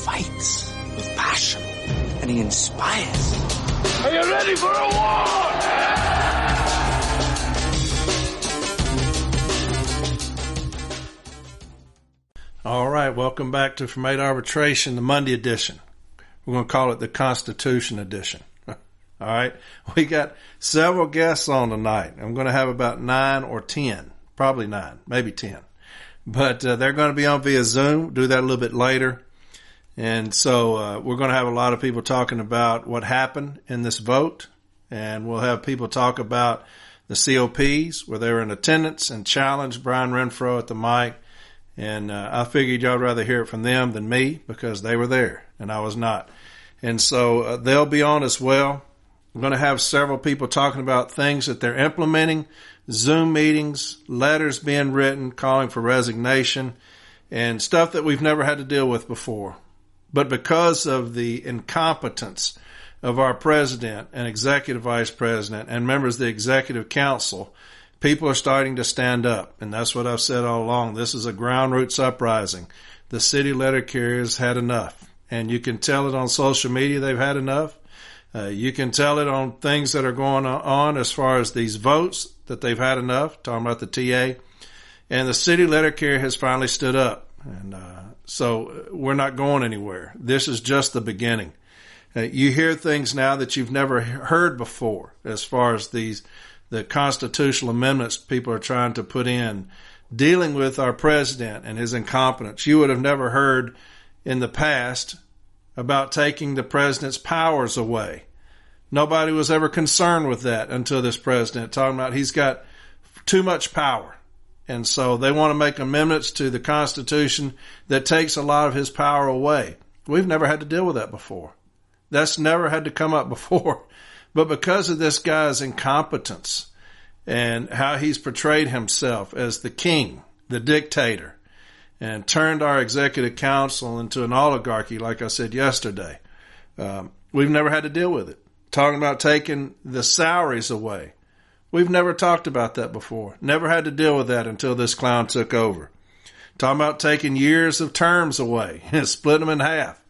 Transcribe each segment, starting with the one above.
fights with passion, and he inspires. Are you ready for a war? All right, welcome back to From 8 Arbitration, the Monday edition. We're going to call it the Constitution edition. All right, we got several guests on tonight. I'm going to have about 9 or 10, probably 9, maybe 10. But they're going to be on via Zoom. Do that a little bit later. And so we're going to have a lot of people talking about what happened in this vote. And we'll have people talk about the COPs, where they were in attendance and challenged Brian Renfro at the mic. And I figured y'all would rather hear it from them than me because they were there and I was not. And so they'll be on as well. I'm going to have several people talking about things that they're implementing, Zoom meetings, letters being written, calling for resignation, and stuff that we've never had to deal with before. But because of the incompetence of our president and executive vice president and members of the executive council, people are starting to stand up, and that's what I've said all along. This is a Grassroots uprising. The city letter carriers had enough, and you can tell it on social media they've had enough. You can tell it on things that are going on as far as these votes that they've had enough, talking about the TA. And the city letter carrier has finally stood up, and so we're not going anywhere. This is just the beginning. You hear things now that you've never heard before as far as the constitutional amendments people are trying to put in, dealing with our president and his incompetence. You would have never heard in the past about taking the president's powers away. Nobody was ever concerned with that until this president, talking about he's got too much power. And so they want to make amendments to the Constitution that takes a lot of his power away. We've never had to deal with that before. That's never had to come up before. But because of this guy's incompetence and how he's portrayed himself as the king, the dictator, and turned our executive council into an oligarchy, like I said yesterday, we've never had to deal with it. Talking about taking the salaries away. We've never talked about that before. Never had to deal with that until this clown took over. Talking about taking years of terms away and splitting them in half.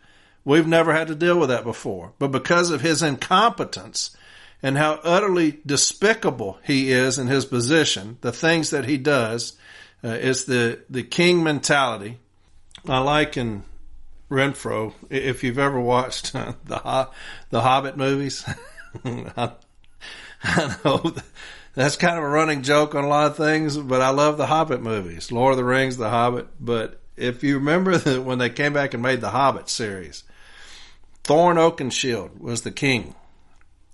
We've never had to deal with that before. But because of his incompetence and how utterly despicable he is in his position, the things that he does, is the king mentality. I like in Renfro, if you've ever watched the Hobbit movies, I know that's kind of a running joke on a lot of things, but I love the Hobbit movies, Lord of the Rings, The Hobbit. But if you remember when they came back and made the Hobbit series, Thorin Oakenshield was the king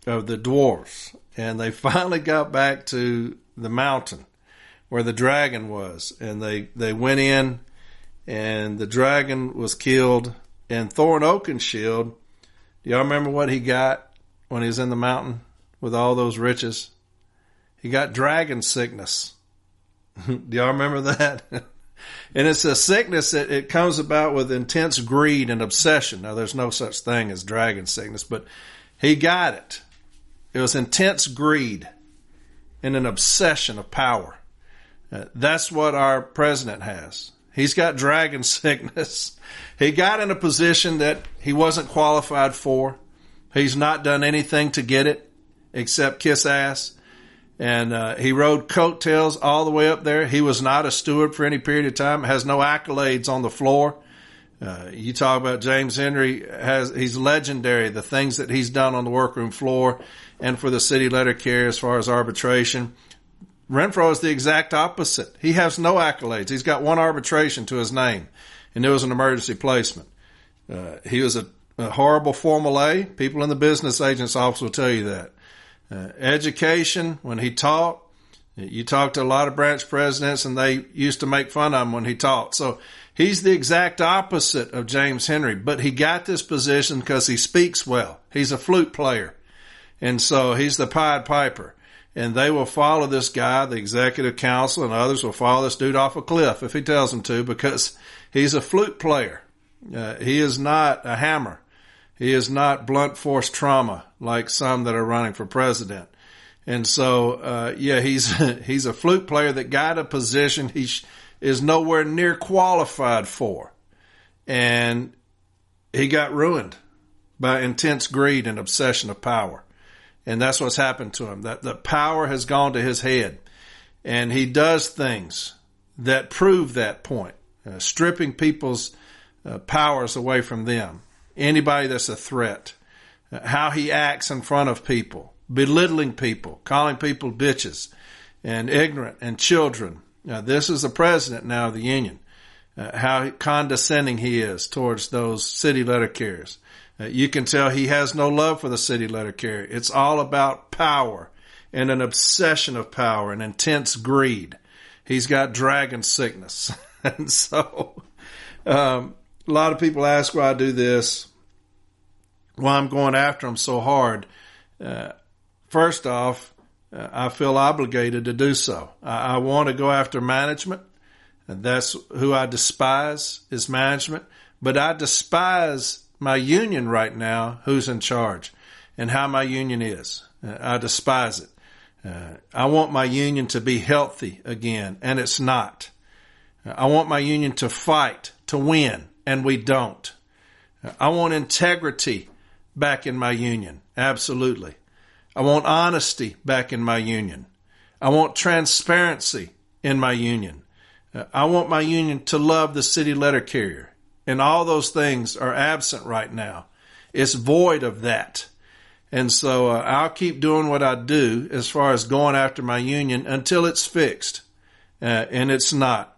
of the dwarves, and they finally got back to the mountain where the dragon was, and they went in, and the dragon was killed, and Thorin Oakenshield, do y'all remember what he got when he was in the mountain with all those riches? He got dragon sickness. Do y'all remember that? And it's a sickness that it comes about with intense greed and obsession. Now, there's no such thing as dragon sickness, but he got it. It was intense greed and an obsession of power. That's what our president has. He's got dragon sickness. He got in a position that he wasn't qualified for. He's not done anything to get it except kiss ass. And he rode coattails all the way up there. He was not a steward for any period of time. Has no accolades on the floor. You talk about James Henry, he's legendary, the things that he's done on the workroom floor and for the city letter carrier as far as arbitration. Renfro is the exact opposite. He has no accolades. He's got one arbitration to his name, and it was an emergency placement. He was a horrible Formal A. People in the business agent's office will tell you that. Education, when he taught, you talk to a lot of branch presidents, and they used to make fun of him when he taught. So he's the exact opposite of James Henry, but he got this position because he speaks well. He's a flute player, and so he's the Pied Piper. And they will follow this guy, the executive council, and others will follow this dude off a cliff if he tells them to, because he's a flute player. He is not a hammer. He is not blunt force trauma like some that are running for president. And so, he's a flute player that got a position he is nowhere near qualified for. And he got ruined by intense greed and obsession of power. And that's what's happened to him. That the power has gone to his head. And he does things that prove that point, stripping people's powers away from them. Anybody that's a threat. How he acts in front of people, belittling people, calling people bitches and ignorant and children. This is the president now of the union. How condescending he is towards those city letter carriers. You can tell he has no love for the city letter carrier. It's all about power and an obsession of power and intense greed. He's got dragon sickness. And so a lot of people ask why I do this, why I'm going after him so hard. First off, I feel obligated to do so. I want to go after management. And that's who I despise, is management. But I despise my union right now, who's in charge, and how my union is. I despise it. I want my union to be healthy again, and it's not. I want my union to fight, to win, and we don't. I want integrity back in my union, absolutely. I want honesty back in my union. I want transparency in my union. I want my union to love the city letter carrier. And all those things are absent right now. It's void of that. And so I'll keep doing what I do as far as going after my union until it's fixed. And it's not.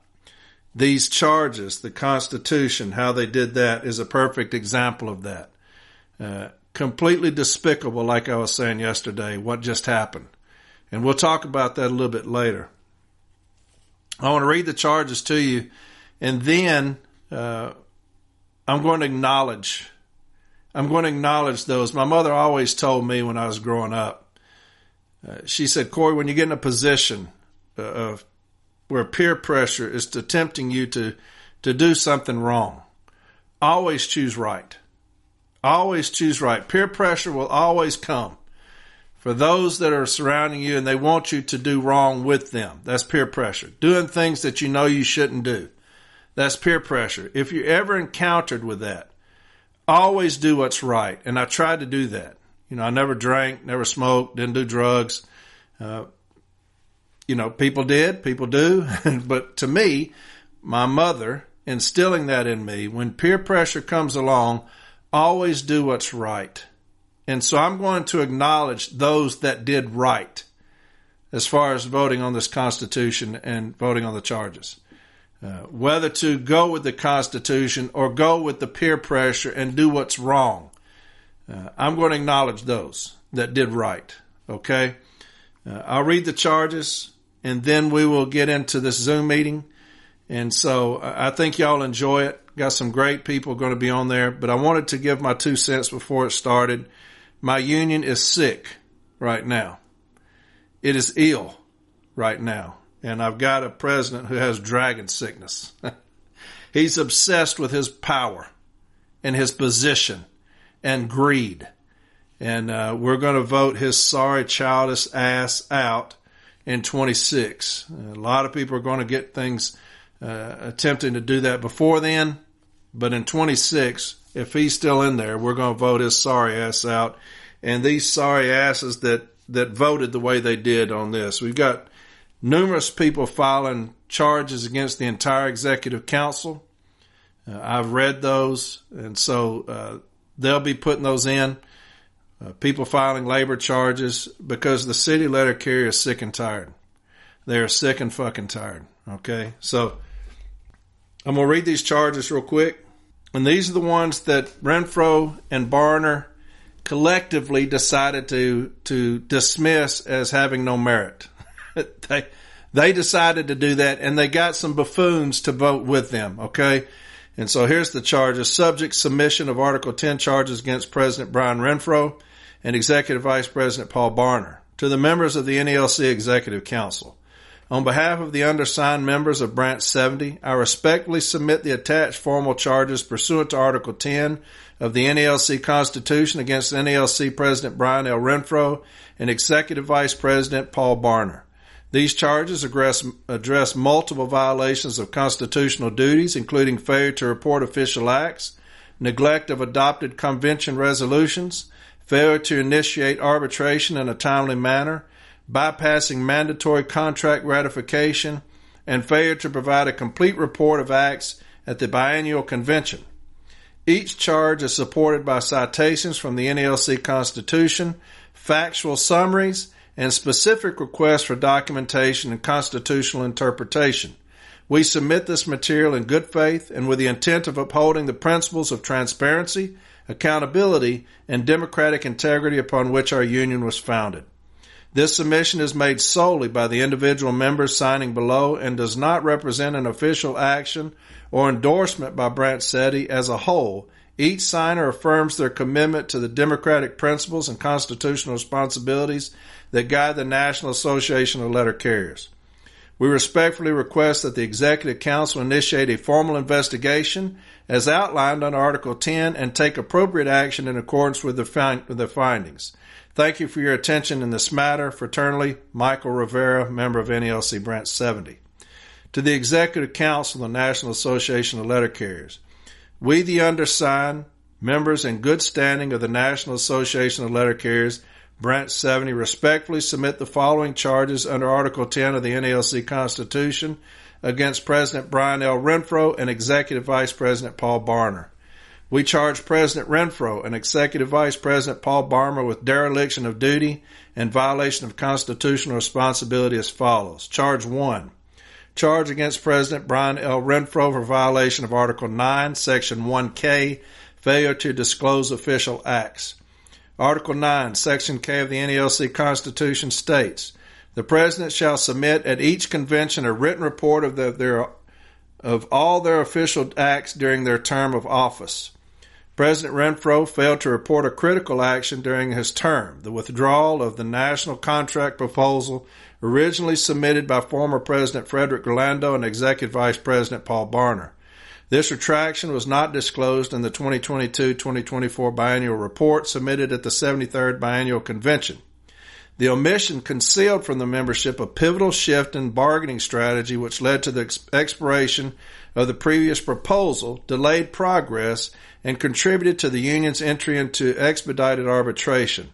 These charges, the Constitution, how they did that is a perfect example of that. Completely despicable, like I was saying yesterday, what just happened. And we'll talk about that a little bit later. I want to read the charges to you, and then I'm going to acknowledge those. My mother always told me when I was growing up, she said, Corey, when you get in a position of where peer pressure is tempting you to do something wrong, always choose right. Always choose right. Peer pressure will always come for those that are surrounding you and they want you to do wrong with them. That's peer pressure. Doing things that you know you shouldn't do. That's peer pressure. If you're ever encountered with that, always do what's right. And I tried to do that. I never drank, never smoked, didn't do drugs. People did, people do. But to me, my mother instilling that in me, when peer pressure comes along, always do what's right. And so I'm going to acknowledge those that did right as far as voting on this Constitution and voting on the charges. Whether to go with the Constitution or go with the peer pressure and do what's wrong. I'm going to acknowledge those that did right. Okay? I'll read the charges and then we will get into this Zoom meeting. And so I think y'all enjoy it. Got some great people going to be on there, but I wanted to give my 2 cents before it started. My union is sick right now. It is ill right now. And I've got a president who has dragon sickness. He's obsessed with his power and his position and greed. And we're going to vote his sorry, childish ass out in 26. A lot of people are going to get things attempting to do that before then. But in 26, if he's still in there, we're going to vote his sorry ass out. And these sorry asses that voted the way they did on this. We've got numerous people filing charges against the entire executive council. I've read those, and so they'll be putting those in. People filing labor charges because the city letter carrier is sick and tired. They're sick and fucking tired. Okay, so I'm going to read these charges real quick. And these are the ones that Renfro and Barner collectively decided to dismiss as having no merit. They decided to do that, and they got some buffoons to vote with them, okay? And so here's the charges. Subject submission of Article 10 charges against President Brian Renfro and Executive Vice President Paul Barner. To the members of the NELC Executive Council. On behalf of the undersigned members of Branch 70, I respectfully submit the attached formal charges pursuant to Article 10 of the NELC Constitution against NELC President Brian L. Renfro and Executive Vice President Paul Barner. These charges address multiple violations of constitutional duties, including failure to report official acts, neglect of adopted convention resolutions, failure to initiate arbitration in a timely manner, bypassing mandatory contract ratification, and failure to provide a complete report of acts at the biennial convention. Each charge is supported by citations from the NALC Constitution, factual summaries, and specific requests for documentation and constitutional interpretation. We submit this material in good faith and with the intent of upholding the principles of transparency, accountability, and democratic integrity upon which our union was founded. This submission is made solely by the individual members signing below and does not represent an official action or endorsement by Branch Setti as a whole. Each signer affirms their commitment to the democratic principles and constitutional responsibilities that guide the National Association of Letter Carriers. We respectfully request that the Executive Council initiate a formal investigation as outlined under Article 10 and take appropriate action in accordance with the findings. Thank you for your attention in this matter. Fraternally, Michael Rivera, member of NALC Branch 70. To the Executive Council of the National Association of Letter Carriers, we, the undersigned, members in good standing of the National Association of Letter Carriers, Branch 70, respectfully submit the following charges under Article 10 of the NALC Constitution against President Brian L. Renfro and Executive Vice President Paul Barner. We charge President Renfro and Executive Vice President Paul Barner with dereliction of duty and violation of constitutional responsibility as follows. Charge 1. Charge against President Brian L. Renfro for violation of Article 9, Section 1K, failure to disclose official acts. Article 9, Section K of the NALC Constitution states, the President shall submit at each convention a written report of all their official acts during their term of office. President Renfro failed to report a critical action during his term, the withdrawal of the national contract proposal originally submitted by former President Frederick Orlando and Executive Vice President Paul Barner. This retraction was not disclosed in the 2022-2024 biennial report submitted at the 73rd Biennial Convention. The omission concealed from the membership a pivotal shift in bargaining strategy which led to the expiration of the previous proposal, delayed progress, and contributed to the union's entry into expedited arbitration.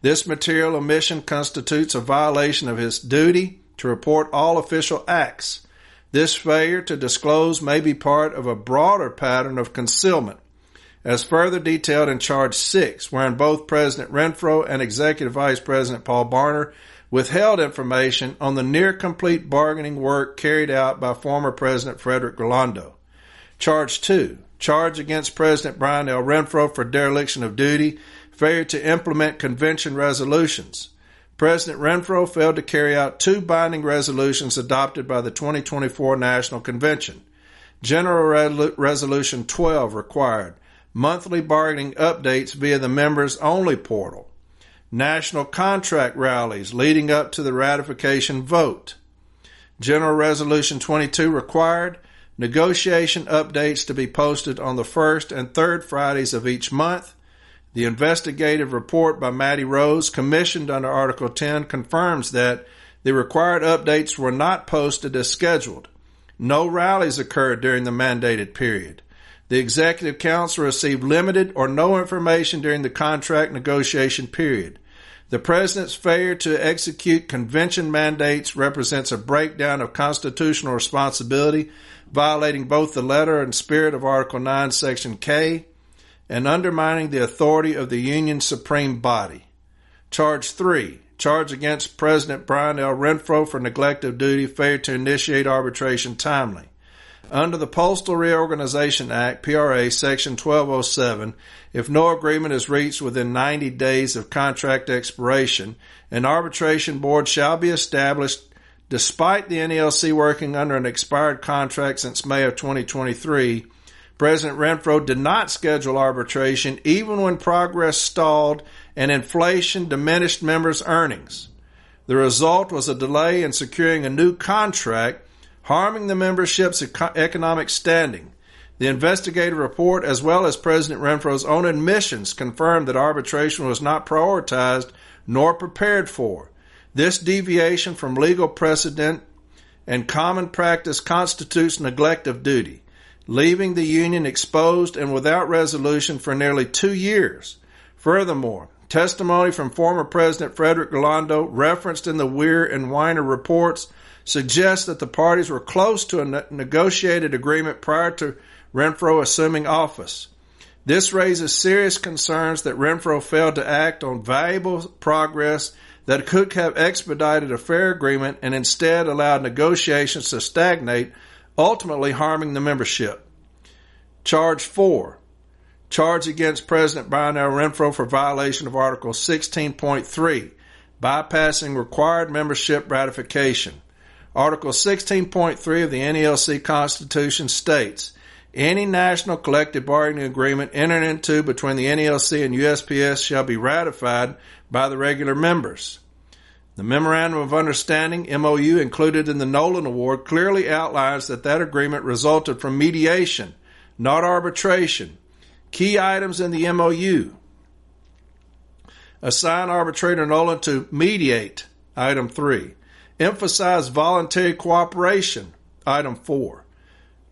This material omission constitutes a violation of his duty to report all official acts. This failure to disclose may be part of a broader pattern of concealment, as further detailed in Charge 6, wherein both President Renfro and Executive Vice President Paul Barner withheld information on the near-complete bargaining work carried out by former President Frederick Orlando. Charge 2, charge against President Brian L. Renfro for dereliction of duty, failure to implement convention resolutions. President Renfro failed to carry out 2 binding resolutions adopted by the 2024 National Convention. General Resolution 12 required monthly bargaining updates via the members-only portal, national contract rallies leading up to the ratification vote. General Resolution 22 required negotiation updates to be posted on the first and third Fridays of each month. The investigative report by Matty Rose, commissioned under Article 10, confirms that the required updates were not posted as scheduled. No rallies occurred during the mandated period. The Executive Council received limited or no information during the contract negotiation period. The President's failure to execute convention mandates represents a breakdown of constitutional responsibility, violating both the letter and spirit of Article 9, Section K, and undermining the authority of the union's supreme body. Charge 3, charge against President Brian L. Renfro for neglect of duty, failure to initiate arbitration timely. Under the Postal Reorganization Act, PRA, Section 1207, if no agreement is reached within 90 days of contract expiration, an arbitration board shall be established despite the NALC working under an expired contract since May of 2023. President Renfro did not schedule arbitration even when progress stalled and inflation diminished members' earnings. The result was a delay in securing a new contract, harming the membership's economic standing. The investigative report, as well as President Renfro's own admissions, confirmed that arbitration was not prioritized nor prepared for. This deviation from legal precedent and common practice constitutes neglect of duty. leaving the union exposed and without resolution for nearly 2 years. Furthermore, testimony from former President Frederick Rolando, referenced in the Weir and Weiner reports, suggests that the parties were close to a negotiated agreement prior to Renfro assuming office. This raises serious concerns that Renfro failed to act on valuable progress that could have expedited a fair agreement and instead allowed negotiations to stagnate, ultimately harming the membership. Charge 4. Charge against President Brian L. Renfro for violation of Article 16.3, bypassing required membership ratification. Article 16.3 of the NELC Constitution states, any national collective bargaining agreement entered into between the NELC and USPS shall be ratified by the regular members. The Memorandum of Understanding, MOU, included in the Nolan Award clearly outlines that agreement resulted from mediation, not arbitration. Key items in the MOU: assign arbitrator Nolan to mediate, item 3. Emphasize voluntary cooperation, item 4.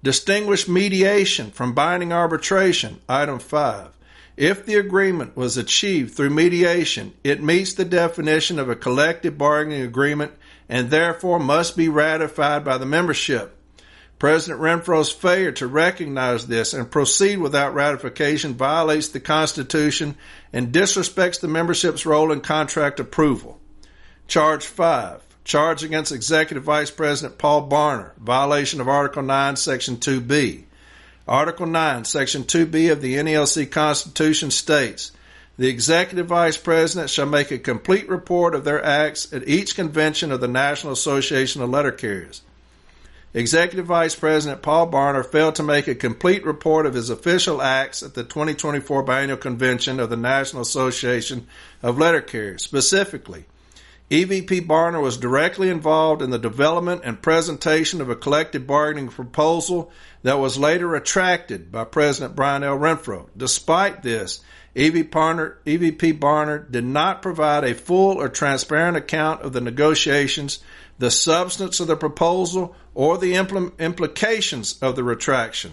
Distinguish mediation from binding arbitration, item 5. If the agreement was achieved through mediation, it meets the definition of a collective bargaining agreement and therefore must be ratified by the membership. President Renfro's failure to recognize this and proceed without ratification violates the Constitution and disrespects the membership's role in contract approval. Charge 5. Charge against Executive Vice President Paul Barner, violation of Article 9, Section 2B. Article 9, Section 2B of the NELC Constitution states, the Executive Vice President shall make a complete report of their acts at each convention of the National Association of Letter Carriers. Executive Vice President Paul Barner failed to make a complete report of his official acts at the 2024 Biennial Convention of the National Association of Letter Carriers. Specifically, EVP Barner was directly involved in the development and presentation of a collective bargaining proposal that was later retracted by President Brian L. Renfro. Despite this, EVP Barner did not provide a full or transparent account of the negotiations, the substance of the proposal, or the implications of the retraction.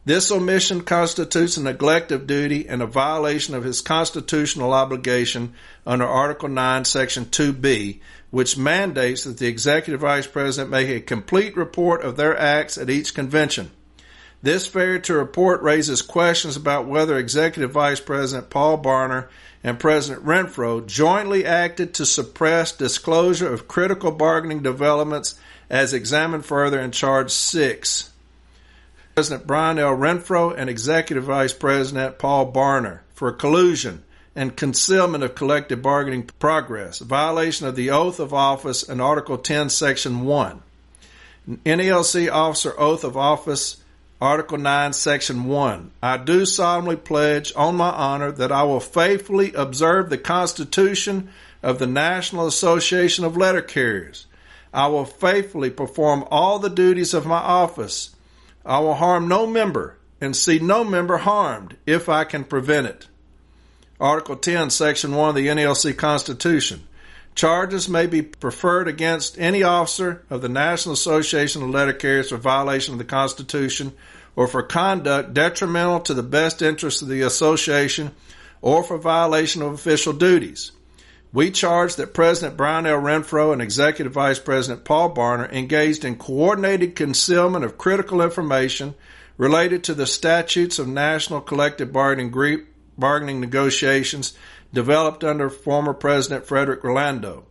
This omission constitutes a neglect of duty and a violation of his constitutional obligation under Article 9, Section 2B, which mandates that the Executive Vice President make a complete report of their acts at each convention. This failure to report raises questions about whether Executive Vice President Paul Barner and President Renfro jointly acted to suppress disclosure of critical bargaining developments as examined further in Charge 6. President Brian L. Renfro and Executive Vice President Paul Barner for collusion and concealment of collective bargaining progress, violation of the oath of office and Article 10, Section 1. NELC Officer Oath of Office, Article 9, Section 1. I do solemnly pledge on my honor that I will faithfully observe the Constitution of the National Association of Letter Carriers. I will faithfully perform all the duties of my office. I will harm no member and see no member harmed if I can prevent it. Article 10, Section 1 of the NELC Constitution. Charges may be preferred against any officer of the National Association of Letter Carriers for violation of the Constitution or for conduct detrimental to the best interests of the association or for violation of official duties. We charge that President Brian L. Renfro and Executive Vice President Paul Barner engaged in coordinated concealment of critical information related to the statutes of national collective bargaining negotiations developed under former President Frederick Rolando.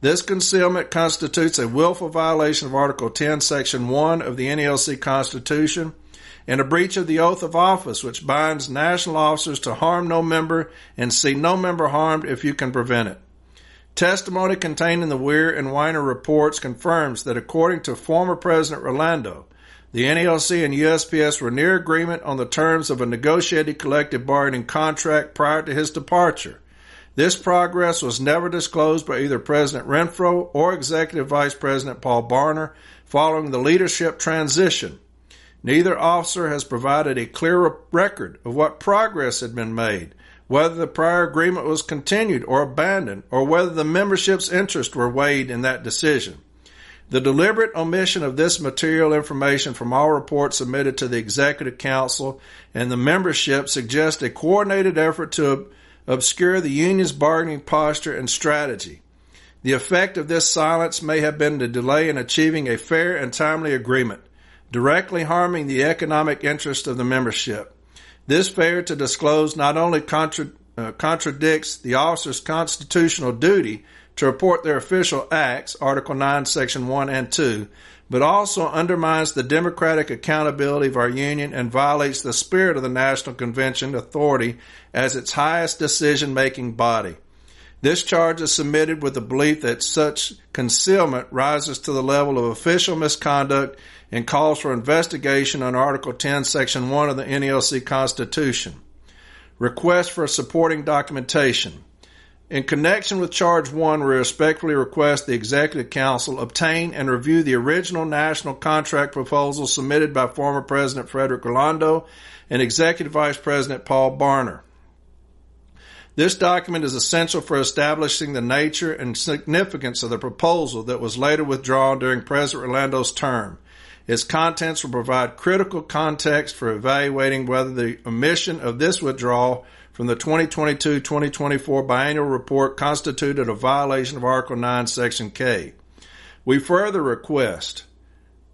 This concealment constitutes a willful violation of Article 10, Section 1 of the NELC Constitution and a breach of the oath of office, which binds national officers to harm no member and see no member harmed if you can prevent it. Testimony contained in the Weir and Weiner reports confirms that according to former President Rolando, the NELC and USPS were near agreement on the terms of a negotiated collective bargaining contract prior to his departure. This progress was never disclosed by either President Renfro or Executive Vice President Paul Barner following the leadership transition. Neither officer has provided a clear record of what progress had been made, whether the prior agreement was continued or abandoned, or whether the membership's interests were weighed in that decision. The deliberate omission of this material information from all reports submitted to the Executive Council and the membership suggests a coordinated effort to obscure the union's bargaining posture and strategy. The effect of this silence may have been to delay in achieving a fair and timely agreement, directly harming the economic interest of the membership. This failure to disclose not only contradicts the officers' constitutional duty to report their official acts, Article 9, Section 1 and 2, but also undermines the democratic accountability of our union and violates the spirit of the National Convention authority as its highest decision-making body. This charge is submitted with the belief that such concealment rises to the level of official misconduct and calls for investigation under Article 10, Section 1 of the NLC Constitution. Request for supporting documentation. In connection with Charge 1, we respectfully request the Executive Council obtain and review the original national contract proposal submitted by former President Frederick Rolando and Executive Vice President Paul Barner. This document is essential for establishing the nature and significance of the proposal that was later withdrawn during President Rolando's term. Its contents will provide critical context for evaluating whether the omission of this withdrawal from the 2022-2024 biannual report constituted a violation of Article 9, Section K. We further request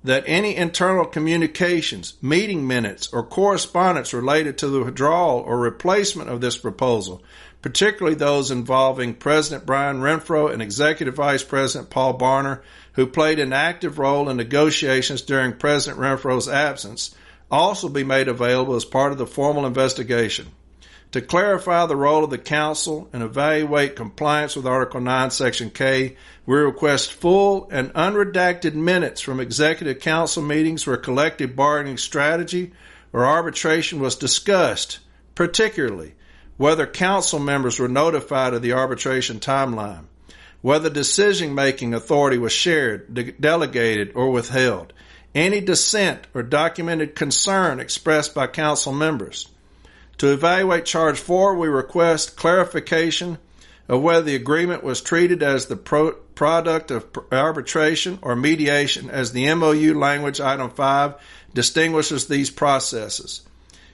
that any internal communications, meeting minutes, or correspondence related to the withdrawal or replacement of this proposal, particularly those involving President Brian Renfro and Executive Vice President Paul Barner, who played an active role in negotiations during President Renfro's absence, also be made available as part of the formal investigation. To clarify the role of the Council and evaluate compliance with Article 9, Section K, we request full and unredacted minutes from Executive Council meetings where collective bargaining strategy or arbitration was discussed, particularly whether Council members were notified of the arbitration timeline, whether decision-making authority was shared, delegated, or withheld, any dissent or documented concern expressed by Council members. To evaluate Charge 4, we request clarification of whether the agreement was treated as the product of arbitration or mediation, as the MOU language, Item 5, distinguishes these processes.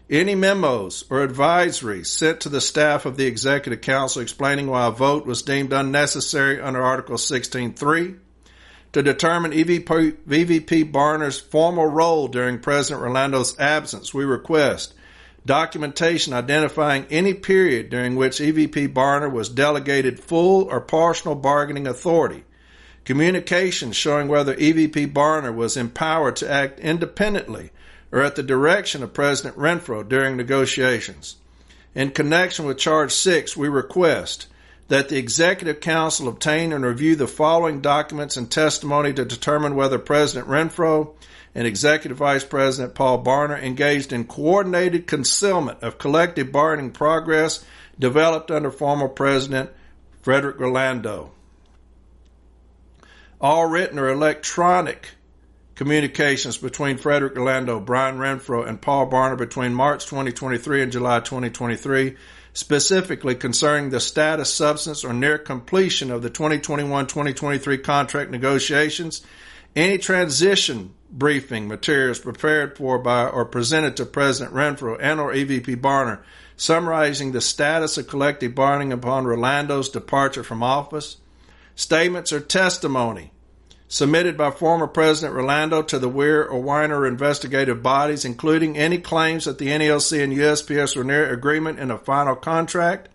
Any memos or advisories sent to the staff of the Executive Council explaining why a vote was deemed unnecessary under Article 16.3. To determine VVP Barner's formal role during President Rolando's absence, we request documentation identifying any period during which EVP Barner was delegated full or partial bargaining authority, communications showing whether EVP Barner was empowered to act independently or at the direction of President Renfro during negotiations. In connection with Charge 6, we request that the Executive Council obtain and review the following documents and testimony to determine whether President Renfro and Executive Vice President Paul Barner engaged in coordinated concealment of collective bargaining progress developed under former President Frederick Rolando. All written or electronic communications between Frederick Rolando, Brian Renfro, and Paul Barner between March 2023 and July 2023, specifically concerning the status, substance, or near completion of the 2021-2023 contract negotiations, any transition briefing materials prepared for by or presented to President Renfro and or EVP Barner summarizing the status of collective bargaining upon Rolando's departure from office, statements or testimony submitted by former President Rolando to the Weir or Weiner investigative bodies, including any claims that the NLC and USPS were near agreement in a final contract,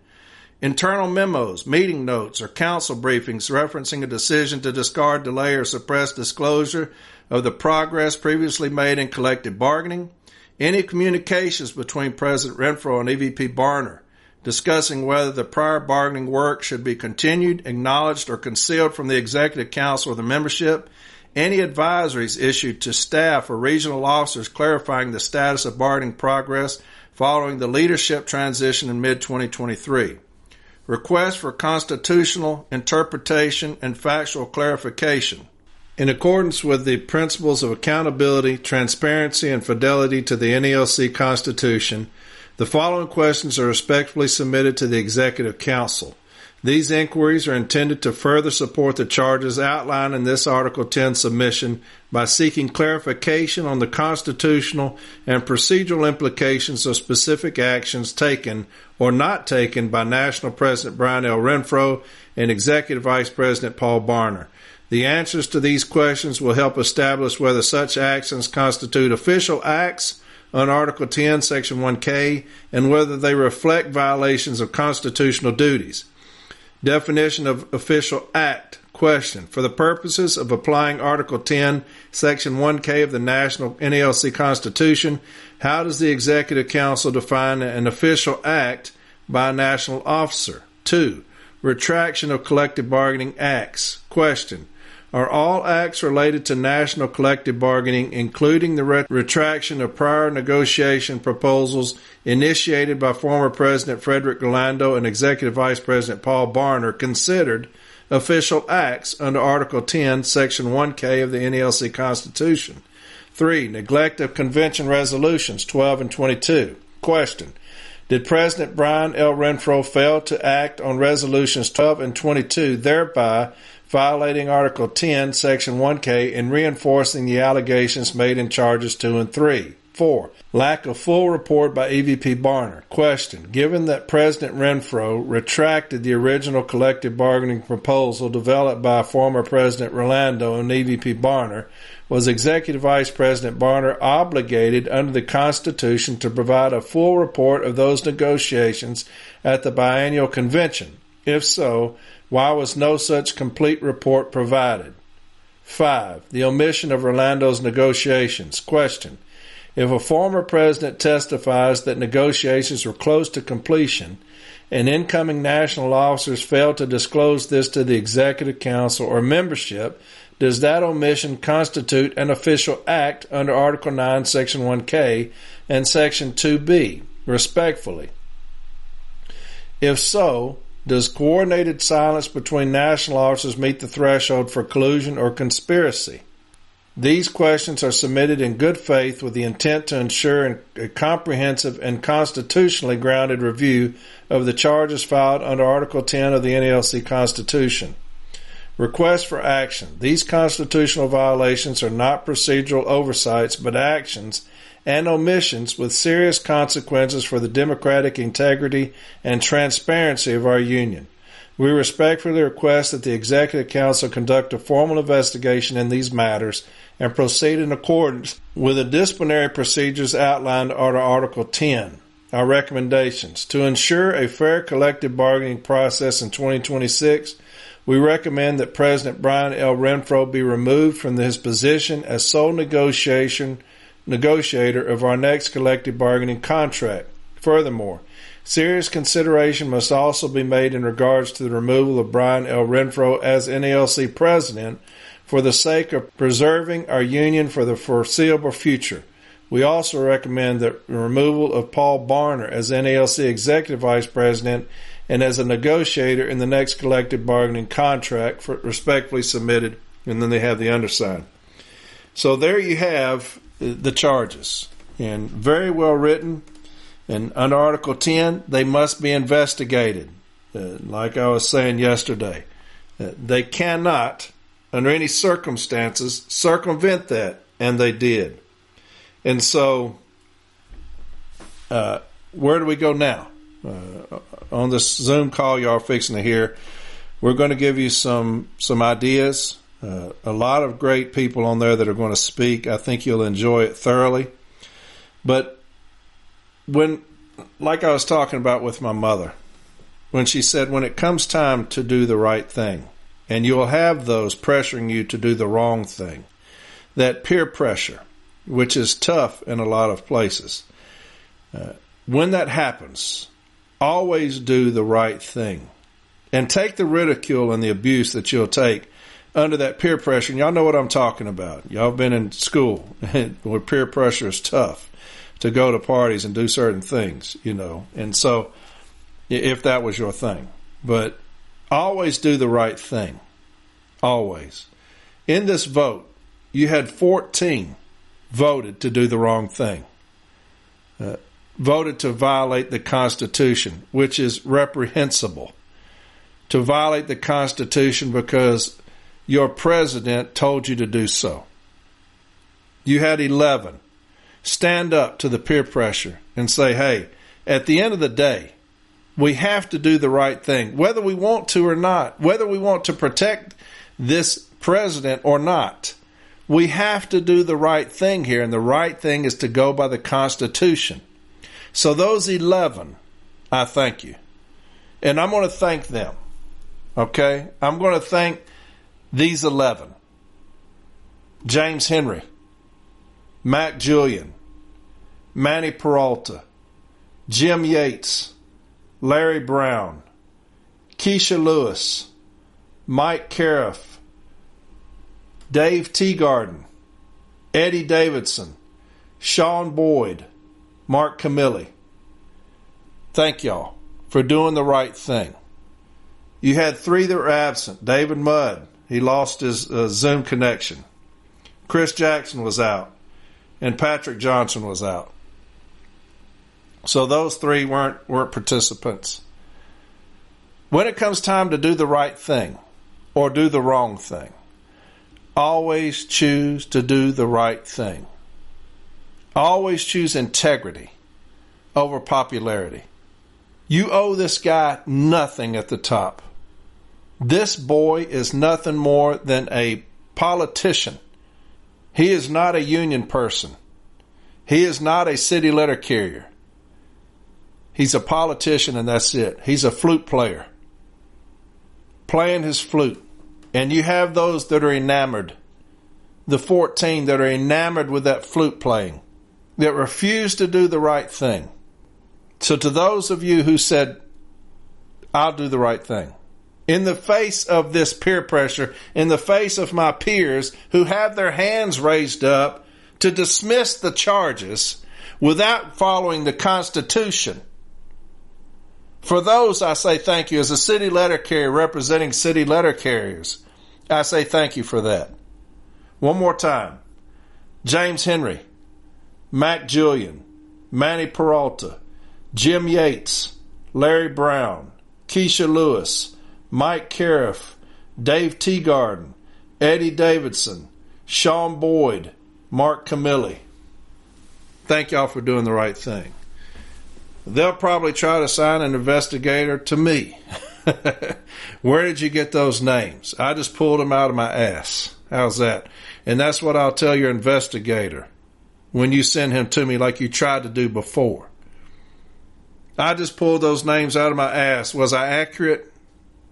internal memos, meeting notes, or council briefings referencing a decision to discard, delay, or suppress disclosure of the progress previously made in collective bargaining, any communications between President Renfro and EVP Barner discussing whether the prior bargaining work should be continued, acknowledged, or concealed from the Executive Council or the membership, any advisories issued to staff or regional officers clarifying the status of bargaining progress following the leadership transition in mid-2023. Request for constitutional interpretation and factual clarification. In accordance with the principles of accountability, transparency, and fidelity to the NLC Constitution, the following questions are respectfully submitted to the Executive Council. These inquiries are intended to further support the charges outlined in this Article 10 submission by seeking clarification on the constitutional and procedural implications of specific actions taken or not taken by National President Brian L. Renfro and Executive Vice President Paul Barner. The answers to these questions will help establish whether such actions constitute official acts on Article 10, Section 1K, and whether they reflect violations of constitutional duties. Definition of official act. Question. For the purposes of applying Article 10, Section 1K of the National NALC Constitution, how does the Executive Council define an official act by a national officer? 2. Retraction of collective bargaining acts. Question. Are all acts related to national collective bargaining, including the retraction of prior negotiation proposals initiated by former President Frederick Orlando and Executive Vice President Paul Barner, considered official acts under Article 10, Section 1K of the NALC Constitution? 3. Neglect of convention resolutions 12 and 22. Question. Did President Brian L. Renfro fail to act on resolutions 12 and 22, thereby violating Article 10, Section 1K, and reinforcing the allegations made in Charges 2 and 3? 4. Lack of full report by EVP Barner. Question. Given that President Renfro retracted the original collective bargaining proposal developed by former President Orlando and EVP Barner, was Executive Vice President Barner obligated under the Constitution to provide a full report of those negotiations at the biennial convention? If so, why was no such complete report provided? 5. The omission of Orlando's negotiations. Question. If a former president testifies that negotiations were close to completion and incoming national officers failed to disclose this to the Executive Council or membership, does that omission constitute an official act under Article 9, Section 1K and Section 2B, respectfully? If so, does coordinated silence between national officers meet the threshold for collusion or conspiracy? These questions are submitted in good faith with the intent to ensure a comprehensive and constitutionally grounded review of the charges filed under Article 10 of the NALC Constitution. Request for action. These constitutional violations are not procedural oversights, but actions and omissions with serious consequences for the democratic integrity and transparency of our union. We respectfully request that the Executive Council conduct a formal investigation in these matters and proceed in accordance with the disciplinary procedures outlined under Article 10. Our recommendations. To ensure a fair collective bargaining process in 2026, we recommend that President Brian L. Renfro be removed from his position as sole negotiator of our next collective bargaining contract. Furthermore, serious consideration must also be made in regards to the removal of Brian L. Renfro as NALC president for the sake of preserving our union for the foreseeable future. We also recommend the removal of Paul Barner as NALC executive vice president and as a negotiator in the next collective bargaining contract, respectfully submitted, and then they have the undersigned. So there you have the charges, and very well written. And under Article 10, they must be investigated. Like I was saying yesterday, they cannot, under any circumstances, circumvent that, and they did. And so, where do we go now? On this Zoom call y'all are fixing to hear, we're going to give you some ideas. A lot of great people on there that are going to speak. I think you'll enjoy it thoroughly. But when, like I was talking about with my mother, when she said, when it comes time to do the right thing, and you'll have those pressuring you to do the wrong thing, that peer pressure, which is tough in a lot of places, when that happens, always do the right thing. And take the ridicule and the abuse that you'll take under that peer pressure. And y'all know what I'm talking about. Y'all have been in school where peer pressure is tough to go to parties and do certain things, you know. And so, if that was your thing. But always do the right thing. Always. In this vote, you had 14 voted to do the wrong thing. Voted to violate the Constitution, which is reprehensible. to violate the Constitution because your president told you to do so. You had 11. Stand up to the peer pressure and say, hey, at the end of the day, we have to do the right thing, whether we want to or not, whether we want to protect this president or not. We have to do the right thing here, and the right thing is to go by the Constitution. So those 11, I thank you. And I'm going to thank them. Okay? I'm going to thank these 11. James Henry, Mac Julian, Manny Peralta, Jim Yates, Larry Brown, Keisha Lewis, Mike Cariff, Dave Teagarden, Eddie Davidson, Sean Boyd, Mark Camilli. Thank y'all for doing the right thing. You had 3 that were absent. David Mudd, he lost his Zoom connection. Chris Jackson was out. And Patrick Johnson was out. So those 3 weren't participants. When it comes time to do the right thing or do the wrong thing, always choose to do the right thing. Always choose integrity over popularity. You owe this guy nothing at the top. This boy is nothing more than a politician. He is not a union person. He is not a city letter carrier. He's a politician, and that's it. He's a flute player, playing his flute. And you have those that are enamored, the 14 that are enamored with that flute playing, that refuse to do the right thing. So to those of you who said, I'll do the right thing, in the face of this peer pressure, in the face of my peers who have their hands raised up to dismiss the charges without following the Constitution, for those I say thank you. As a city letter carrier representing city letter carriers, I say thank you for that. One more time. James Henry, Mac Julian, Manny Peralta, Jim Yates, Larry Brown, Keisha Lewis, Mike Cariff, Dave Teagarden, Eddie Davidson, Sean Boyd, Mark Camilli. Thank y'all for doing the right thing. They'll probably try to assign an investigator to me. Where did you get those names? I just pulled them out of my ass. How's that? And that's what I'll tell your investigator when you send him to me like you tried to do before. I just pulled those names out of my ass. Was I accurate?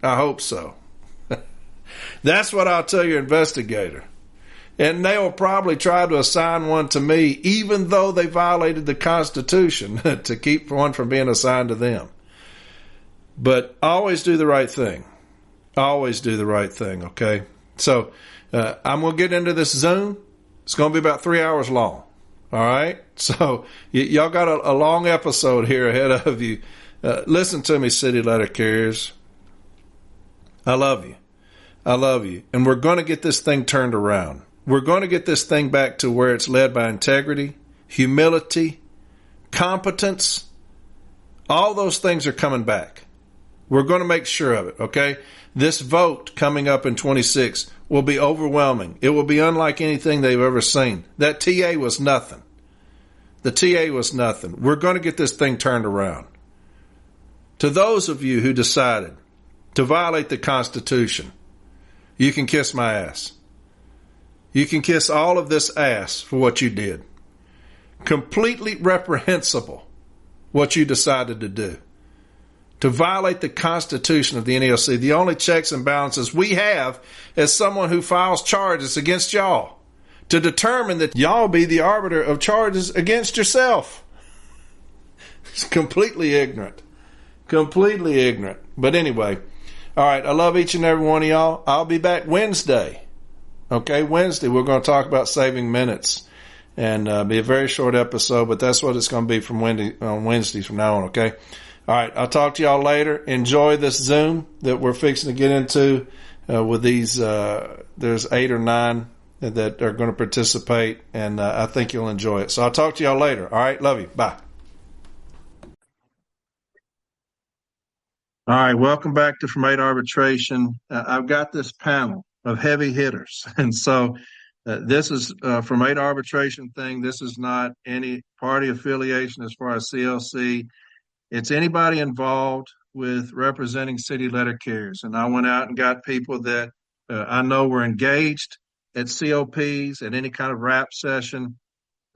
I hope so. That's what I'll tell your investigator. And they'll probably try to assign one to me, even though they violated the Constitution, to keep one from being assigned to them. But always do the right thing. Always do the right thing, okay? So I'm going to get into this Zoom. It's going to be about 3 hours long, all right? So y'all got a long episode here ahead of you. Listen to me, city letter carriers. I love you. I love you. And we're going to get this thing turned around. We're going to get this thing back to where it's led by integrity, humility, competence. All those things are coming back. We're going to make sure of it, okay? This vote coming up in 26 will be overwhelming. It will be unlike anything they've ever seen. That TA was nothing. The TA was nothing. We're going to get this thing turned around. To those of you who decided to violate the Constitution, you can kiss my ass. You can kiss all of this ass for what you did. Completely reprehensible what you decided to do. To violate the Constitution of the NALC, the only checks and balances we have as someone who files charges against y'all, to determine that y'all be the arbiter of charges against yourself. It's completely ignorant. Completely ignorant. But anyway, all right, I love each and every one of y'all. I'll be back Wednesday. Okay, Wednesday we're going to talk about saving minutes, and be a very short episode, but that's what it's going to be from Wednesdays from now on, okay? All right, I'll talk to y'all later. Enjoy this Zoom that we're fixing to get into with these. There's 8 or 9 that are going to participate, and I think you'll enjoy it. So I'll talk to y'all later. All right, love you. Bye. All right, welcome back to From 8 Arbitration. I've got this panel of heavy hitters. And so this is From 8 Arbitration thing. This is not any party affiliation as far as CLC. It's anybody involved with representing city letter carriers. And I went out and got people that I know were engaged at COPs, at any kind of rap session,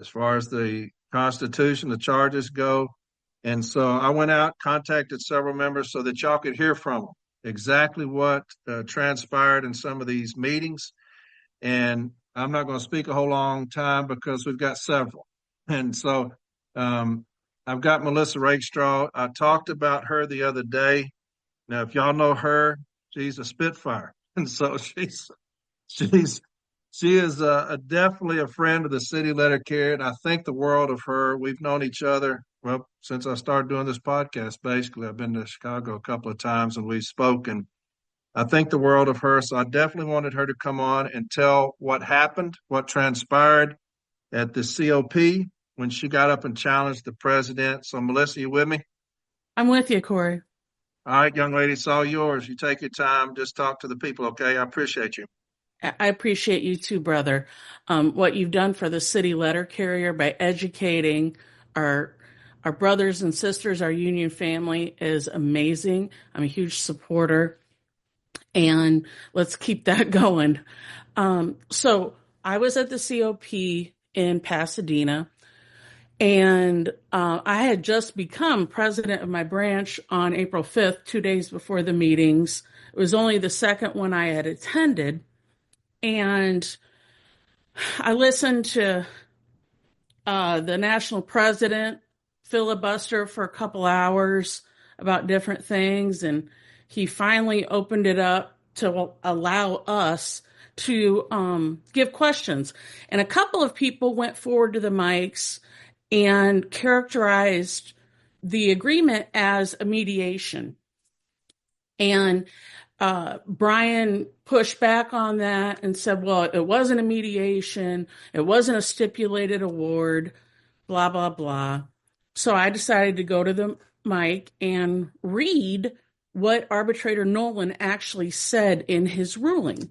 as far as the Constitution, the charges go. And so I went out, contacted several members so that y'all could hear from them exactly what transpired in some of these meetings. And I'm not going to speak a whole long time because we've got several. And so I've got Melissa Rakestraw. I talked about her the other day. Now, if y'all know her, she's a Spitfire. And so she is definitely a friend of the city letter carrier, and I think the world of her. We've known each other, well, since I started doing this podcast, basically. I've been to Chicago a couple of times, and we've spoken. I think the world of her, so I definitely wanted her to come on and tell what happened, what transpired at the COP when she got up and challenged the president. So, Melissa, you with me? I'm with you, Corey. All right, young lady, it's all yours. You take your time. Just talk to the people, okay? I appreciate you. I appreciate you too, brother. What you've done for the city letter carrier by educating our brothers and sisters, our union family, is amazing. I'm a huge supporter, and let's keep that going. So I was at the COP in Pasadena, and I had just become president of my branch on April 5th, 2 days before the meetings. It was only the second one I had attended. And I listened to the national president filibuster for a couple hours about different things, and he finally opened it up to allow us to give questions. And a couple of people went forward to the mics and characterized the agreement as a mediation. And Brian pushed back on that and said, well, it wasn't a mediation. It wasn't a stipulated award, blah, blah, blah. So I decided to go to the mic and read what arbitrator Nolan actually said in his ruling.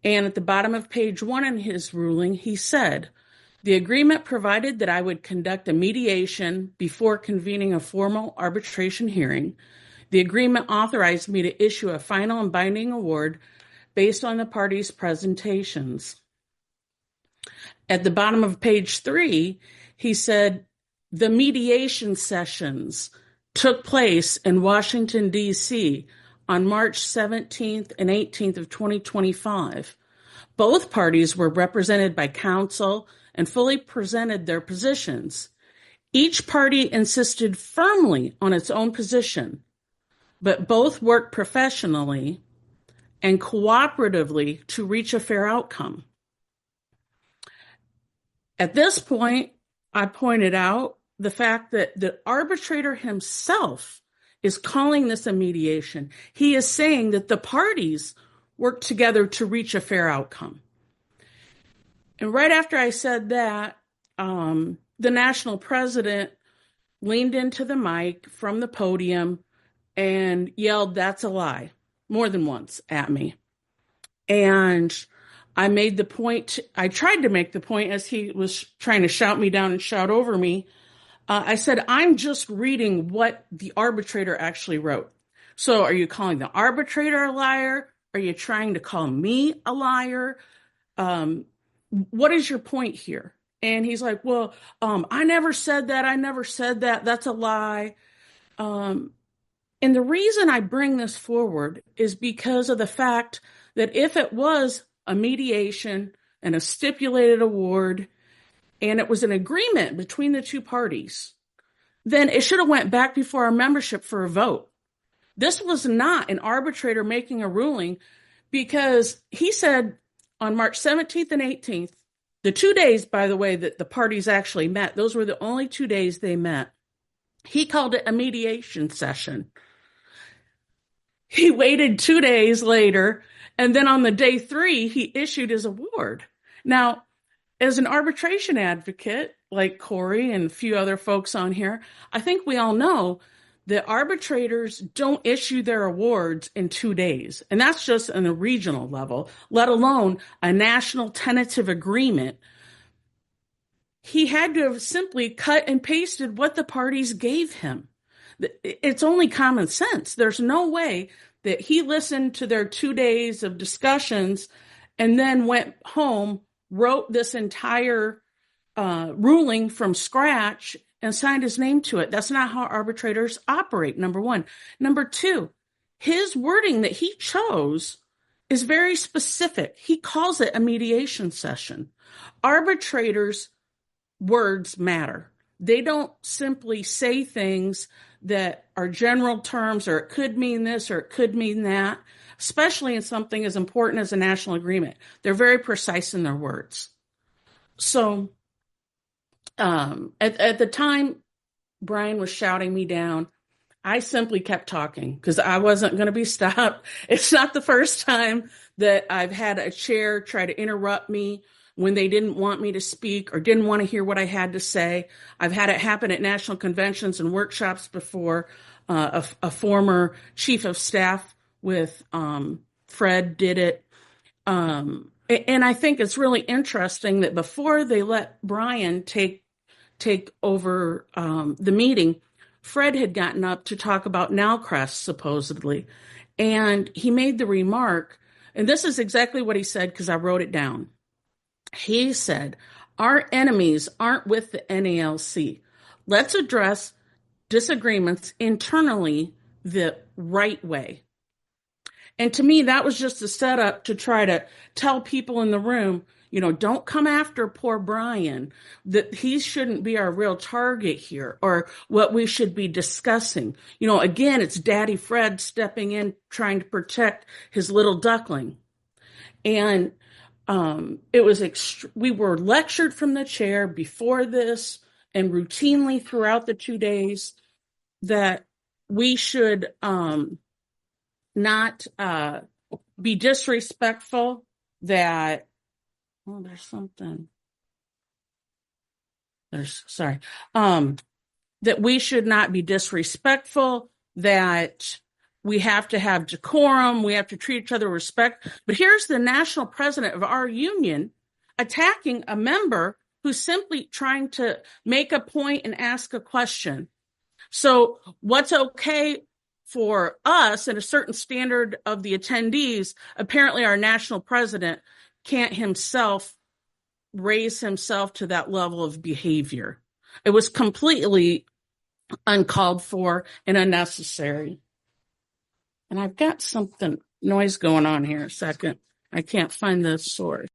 And at the bottom of page 1 in his ruling, he said, the agreement provided that I would conduct a mediation before convening a formal arbitration hearing. The agreement authorized me to issue a final and binding award based on the parties' presentations. At the bottom of page 3, he said, the mediation sessions took place in Washington, D.C. on March 17th and 18th of 2025. Both parties were represented by counsel and fully presented their positions. Each party insisted firmly on its own position, but both worked professionally and cooperatively to reach a fair outcome. At this point, I pointed out the fact that the arbitrator himself is calling this a mediation. He is saying that the parties worked together to reach a fair outcome. And right after I said that, the national president leaned into the mic from the podium and yelled, that's a lie, more than once at me. And I made the point, I tried to make the point as he was trying to shout me down and shout over me. I said, I'm just reading what the arbitrator actually wrote. So are you calling the arbitrator a liar? Are you trying to call me a liar? What is your point here? And he's like, well, I never said that. I never said that. That's a lie. And the reason I bring this forward is because of the fact that if it was a mediation and a stipulated award, and it was an agreement between the two parties, then it should have went back before our membership for a vote. This was not an arbitrator making a ruling, because he said on March 17th and 18th, the 2 days, by the way, that the parties actually met, those were the only 2 days they met. He called it a mediation session. He waited 2 days later, and then on the day 3, he issued his award. Now, as an arbitration advocate, like Corey and a few other folks on here, I think we all know The arbitrators don't issue their awards in 2 days. And that's just on a regional level, let alone a national tentative agreement. He had to have simply cut and pasted what the parties gave him. It's only common sense. There's no way that he listened to their 2 days of discussions and then went home, wrote this entire ruling from scratch and signed his name to it. That's not how arbitrators operate, number one. Number two, his wording that he chose is very specific. He calls it a mediation session. Arbitrators' words matter. They don't simply say things that are general terms, or it could mean this or it could mean that, especially in something as important as a national agreement. They're very precise in their words. So at the time Brian was shouting me down, I simply kept talking because I wasn't going to be stopped. It's not the first time that I've had a chair try to interrupt me when they didn't want me to speak or didn't want to hear what I had to say. I've had it happen at national conventions and workshops before. A former chief of staff with Fred did it. And I think it's really interesting that before they let Brian take over the meeting, Fred had gotten up to talk about Nowcrest, supposedly. And he made the remark, and this is exactly what he said because I wrote it down. He said, "Our enemies aren't with the NALC. Let's address disagreements internally the right way." And to me, that was just a setup to try to tell people in the room, don't come after poor Brian, that he shouldn't be our real target here or what we should be discussing. Again, it's Daddy Fred stepping in, trying to protect his little duckling. And it was we were lectured from the chair before this and routinely throughout the 2 days that we should not be disrespectful, that that we should not be disrespectful, that we have to have decorum, we have to treat each other with respect. But here's the national president of our union attacking a member who's simply trying to make a point and ask a question. So what's okay for us and a certain standard of the attendees, apparently our national president can't himself raise himself to that level of behavior. It was completely uncalled for and unnecessary. And I've got something noise going on here a second. I can't find the source.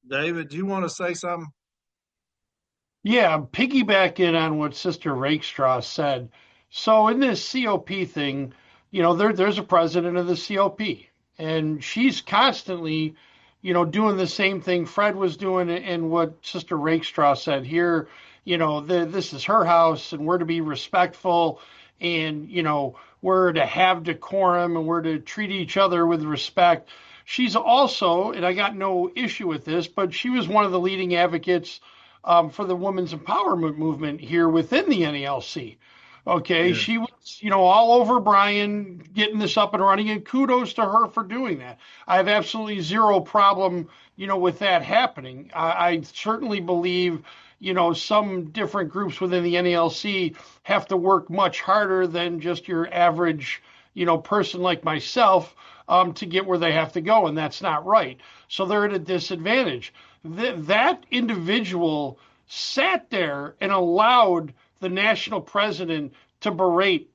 David, do you want to say something? Yeah, I'm piggybacking on what Sister Rakestraw said. So in this COP thing, there's a president of the COP, and she's constantly, doing the same thing Fred was doing and what Sister Rakestraw said here. This is her house, and we're to be respectful, and, we're to have decorum, and we're to treat each other with respect. She's also, and I got no issue with this, but she was one of the leading advocates for the women's empowerment movement here within the NALC. Okay, yeah. She was, all over Brian getting this up and running, and kudos to her for doing that. I have absolutely zero problem, with that happening. I certainly believe, some different groups within the NALC have to work much harder than just your average, person like myself to get where they have to go, and that's not right. So they're at a disadvantage. That individual sat there and allowed the national president to berate,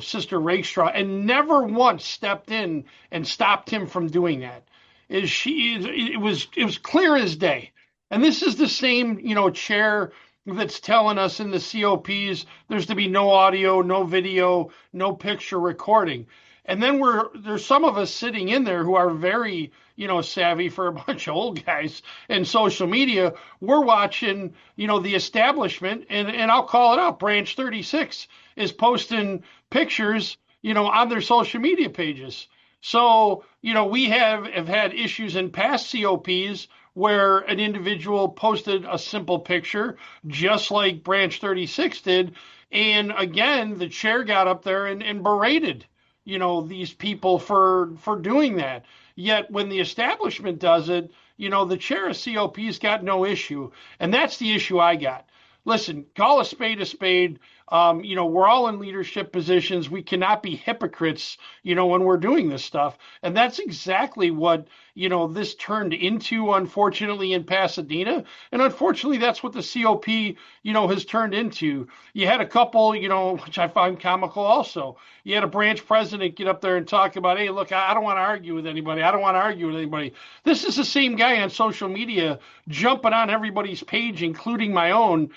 Sister Rakestraw, and never once stepped in and stopped him from doing that. It was clear as day. And this is the same, chair that's telling us in the COPs there's to be no audio, no video, no picture recording. And then there's some of us sitting in there who are very, savvy for a bunch of old guys in social media. We're watching, the establishment, and I'll call it out. Branch 36 is posting pictures, on their social media pages. So, we have had issues in past COPs where an individual posted a simple picture, just like Branch 36 did. And again, the chair got up there and berated, these people for doing that. Yet when the establishment does it, the chair of COP's got no issue. And that's the issue I got. Listen, call a spade a spade. We're all in leadership positions. We cannot be hypocrites, when we're doing this stuff. And that's exactly what, this turned into, unfortunately, in Pasadena. And unfortunately, that's what the COP, has turned into. You had a couple, which I find comical also. You had a branch president get up there and talk about, hey, look, I don't want to argue with anybody. I don't want to argue with anybody. This is the same guy on social media jumping on everybody's page, including my own,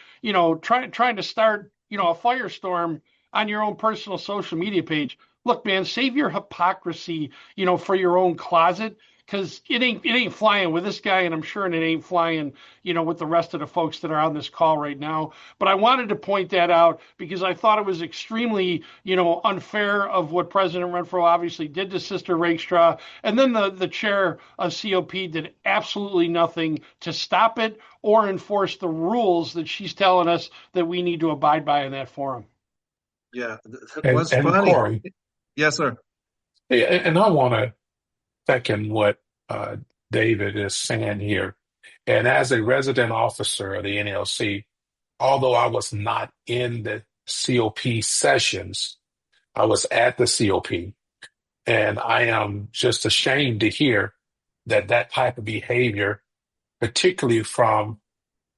trying to start, a firestorm on your own personal social media page. Look, man, save your hypocrisy, for your own closet, because it ain't flying with this guy, and I'm sure it ain't flying, with the rest of the folks that are on this call right now. But I wanted to point that out because I thought it was extremely, unfair of what President Renfro obviously did to Sister Rakestraw, and then the chair of COP did absolutely nothing to stop it or enforce the rules that she's telling us that we need to abide by in that forum. Yeah, what's funny? Corey, yes, sir. And I want to second what David is saying here. And as a resident officer of the NLC, although I was not in the COP sessions, I was at the COP. And I am just ashamed to hear that type of behavior, particularly from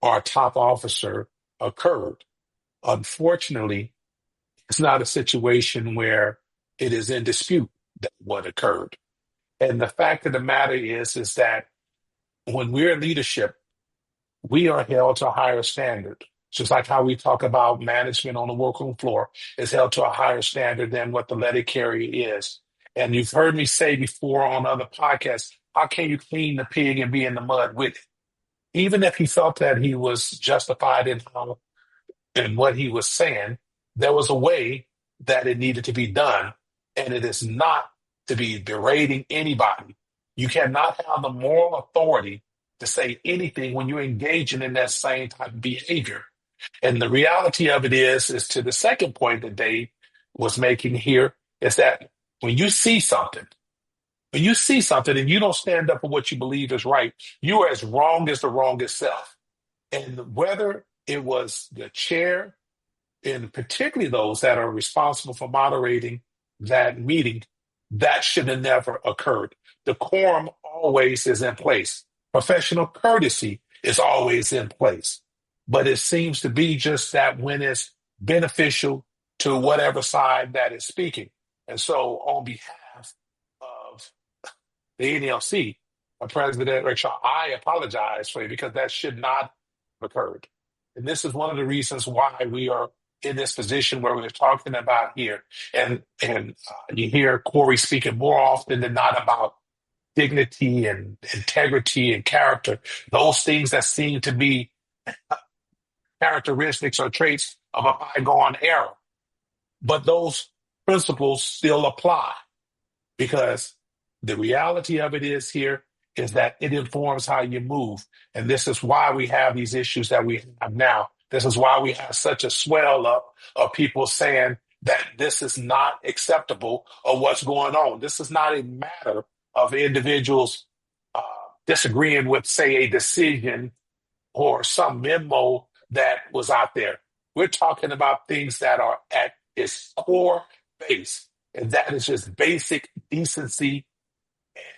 our top officer, occurred. Unfortunately, it's not a situation where it is in dispute that what occurred. And the fact of the matter is that when we're in leadership, we are held to a higher standard. Just like how we talk about management on the workroom floor is held to a higher standard than what the letter carrier is. And you've heard me say before on other podcasts, how can you clean the pig and be in the mud with it? Even if he felt that he was justified in what he was saying, there was a way that it needed to be done. And it is not to be berating anybody. You cannot have the moral authority to say anything when you're engaging in that same type of behavior. And the reality of it is to the second point that Dave was making here, is that when you see something and you don't stand up for what you believe is right, you are as wrong as the wrongest self. And whether it was the chair, and particularly those that are responsible for moderating that meeting, that should have never occurred. Decorum always is in place. Professional courtesy is always in place. But it seems to be just that when it's beneficial to whatever side that is speaking. And so on behalf of the NLC, President Rickshaw, I apologize for you because that should not have occurred. And this is one of the reasons why we are in this position where we're talking about here. And you hear Corey speaking more often than not about dignity and integrity and character, those things that seem to be characteristics or traits of a bygone era. But those principles still apply because the reality of it is that it informs how you move. And this is why we have these issues that we have now. This is why we have such a swell up of people saying that this is not acceptable or what's going on. This is not a matter of individuals disagreeing with, say, a decision or some memo that was out there. We're talking about things that are at its core base, and that is just basic decency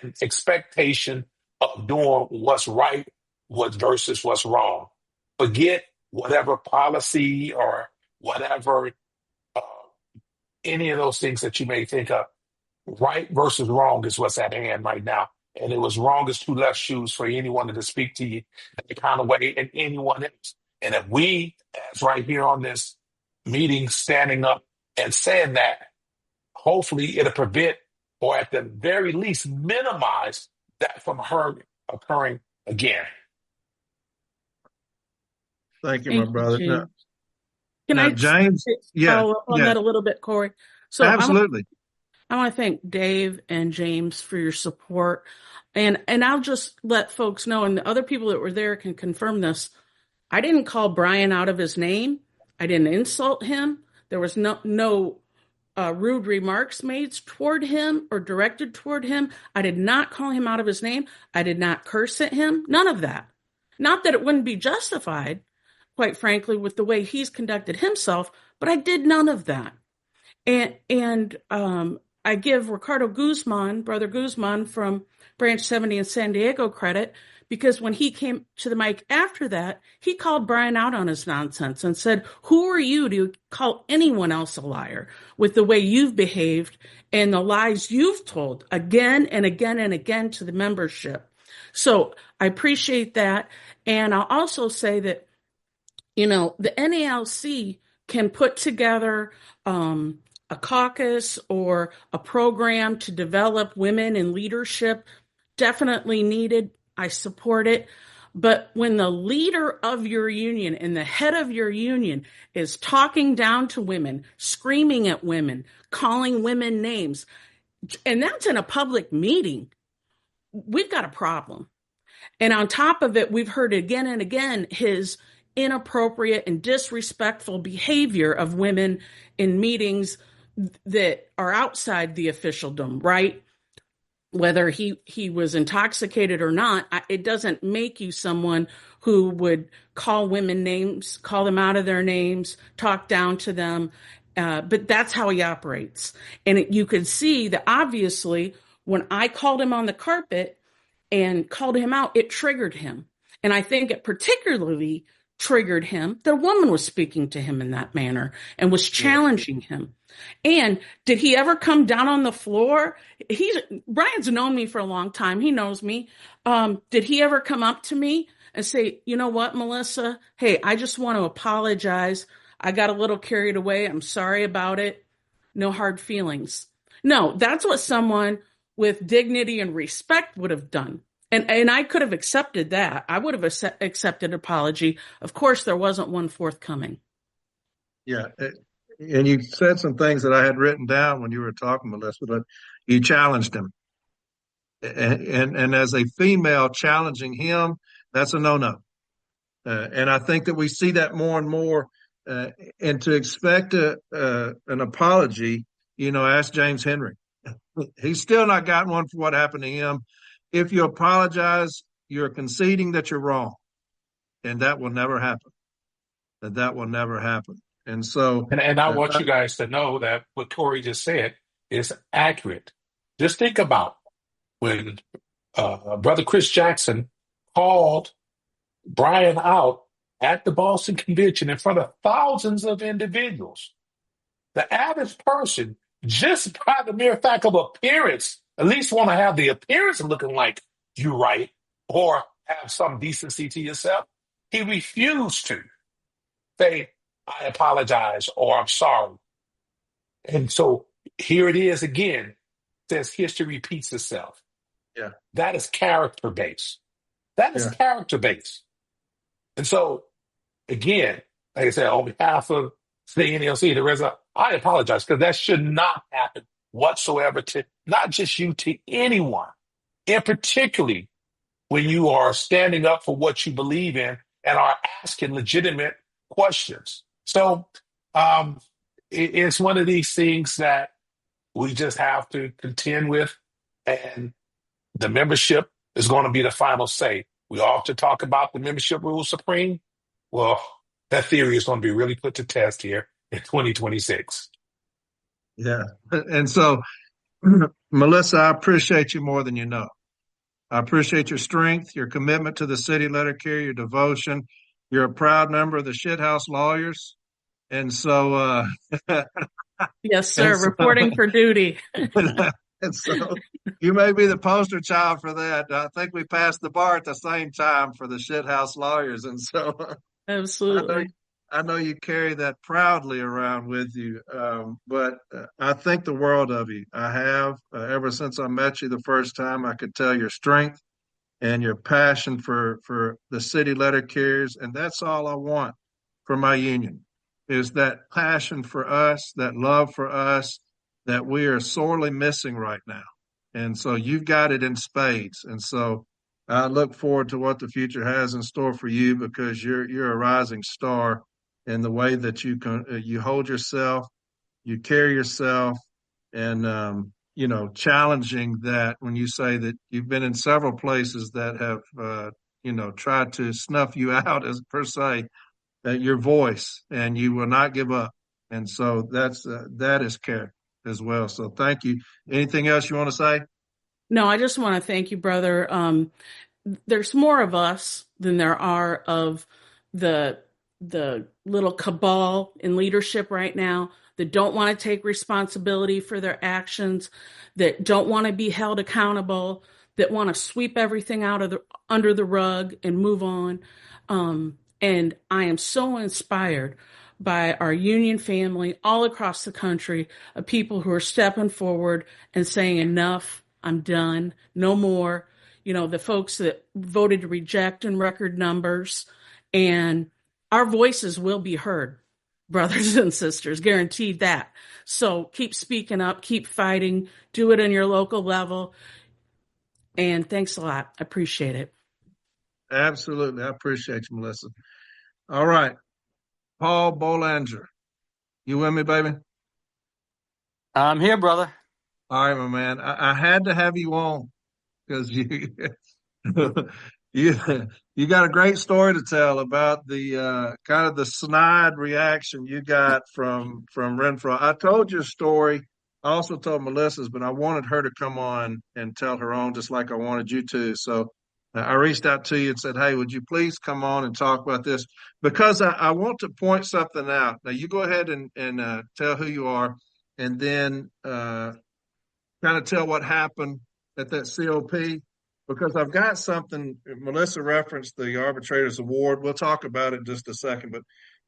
and expectation of doing what's right versus what's wrong. Forget whatever policy or whatever any of those things that you may think of. Right versus wrong is what's at hand right now. And it was wrong as two left shoes for anyone to speak to you that kind of way and anyone else. And if we, as right here on this meeting, standing up and saying that, hopefully it'll prevent or at the very least minimize that from her occurring again. Thank you, my brother. James. Can I James? follow up on that a little bit, Corey? So absolutely. I want to thank Dave and James for your support. And I'll just let folks know, and the other people that were there can confirm this. I didn't call Brian out of his name. I didn't insult him. There was no rude remarks made toward him or directed toward him. I did not call him out of his name. I did not curse at him. None of that. Not that it wouldn't be justified, quite frankly, with the way he's conducted himself, but I did none of that. And I give Ricardo Guzman, Brother Guzman from Branch 70 in San Diego, credit, because when he came to the mic after that, he called Brian out on his nonsense and said, who are you to call anyone else a liar with the way you've behaved and the lies you've told again and again and again to the membership? So I appreciate that. And I'll also say that, you know, the NALC can put together a caucus or a program to develop women in leadership. Definitely needed. I support it. But when the leader of your union and the head of your union is talking down to women, screaming at women, calling women names, and that's in a public meeting, we've got a problem. And on top of it, we've heard again and again his inappropriate and disrespectful behavior of women in meetings that are outside the officialdom, right? Whether he was intoxicated or not, it doesn't make you someone who would call women names, call them out of their names, talk down to them. But that's how he operates. And you could see that obviously when I called him on the carpet and called him out, it triggered him. And I think it particularly triggered him. The woman was speaking to him in that manner and was challenging him. And did he ever come down on the floor? Brian's known me for a long time. He knows me. Did he ever come up to me and say, you know what, Melissa? Hey, I just want to apologize. I got a little carried away. I'm sorry about it. No hard feelings. No, that's what someone with dignity and respect would have done. And I could have accepted that. I would have accepted an apology. Of course, there wasn't one forthcoming. Yeah. And you said some things that I had written down when you were talking, Melissa, but you challenged him. And as a female challenging him, that's a no-no. And I think that we see that more and more. And to expect an apology, you know, ask James Henry. He's still not gotten one for what happened to him. If you apologize, you're conceding that you're wrong. And that will never happen. That will never happen. And so, and I want you guys to know that what Corey just said is accurate. Just think about when Brother Chris Jackson called Brian out at the Boston Convention in front of thousands of individuals. The average person, just by the mere fact of appearance, at least want to have the appearance of looking like you right or have some decency to yourself. He refused to say, I apologize or I'm sorry. And so here it is again, says history repeats itself. Yeah. That is character based. That is character based. And so again, like I said, on behalf of the NLC, the rest, I apologize because that should not happen whatsoever to not just you, to anyone, and particularly when you are standing up for what you believe in and are asking legitimate questions. So it's one of these things that we just have to contend with, and the membership is going to be the final say. We often talk about the membership rules supreme. Well, that theory is going to be really put to test here in 2026. Yeah. And so, Melissa, I appreciate you more than you know. I appreciate your strength, your commitment to the city letter carrier, your devotion. You're a proud member of the Shithouse Lawyers. And so, yes, sir. Reporting for duty. And so you may be the poster child for that. I think we passed the bar at the same time for the Shithouse Lawyers. And so absolutely. I know you carry that proudly around with you, but I think the world of you. I have. Ever since I met you the first time, I could tell your strength and your passion for the city letter carriers, and that's all I want for my union, is that passion for us, that love for us, that we are sorely missing right now. And so you've got it in spades. And so I look forward to what the future has in store for you, because you're a rising star in the way that you hold yourself, you carry yourself, and challenging that when you say that you've been in several places that have tried to snuff you out, as per se, that your voice, and you will not give up. And so that is character as well. So thank you. Anything else you want to say? No, I just want to thank you, brother. There's more of us than there are of the little cabal in leadership right now that don't want to take responsibility for their actions, that don't want to be held accountable, that want to sweep everything out of under the rug and move on. And I am so inspired by our union family all across the country, of people who are stepping forward and saying, enough, I'm done, no more. The folks that voted to reject in record numbers, and our voices will be heard, brothers and sisters, guaranteed that. So keep speaking up, keep fighting, do it on your local level. And thanks a lot. I appreciate it. Absolutely. I appreciate you, Melissa. All right. Paul Bolanger, you with me, baby? I'm here, brother. All right, my man. I had to have you on because you you got a great story to tell about the kind of the snide reaction you got from Renfro. I told your story. I also told Melissa's, but I wanted her to come on and tell her own, just like I wanted you to. So I reached out to you and said, hey, would you please come on and talk about this? Because I want to point something out. Now, you go ahead and tell who you are, and then kind of tell what happened at that COP, because I've got something. Melissa referenced the Arbitrators Award. We'll talk about it in just a second, but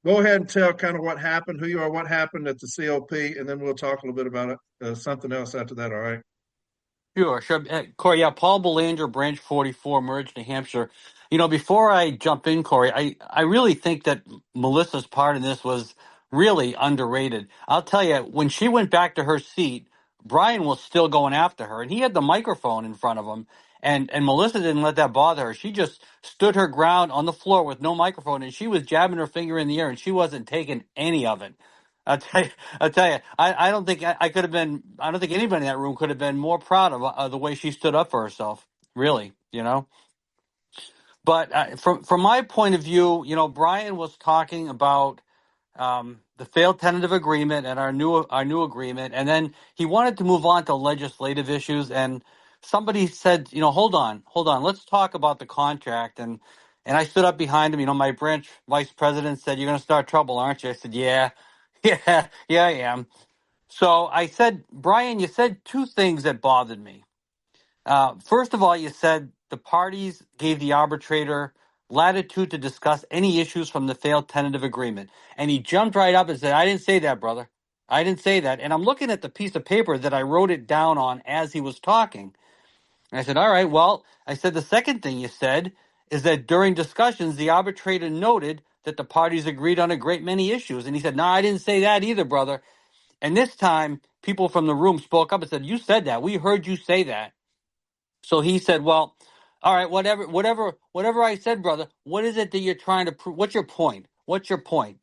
go ahead and tell kind of what happened, who you are, what happened at the COP, and then we'll talk a little bit about it, something else after that, all right? Sure. Corey, yeah, Paul Belanger, Branch 44, Merge, New Hampshire. Before I jump in, Corey, I really think that Melissa's part in this was really underrated. I'll tell you, when she went back to her seat, Brian was still going after her, and he had the microphone in front of him, and Melissa didn't let that bother her. She just stood her ground on the floor with no microphone, and she was jabbing her finger in the air, and she wasn't taking any of it. I'll tell you, I don't think I could have been. I don't think anybody in that room could have been more proud of the way she stood up for herself. Really. But from my point of view, Brian was talking about the failed tentative agreement and our new agreement, and then he wanted to move on to legislative issues. And somebody said, hold on, let's talk about the contract. And I stood up behind him. My branch vice president said, "You're going to start trouble, aren't you?" I said, "Yeah." Yeah, I am. So I said, Brian, you said two things that bothered me. First of all, you said the parties gave the arbitrator latitude to discuss any issues from the failed tentative agreement. And he jumped right up and said, "I didn't say that, brother. I didn't say that." And I'm looking at the piece of paper that I wrote it down on as he was talking. And I said, all right, well, I said, the second thing you said is that during discussions, the arbitrator noted that the parties agreed on a great many issues. And he said, no, I didn't say that either, brother. And this time, people from the room spoke up and said, you said that. We heard you say that. So he said, well, all right, whatever I said, brother, what is it that you're trying to prove? What's your point? What's your point?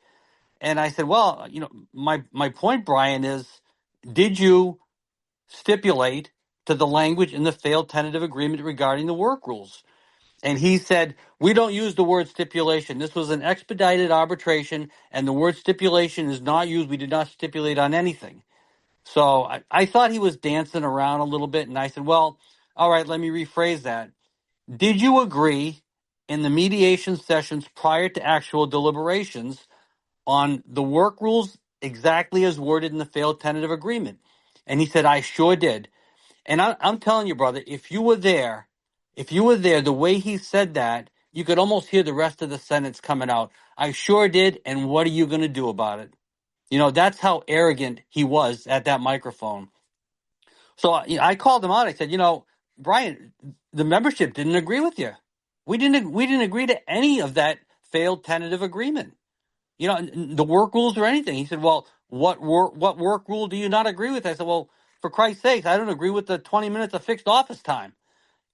And I said, well, my point, Brian, is did you stipulate to the language in the failed tentative agreement regarding the work rules? And he said, we don't use the word stipulation. This was an expedited arbitration, and the word stipulation is not used. We did not stipulate on anything. So I thought he was dancing around a little bit, and I said, well, all right, let me rephrase that. Did you agree in the mediation sessions prior to actual deliberations on the work rules exactly as worded in the failed tentative agreement? And he said, I sure did. And I'm telling you, brother, if you were there, the way he said that, you could almost hear the rest of the sentence coming out. I sure did, and what are you going to do about it? That's how arrogant he was at that microphone. So I called him out. I said, Brian, the membership didn't agree with you. We didn't agree to any of that failed tentative agreement. The work rules or anything. He said, well, what work rule do you not agree with? I said, well, for Christ's sakes, I don't agree with the 20 minutes of fixed office time.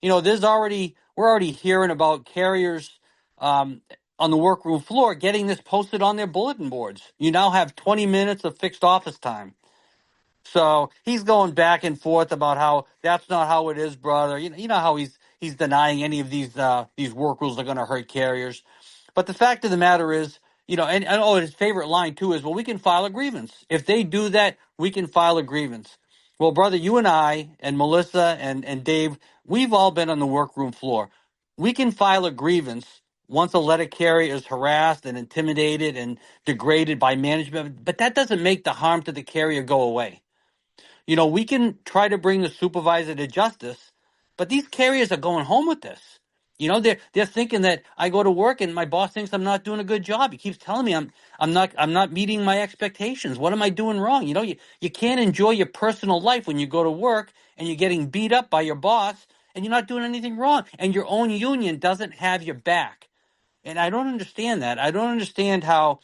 We're already hearing about carriers on the workroom floor getting this posted on their bulletin boards. You now have 20 minutes of fixed office time. So he's going back and forth about how that's not how it is, brother. You know how he's denying any of these work rules are going to hurt carriers. But the fact of the matter is, and his favorite line too is, well, we can file a grievance. If they do that, we can file a grievance. Well, brother, you and I and Melissa and Dave, we've all been on the workroom floor. We can file a grievance once a letter carrier is harassed and intimidated and degraded by management, but that doesn't make the harm to the carrier go away. We can try to bring the supervisor to justice, but these carriers are going home with this. They're thinking that I go to work and my boss thinks I'm not doing a good job. He keeps telling me I'm not meeting my expectations. What am I doing wrong? You can't enjoy your personal life when you go to work and you're getting beat up by your boss and you're not doing anything wrong and your own union doesn't have your back. And I don't understand that. I don't understand how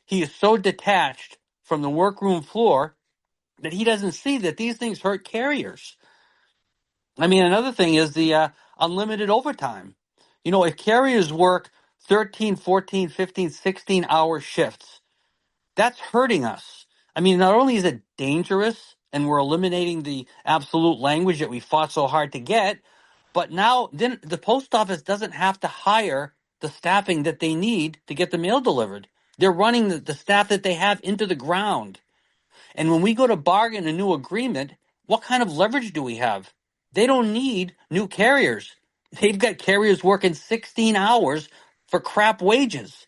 he is so detached from the workroom floor that he doesn't see that these things hurt carriers. I mean, another thing is the unlimited overtime. If carriers work 13, 14, 15, 16-hour shifts, that's hurting us. I mean, not only is it dangerous and we're eliminating the absolute language that we fought so hard to get, but now then the post office doesn't have to hire the staffing that they need to get the mail delivered. They're running the staff that they have into the ground. And when we go to bargain a new agreement, what kind of leverage do we have? They don't need new carriers. They've got carriers working 16 hours for crap wages.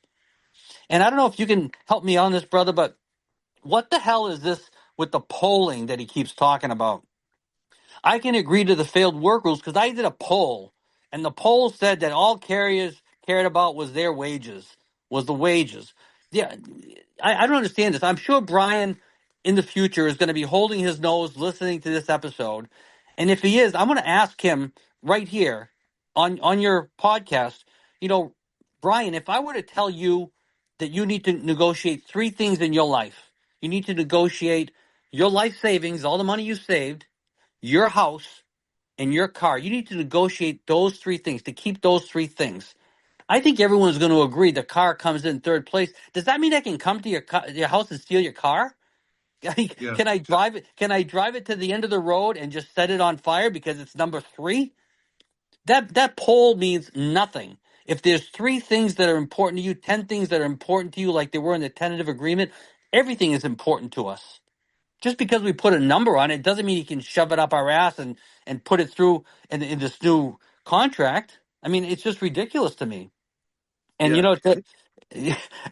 And I don't know if you can help me on this, brother, but what the hell is this with the polling that he keeps talking about? I can agree to the failed work rules because I did a poll, and the poll said that all carriers cared about was the wages. Yeah, I don't understand this. I'm sure Brian in the future is going to be holding his nose listening to this episode. And if he is, I'm going to ask him right here on your podcast, Brian, if I were to tell you that you need to negotiate three things in your life, you need to negotiate your life savings, all the money you saved, your house, and your car. You need to negotiate those three things to keep those three things. I think everyone's going to agree the car comes in third place. Does that mean I can come to your house and steal your car? Yeah. Can I drive it? Can I drive it to the end of the road and just set it on fire because it's number 3? That poll means nothing. If there's 3 things that are important to you, 10 things that are important to you, like they were in the tentative agreement, everything is important to us. Just because we put a number on it doesn't mean you can shove it up our ass and put it through in this new contract. I mean, it's just ridiculous to me. And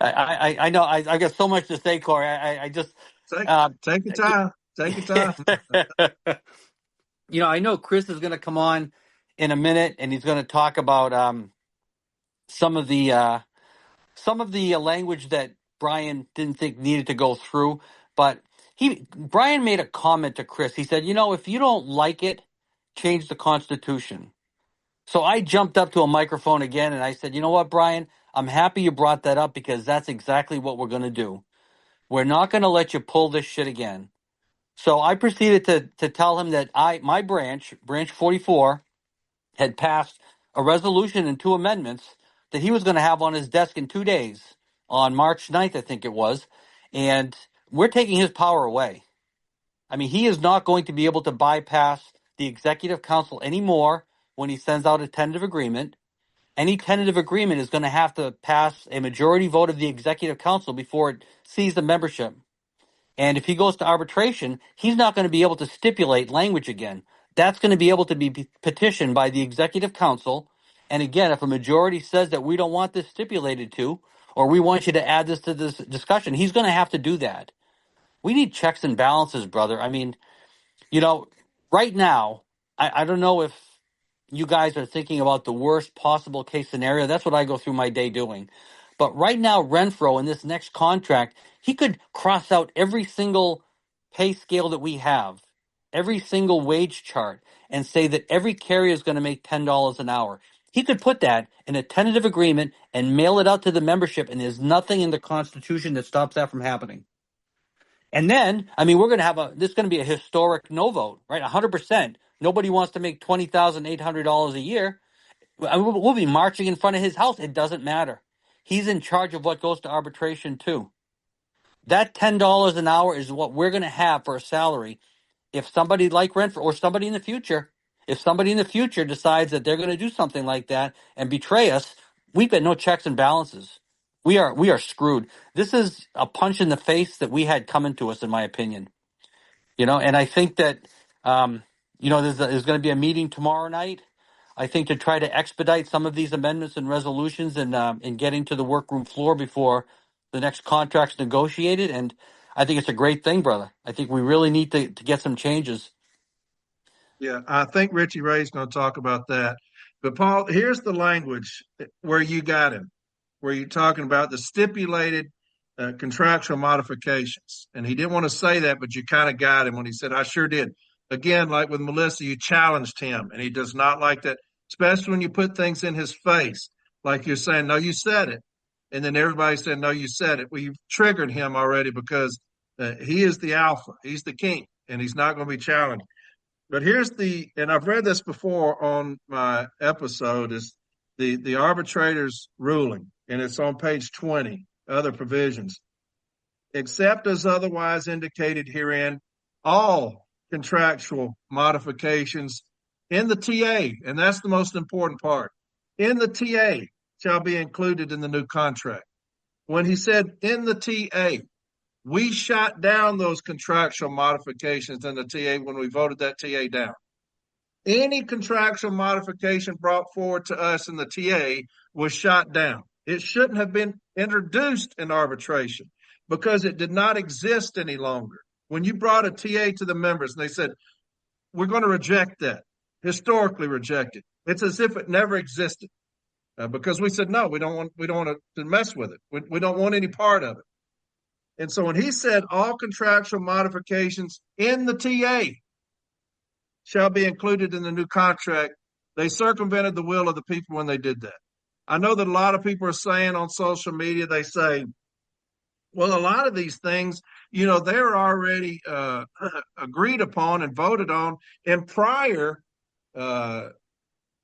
I know I got so much to say, Corey. I just take your time. Take your time. I know Chris is going to come on in a minute, and he's going to talk about some of the language that Brian didn't think needed to go through. But Brian made a comment to Chris. He said, if you don't like it, change the Constitution. So I jumped up to a microphone again, and I said, you know what, Brian? I'm happy you brought that up because that's exactly what we're going to do. We're not going to let you pull this shit again. So I proceeded to tell him that my branch 44, had passed a resolution and 2 amendments that he was going to have on his desk in 2 days, on March 9th, I think it was. And we're taking his power away. I mean, he is not going to be able to bypass the executive council anymore when he sends out a tentative agreement. Any tentative agreement is going to have to pass a majority vote of the executive council before it sees the membership. And if he goes to arbitration, he's not going to be able to stipulate language again. That's going to be able to be petitioned by the executive council. And again, if a majority says that we don't want this stipulated to, or we want you to add this to this discussion, he's going to have to do that. We need checks and balances, brother. I mean, right now, I don't know if you guys are thinking about the worst possible case scenario. That's what I go through my day doing. But right now, Renfro, in this next contract, he could cross out every single pay scale that we have, every single wage chart, and say that every carrier is going to make $10 an hour. He could put that in a tentative agreement and mail it out to the membership, and there's nothing in the Constitution that stops that from happening. And then, I mean, this is going to be a historic no vote, right? 100%. Nobody wants to make $20,800 a year. We'll be marching in front of his house. It doesn't matter. He's in charge of what goes to arbitration too. That $10 an hour is what we're going to have for a salary. If somebody like Renfro or somebody in the future, if somebody in the future decides that they're going to do something like that and betray us, we've got no checks and balances. We are screwed. This is a punch in the face that we had coming to us, in my opinion. And I think that, there's going to be a meeting tomorrow night, I think, to try to expedite some of these amendments and resolutions and getting to the workroom floor before the next contract's negotiated. And I think it's a great thing, brother. I think we really need to get some changes. Yeah, I think Richie Ray's going to talk about that. But Paul, here's the language where you got him, where you're talking about the stipulated contractual modifications. And he didn't want to say that, but you kind of got him when he said, I sure did. Again, like with Melissa, you challenged him, and he does not like that, especially when you put things in his face, like you're saying, no, you said it. And then everybody said, no, you said it. Well, you've triggered him already because he is the alpha. He's the king, and he's not going to be challenged. But here's and I've read this before on my episode, is the arbitrator's ruling, and it's on page 20, other provisions. Except as otherwise indicated herein, all contractual modifications in the TA, and that's the most important part, in the TA shall be included in the new contract. When he said in the TA, we shot down those contractual modifications in the TA when we voted that TA down. Any contractual modification brought forward to us in the TA was shot down. It shouldn't have been introduced in arbitration because it did not exist any longer. When you brought a TA to the members and they said, we're going to reject that, historically reject it, it's as if it never existed because we said, no, we don't want to mess with it. We don't want any part of it. And so when he said all contractual modifications in the TA shall be included in the new contract, they circumvented the will of the people when they did that. I know that a lot of people are saying on social media, they say, well, a lot of these things, they're already agreed upon and voted on in prior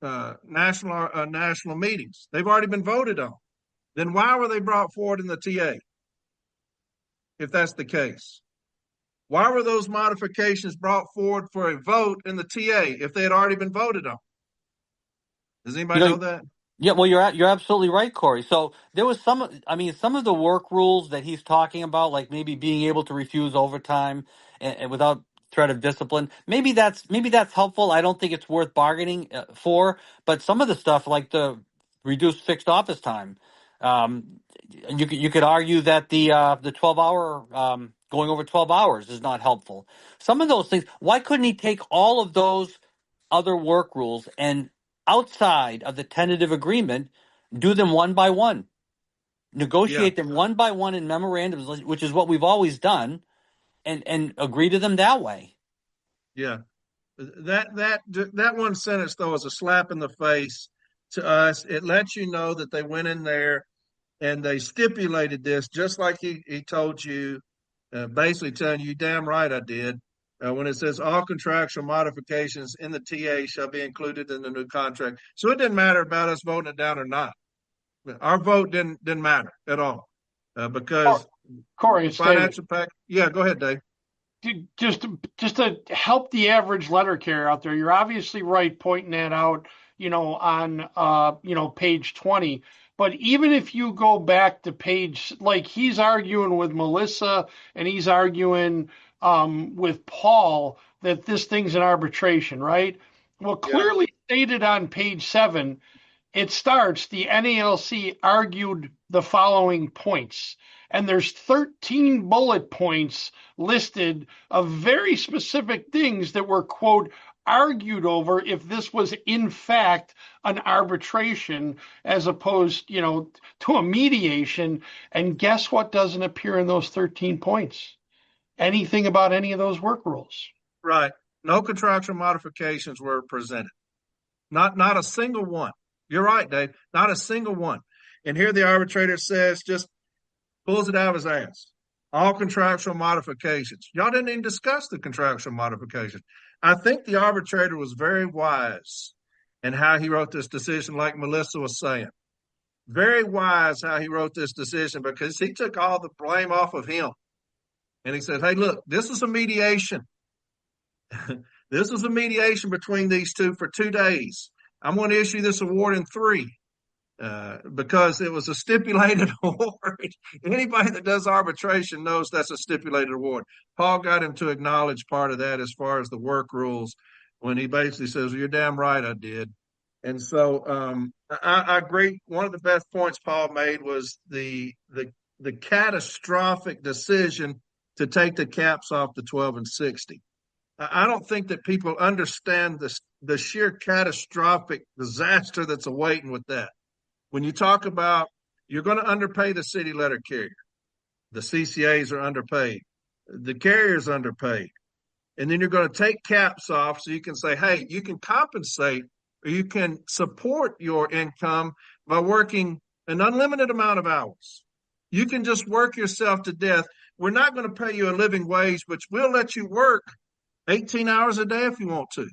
national meetings. They've already been voted on. Then why were they brought forward in the TA? If that's the case, why were those modifications brought forward for a vote in the TA if they had already been voted on? Does anybody know that? Yeah, well, you're absolutely right, Corey. So there was some of the work rules that he's talking about, like maybe being able to refuse overtime and without threat of discipline. Maybe that's helpful. I don't think it's worth bargaining for, but some of the stuff like the reduced fixed office time, you could argue that the 12-hour going over 12 hours is not helpful. Some of those things. Why couldn't he take all of those other work rules and outside of the tentative agreement, do them one by one, negotiate them one by one in memorandums, which is what we've always done, and agree to them that way. Yeah, that one sentence though is a slap in the face to us. It lets you know that they went in there and they stipulated this, just like he told you, basically telling you, damn right I did. When it says all contractual modifications in the TA shall be included in the new contract. So it didn't matter about us voting it down or not. Our vote didn't matter at all because Corey, financial pack. Yeah, go ahead, Dave. Just to help the average letter carrier out there, you're obviously right pointing that out, on page 20. But even if you go back to page, like he's arguing with Melissa and he's arguing with Paul that this thing's an arbitration, right? Well, clearly stated on page 7, it starts, the NALC argued the following points. And there's 13 bullet points listed of very specific things that were, quote, argued over if this was in fact an arbitration as opposed, to a mediation. And guess what doesn't appear in those 13 points? Anything about any of those work rules. Right. No contractual modifications were presented. Not a single one. You're right, Dave. Not a single one. And here the arbitrator says, just pulls it out of his ass. all contractual modifications. Y'all didn't even discuss the contractual modifications. I think the arbitrator was very wise in how he wrote this decision, like Melissa was saying. Very wise how he wrote this decision, because he took all the blame off of him. And he said, hey, look, this is a mediation. This is a mediation between these two for 2 days. I'm going to issue this award in 3 because it was a stipulated award. Anybody that does arbitration knows that's a stipulated award. Paul got him to acknowledge part of that as far as the work rules, when he basically says, well, you're damn right I did. And so I agree. One of the best points Paul made was the catastrophic decision to take the caps off the 12 and 60. I don't think that people understand the sheer catastrophic disaster that's awaiting with that. When you talk about you're going to underpay the city letter carrier, the CCAs are underpaid, the carrier's underpaid, and then you're going to take caps off so you can say, hey, you can compensate or you can support your income by working an unlimited amount of hours. You can just work yourself to death. We're not going to pay you a living wage, but we'll let you work 18 hours a day if you want to.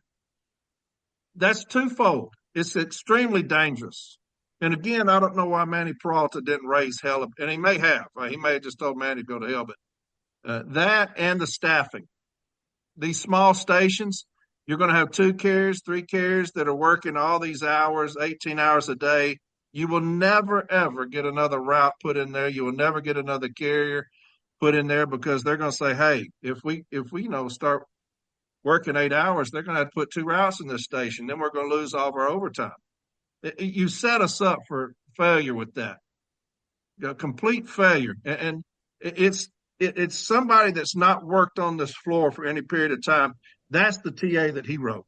That's twofold. It's extremely dangerous. And again, I don't know why Manny Peralta didn't raise hell, and he may have. He may have just told Manny to go to hell, but that and the staffing. These small stations, you're going to have 2 carriers, 3 carriers that are working all these hours, 18 hours a day. You will never, ever get another route put in there. You will never get another carrier put in there, because they're going to say, hey, if we start working 8 hours, they're going to have to put 2 routes in this station. Then we're going to lose all of our overtime. You set us up for failure with that, complete failure. And it's somebody that's not worked on this floor for any period of time. That's the TA that he wrote.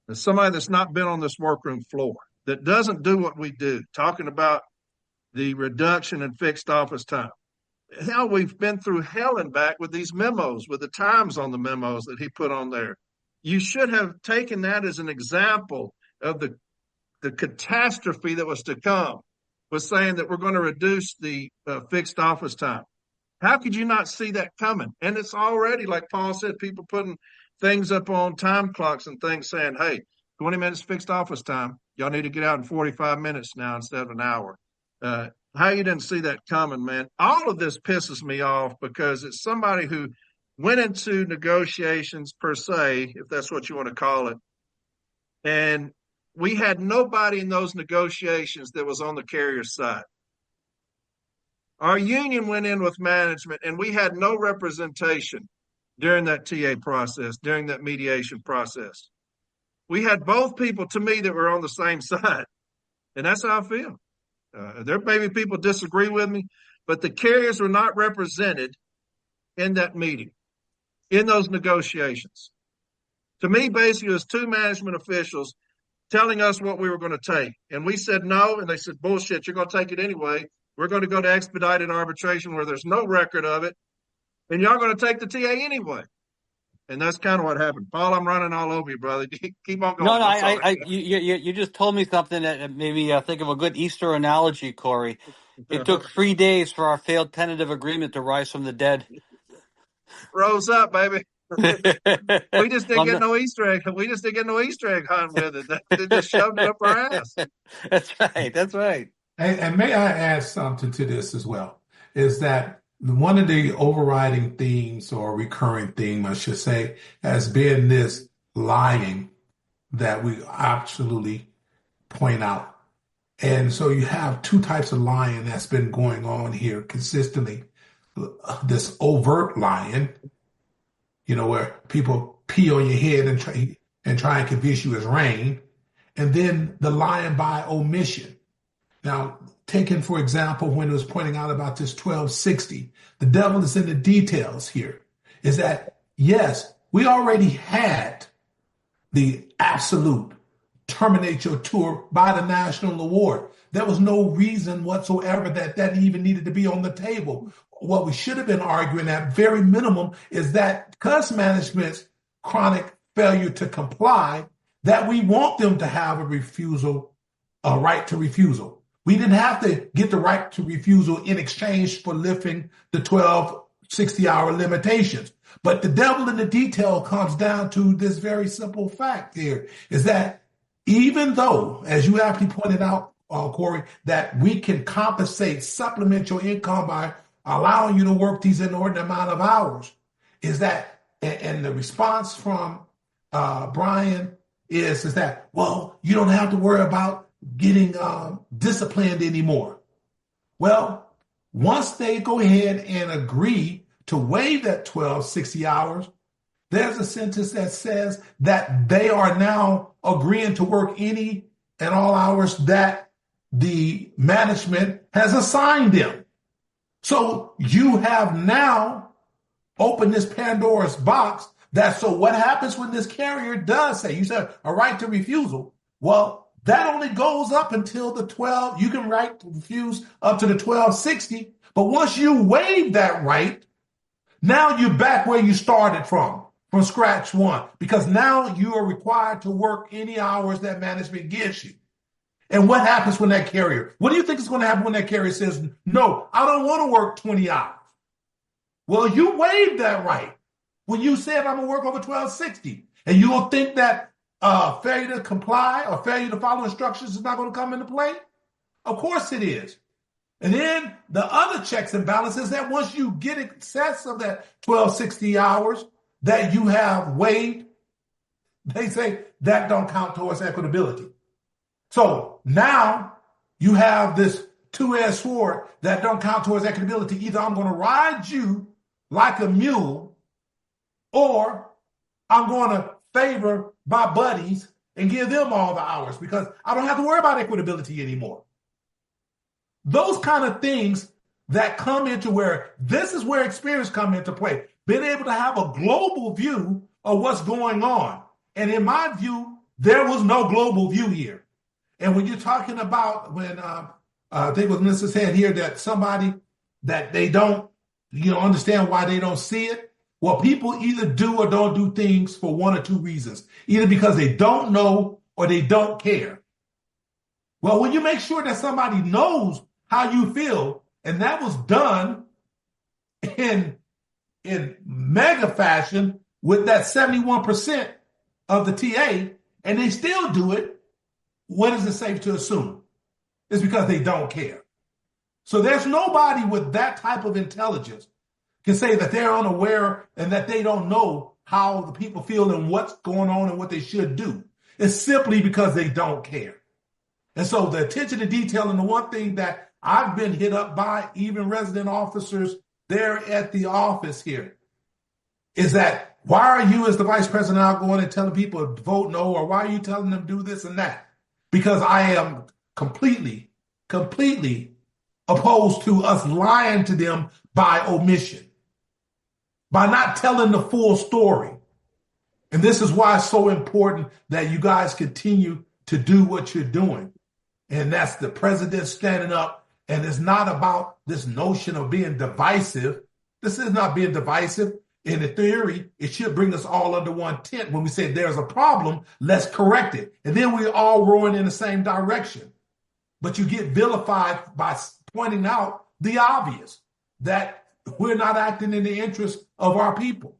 It's somebody that's not been on this workroom floor, that doesn't do what we do, talking about the reduction in fixed office time. Hell, we've been through hell and back with these memos, with the times on the memos that he put on there. You should have taken that as an example of the catastrophe that was to come, was saying that we're going to reduce the fixed office time. How could you not see that coming? And it's already, like Paul said, people putting things up on time clocks and things saying, hey, 20 minutes fixed office time. Y'all need to get out in 45 minutes now instead of an hour. How you didn't see that coming, man? All of this pisses me off, because it's somebody who went into negotiations per se, if that's what you want to call it. And we had nobody in those negotiations that was on the carrier's side. Our union went in with management, and we had no representation during that TA process, during that mediation process. We had both people, to me, that were on the same side. And that's how I feel. There may be people disagree with me, but the carriers were not represented in that meeting, in those negotiations. To me, basically, it was 2 management officials telling us what we were going to take. And we said no, and they said, bullshit, you're going to take it anyway. We're going to go to expedited arbitration where there's no record of it, and y'all going to take the TA anyway. And that's kind of what happened. Paul, I'm running all over you, brother. Keep on going. No, you just told me something that made me think of a good Easter analogy, Corey. It took 3 days for our failed tentative agreement to rise from the dead. Rose up, baby. We just didn't get no Easter egg. We just didn't get no Easter egg hunt with it. They just shoved it up our ass. That's right. And may I add something to this as well, is that one of the overriding themes, or recurring theme, I should say, has been this lying that we absolutely point out. And so you have 2 types of lying that's been going on here consistently. This overt lying, where people pee on your head and try and convince you it's rain. And then the lying by omission. Now, taken, for example, when it was pointing out about this 1260, the devil is in the details here, is that, yes, we already had the absolute terminate your tour by the national award. There was no reason whatsoever that even needed to be on the table. What we should have been arguing at very minimum is that because management's chronic failure to comply, that we want them to have a right to refusal. We didn't have to get the right to refusal in exchange for lifting the 12 60-hour limitations. But the devil in the detail comes down to this very simple fact here, is that even though, as you aptly pointed out, Corey, that we can compensate, supplement your income by allowing you to work these inordinate amount of hours, is that, and the response from Brian is that, well, you don't have to worry about getting disciplined anymore. Well, once they go ahead and agree to waive that 12, 60 hours, there's a sentence that says that they are now agreeing to work any and all hours that the management has assigned them. So you have now opened this Pandora's box. So what happens when this carrier does say, you said a right to refusal? Well, that only goes up until the 12. You can right to refuse up to the 1260. But once you waive that right, now you're back where you started from scratch one, because now you are required to work any hours that management gives you. And what happens when that carrier, what do you think is going to happen when that carrier says, no, I don't want to work 20 hours? Well, you waived that right when you said I'm going to work over 1260. And you don't think that failure to comply or failure to follow instructions is not going to come into play? Of course it is. And then the other checks and balances that once you get excess of that 1260 hours that you have waived, they say that don't count towards equitability. So now you have this two-edged sword that don't count towards equitability. Either I'm going to ride you like a mule, or I'm going to favor my buddies and give them all the hours because I don't have to worry about equitability anymore. Those kind of things that come into where this is where experience come into play. Being able to have a global view of what's going on. And in my view, there was no global view here. And when you're talking about when I think what Mr. said here that somebody that they don't understand why they don't see it. Well, people either do or don't do things for one or two reasons, either because they don't know or they don't care. Well, when you make sure that somebody knows how you feel, and that was done in mega fashion with that 71% of the TA, and they still do it, what is it safe to assume? It's because they don't care. So there's nobody with that type of intelligence can say that they're unaware and that they don't know how the people feel and what's going on and what they should do. It's simply because they don't care. And so the attention to detail, and the one thing that I've been hit up by, even resident officers there at the office here, is that why are you as the vice president out going and telling people to vote no, or why are you telling them to do this and that? Because I am completely opposed to us lying to them by omission, by not telling the full story. And this is why it's so important that you guys continue to do what you're doing. And that's the president standing up. And it's not about this notion of being divisive. This is not being divisive. In the theory, it should bring us all under one tent. When we say there's a problem, let's correct it. And then we're all rowing in the same direction. But you get vilified by pointing out the obvious, that we're not acting in the interest of our people.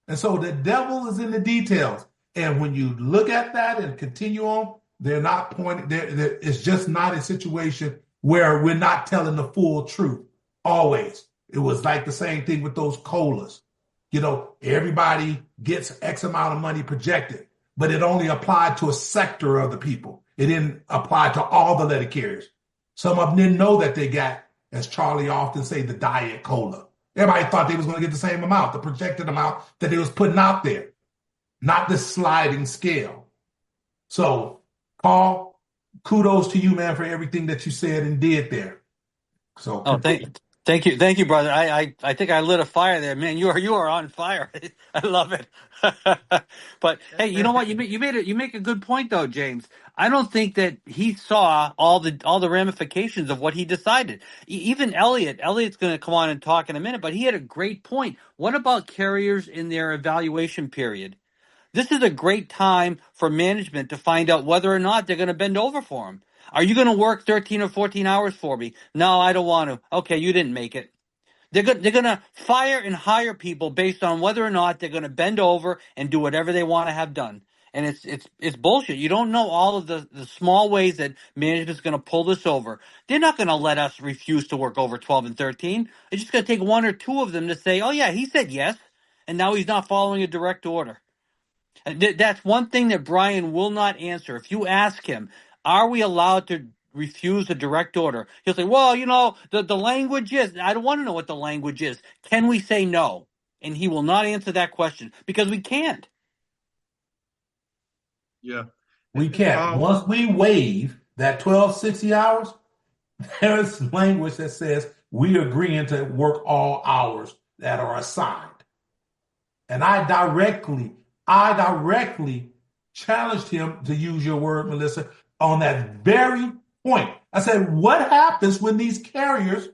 And so the devil is in the details. And when you look at that and continue on, they're not pointing. It's just not a situation where we're not telling the full truth. Always. It was like the same thing with those COLAs. Everybody gets X amount of money projected, but it only applied to a sector of the people. It didn't apply to all the letter carriers. Some of them didn't know that they got, as Charlie often say, the diet COLA. Everybody thought they was going to get the same amount, the projected amount that they was putting out there, not the sliding scale. So, Paul, kudos to you, man, for everything that you said and did there. So, Thank you, brother. I think I lit a fire there, man. You are on fire. I love it. But hey, you know what? You make a good point though, James. I don't think that he saw all the ramifications of what he decided. Even Elliot's going to come on and talk in a minute, but he had a great point. What about carriers in their evaluation period? This is a great time for management to find out whether or not they're going to bend over for him. Are you going to work 13 or 14 hours for me? No, I don't want to. Okay, you didn't make it. They're gonna fire and hire people based on whether or not they're gonna bend over and do whatever they want to have done. And it's bullshit. You don't know all of the small ways that management's going to pull this over. They're not going to let us refuse to work over 12 and 13. It's just going to take one or two of them to say, oh, yeah, he said yes, and now he's not following a direct order. And that's one thing that Brian will not answer. If you ask him, are we allowed to refuse a direct order? He'll say, well, the language is. I don't want to know what the language is. Can we say no? And he will not answer that question because we can't. Yeah. We can't. Once we waive that 1260 hours, there's language that says we agreeing to work all hours that are assigned. And I directly challenged him, to use your word, Melissa, on that very point. I said, what happens when these carriers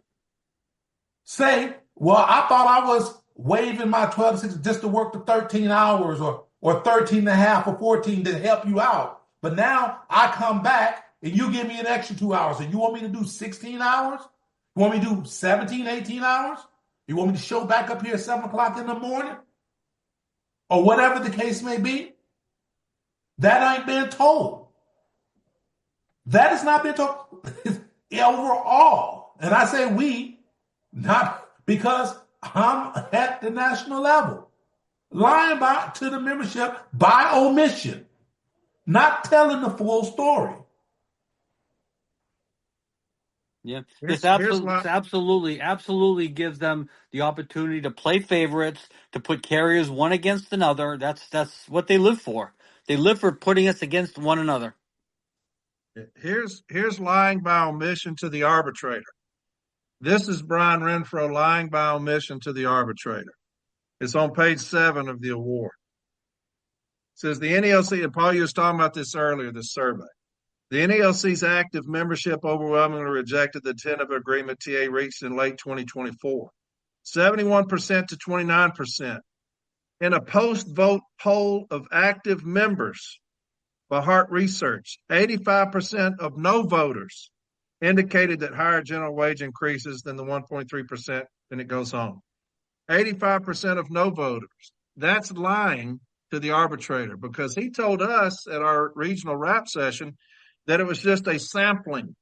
say, well, I thought I was waiving my 12 to 6 just to work the 13 hours or 13 and a half or 14 to help you out. But now I come back and you give me an extra 2 hours. And you want me to do 16 hours? You want me to do 17, 18 hours? You want me to show back up here at 7 o'clock in the morning? Or whatever the case may be? That ain't been told. That has not been told overall. And I say we, not because I'm at the national level. Lying to the membership by omission. Not telling the full story. Yeah, this absolutely gives them the opportunity to play favorites, to put carriers one against another. That's what they live for. They live for putting us against one another. Here's lying by omission to the arbitrator. This is Brian Renfro lying by omission to the arbitrator. It's on page 7 of the award. It says the NELC, and Paul, you was talking about this earlier, this survey. The NELC's active membership overwhelmingly rejected the tentative agreement TA reached in late 2024, 71% to 29%. In a post-vote poll of active members by Hart Research, 85% of no voters indicated that higher general wage increases than the 1.3%, and it goes on. 85% of no voters. That's lying to the arbitrator because he told us at our regional rap session that it was just a sampling.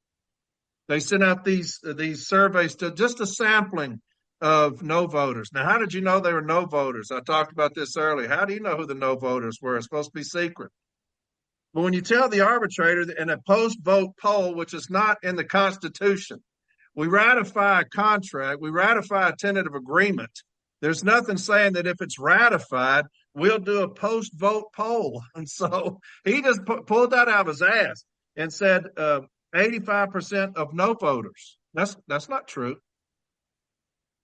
They sent out these surveys to just a sampling of no voters. Now, how did you know they were no voters? I talked about this earlier. How do you know who the no voters were? It's supposed to be secret. But when you tell the arbitrator in a post-vote poll, which is not in the Constitution, we ratify a contract, we ratify a tentative agreement. There's nothing saying that if it's ratified, we'll do a post-vote poll. And so he just pulled that out of his ass and said 85% of no voters. That's not true.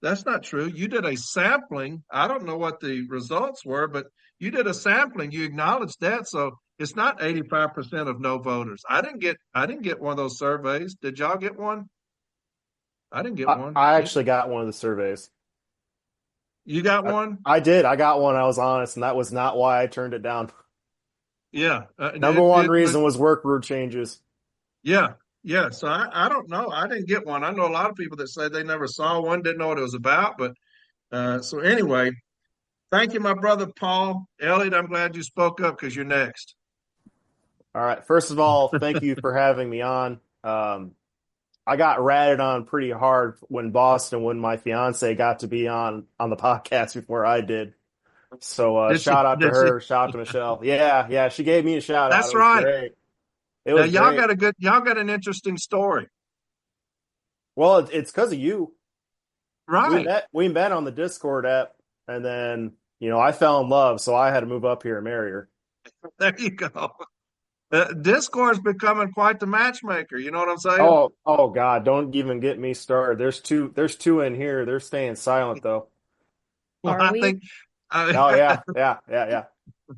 That's not true. You did a sampling. I don't know what the results were, but you did a sampling. You acknowledged that. So it's not 85% of no voters. I didn't get one of those surveys. Did y'all get one? I didn't get one. I actually got one of the surveys. You got one? I did. I got one. I was honest, and that was not why I turned it down. Yeah. Number one reason was work rule changes. Yeah. Yeah. So I don't know. I didn't get one. I know a lot of people that say they never saw one, didn't know what it was about. But so anyway, thank you, my brother Paul. Elliot, I'm glad you spoke up because you're next. All right. First of all, thank you for having me on. I got ratted on pretty hard when my fiance got to be on the podcast before I did. So shout out to her, shout out to Michelle. Yeah, she gave me a shout out. That's right. Great. It was y'all great. Y'all got an interesting story. Well, it's because of you. Right. We met on the Discord app, and then I fell in love, so I had to move up here and marry her. There you go. Discord's becoming quite the matchmaker. You know what I'm saying? Oh God! Don't even get me started. There's two in here. They're staying silent though. Well, Are we? Oh yeah.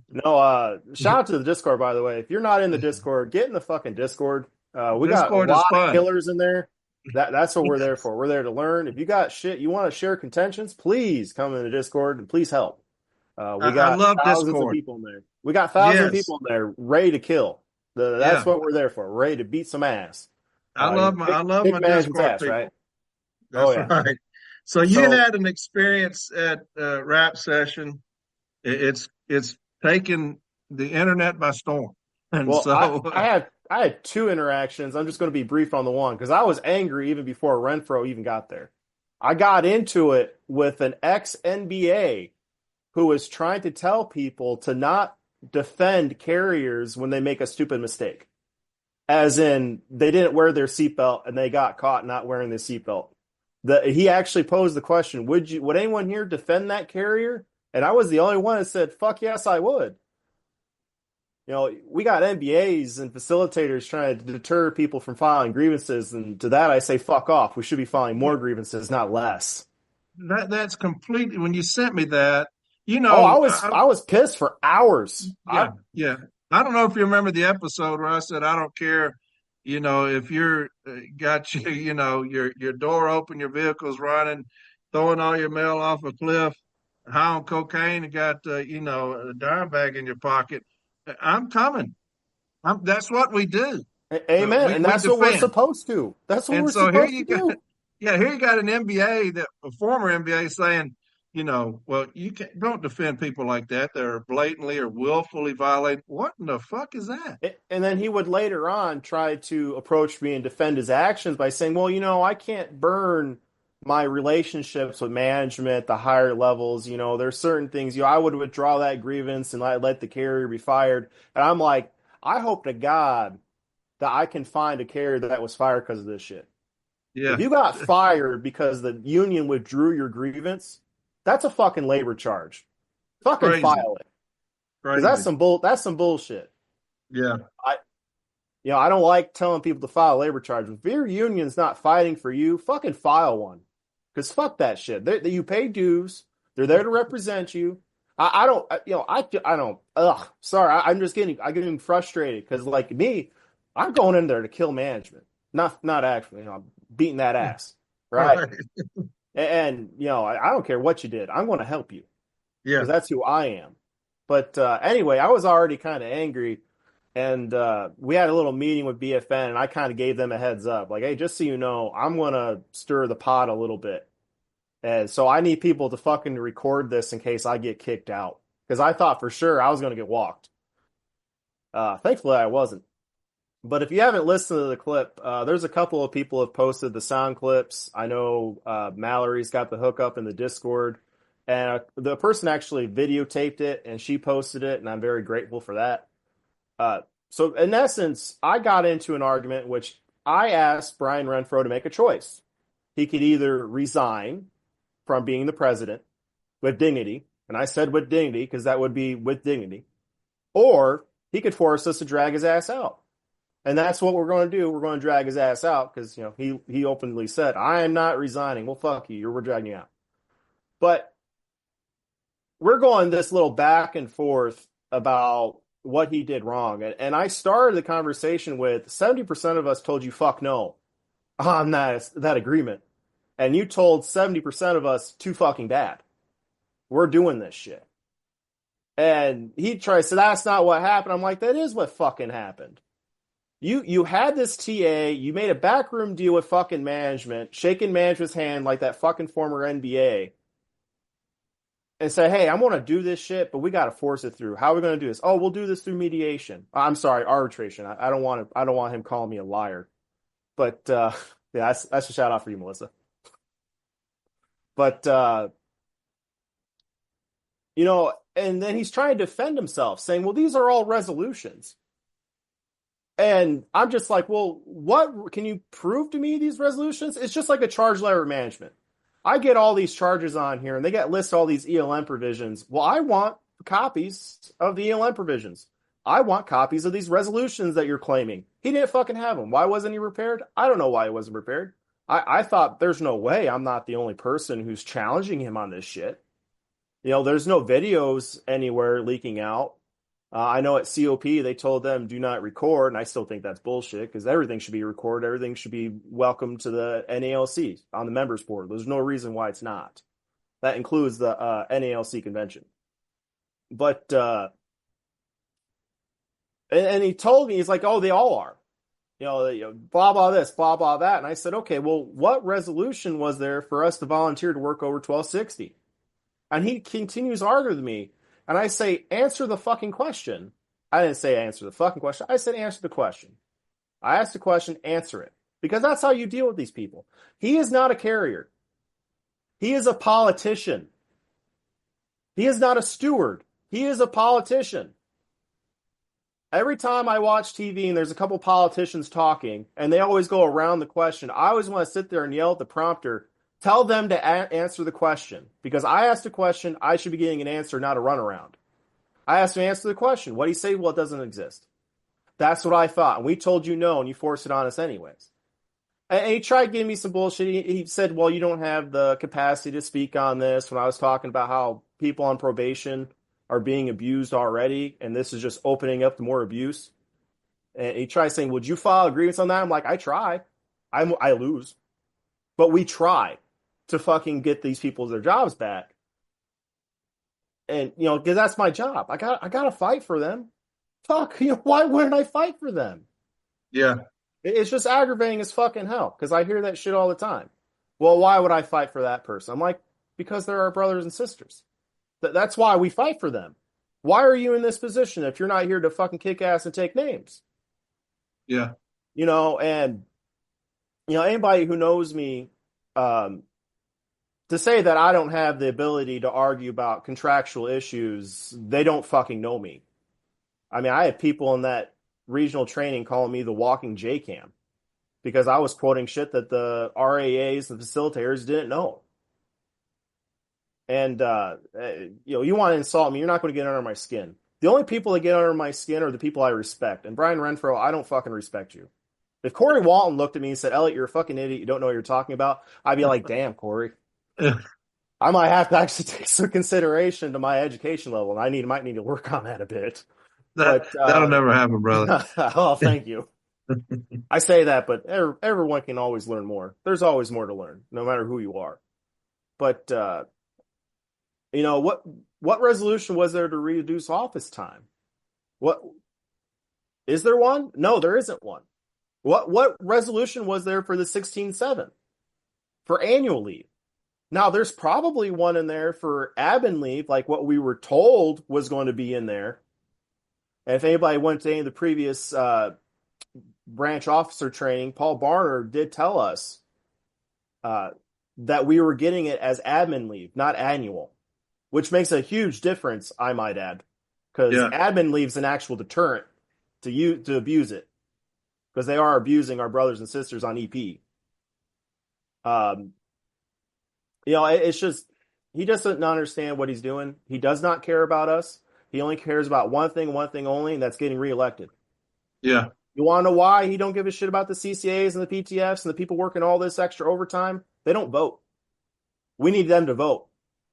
No, shout out to the Discord, by the way. If you're not in the Discord, get in the fucking Discord. We got a lot of killers in there. That's what we're there for. We're there to learn. If you got shit you want to share contentions, please come in the Discord and please help. We got thousands of people in there. We got thousands of people in there ready to kill. That's what we're there for. We're ready to beat some ass. I love my Discord ass, people. right? That's right. So you had an experience at rap session. It's taken the internet by storm, and Well, so I had two interactions. I'm just going to be brief on the one because I was angry even before Renfro even got there. I got into it with an ex-NBA who was trying to tell people to not defend carriers when they make a stupid mistake. As in, they didn't wear their seatbelt and they got caught not wearing the seatbelt. He actually posed the question, would anyone here defend that carrier? And I was the only one that said, fuck yes, I would. You know, we got MBAs and facilitators trying to deter people from filing grievances, and to that I say, fuck off. We should be filing more grievances, not less. That's completely. When you sent me that, I was pissed for hours. Yeah. I don't know if you remember the episode where I said I don't care, if you're got your door open, your vehicle's running, throwing all your mail off a cliff, high on cocaine, and got a dime bag in your pocket. I'm coming. That's what we do. Amen. And that's what we're supposed to. That's what we're supposed to do. Yeah, here you got an MBA, a former MBA saying, well, don't defend people like that. They're blatantly or willfully violating. What in the fuck is that? And then he would later on try to approach me and defend his actions by saying, well, I can't burn my relationships with management, the higher levels. There's certain things, I would withdraw that grievance and let the carrier be fired. And I'm like, I hope to God that I can find a carrier that was fired because of this shit. Yeah. If you got fired because the union withdrew your grievance, that's a fucking labor charge. Fucking Crazy. File it. Because that's some bullshit. Yeah. I don't like telling people to file a labor charge. If your union's not fighting for you, fucking file one. Because fuck that shit. You pay dues. They're there to represent you. I'm getting frustrated because like me, I'm going in there to kill management. Not actually, I'm beating that ass. Right. And I don't care what you did. I'm going to help you. Yeah. Because that's who I am. But anyway, I was already kind of angry. And we had a little meeting with BFN, and I kind of gave them a heads up. Like, hey, just so you know, I'm going to stir the pot a little bit. And so I need people to fucking record this in case I get kicked out. Because I thought for sure I was going to get walked. Thankfully, I wasn't. But if you haven't listened to the clip, there's a couple of people have posted the sound clips. I know Mallory's got the hookup in the Discord. And the person actually videotaped it, and she posted it, and I'm very grateful for that. So in essence, I got into an argument in which I asked Brian Renfro to make a choice. He could either resign from being the president with dignity, and I said with dignity because that would be with dignity, or he could force us to drag his ass out. And that's what we're going to do. We're going to drag his ass out because he openly said, I am not resigning. Well, fuck you. We're dragging you out. But we're going this little back and forth about what he did wrong. And I started the conversation with 70% of us told you fuck no on that agreement. And you told 70% of us too fucking bad. We're doing this shit. And he tries to say, that's not what happened. I'm like, that is what fucking happened. You had this TA, you made a backroom deal with fucking management, shaking management's hand like that fucking former NBA. And say, hey, I'm going to do this shit, but we got to force it through. How are we going to do this? Oh, we'll do this through mediation. I'm sorry, arbitration. I don't want him calling me a liar. But yeah, that's a shout out for you, Melissa. But and then he's trying to defend himself, saying, well, these are all resolutions. And I'm just like, well, what can you prove to me these resolutions? It's just like a charge letter of management. I get all these charges on here, and they get listed all these ELM provisions. Well, I want copies of the ELM provisions. I want copies of these resolutions that you're claiming. He didn't fucking have them. Why wasn't he prepared? I don't know why he wasn't prepared. I thought there's no way I'm not the only person who's challenging him on this shit. There's no videos anywhere leaking out. I know at COP they told them do not record, and I still think that's bullshit because everything should be recorded. Everything should be welcome to the NALC on the members board. There's no reason why it's not. That includes the NALC convention. But and he told me, he's like, oh, they all are. blah, blah this, blah, blah that. And I said, okay, well, what resolution was there for us to volunteer to work over 1260? And he continues to argue with me. And I say, answer the fucking question. I didn't say answer the fucking question. I said, answer the question. I asked the question, answer it. Because that's how you deal with these people. He is not a carrier. He is a politician. He is not a steward. He is a politician. Every time I watch TV and there's a couple politicians talking and they always go around the question, I always want to sit there and yell at the prompter, tell them to answer the question. Because I asked a question, I should be getting an answer, not a runaround. I asked him to answer the question. What did he say? Well, it doesn't exist. That's what I thought. And we told you no, and you forced it on us anyways. And he tried giving me some bullshit. He said, well, you don't have the capacity to speak on this, when I was talking about how people on probation are being abused already, and this is just opening up to more abuse. And he tried saying, would you file a grievance on that? I'm like, I try. I lose. But we try to fucking get these people their jobs back. And, because that's my job. I got to fight for them. Fuck, why wouldn't I fight for them? Yeah. It's just aggravating as fucking hell, because I hear that shit all the time. Well, why would I fight for that person? I'm like, because they're our brothers and sisters. That's why we fight for them. Why are you in this position if you're not here to fucking kick ass and take names? Yeah. And anybody who knows me, to say that I don't have the ability to argue about contractual issues, they don't fucking know me. I mean, I had people in that regional training calling me the walking J-Cam because I was quoting shit that the RAAs and facilitators didn't know. And, you want to insult me, you're not going to get under my skin. The only people that get under my skin are the people I respect. And Brian Renfro, I don't fucking respect you. If Corey Walton looked at me and said, Elliot, you're a fucking idiot, you don't know what you're talking about, I'd be like, damn, Corey. I might have to actually take some consideration to my education level, and I might need to work on that a bit. That'll never happen, brother. Oh, thank you. I say that, but everyone can always learn more. There's always more to learn, no matter who you are. But, what resolution was there to reduce office time? What is there one? No, there isn't one. What resolution was there for the 16-7 for annual leave? Now, there's probably one in there for admin leave, like what we were told was going to be in there. And if anybody went to any of the previous branch officer training, Paul Barner did tell us that we were getting it as admin leave, not annual, which makes a huge difference, I might add, because admin leave's an actual deterrent to abuse it, because they are abusing our brothers and sisters on EP. It's just, he doesn't understand what he's doing. He does not care about us. He only cares about one thing only, and that's getting reelected. Yeah. You want to know why he don't give a shit about the CCAs and the PTFs and the people working all this extra overtime? They don't vote. We need them to vote.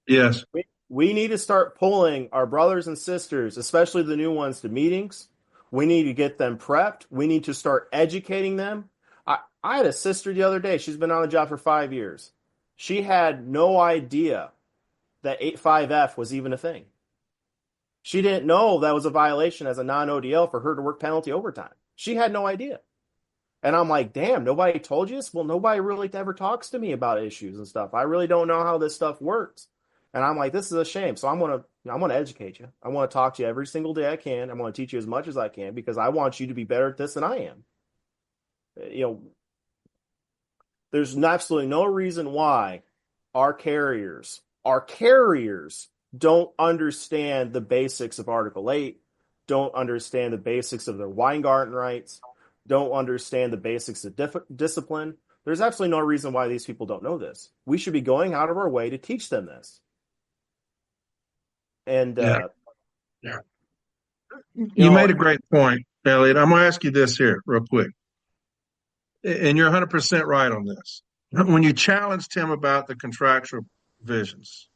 Yes. We need to start pulling our brothers and sisters, especially the new ones, to meetings. We need to get them prepped. We need to start educating them. I had a sister the other day. She's been on the job for 5 years. She had no idea that 85F was even a thing. She didn't know that was a violation as a non-ODL for her to work penalty overtime. She had no idea. And I'm like, damn, nobody told you this? Well, nobody really ever talks to me about issues and stuff. I really don't know how this stuff works. And I'm like, this is a shame. So I'm gonna educate you. I want to talk to you every single day I can. I'm going to teach you as much as I can, because I want you to be better at this than I am. There's absolutely no reason why our carriers don't understand the basics of Article 8, don't understand the basics of their Weingarten rights, don't understand the basics of discipline. There's absolutely no reason why these people don't know this. We should be going out of our way to teach them this. And you made a great point, Elliot. I'm going to ask you this here real quick. And you're 100% right on this. When you challenged him about the contractual provisions,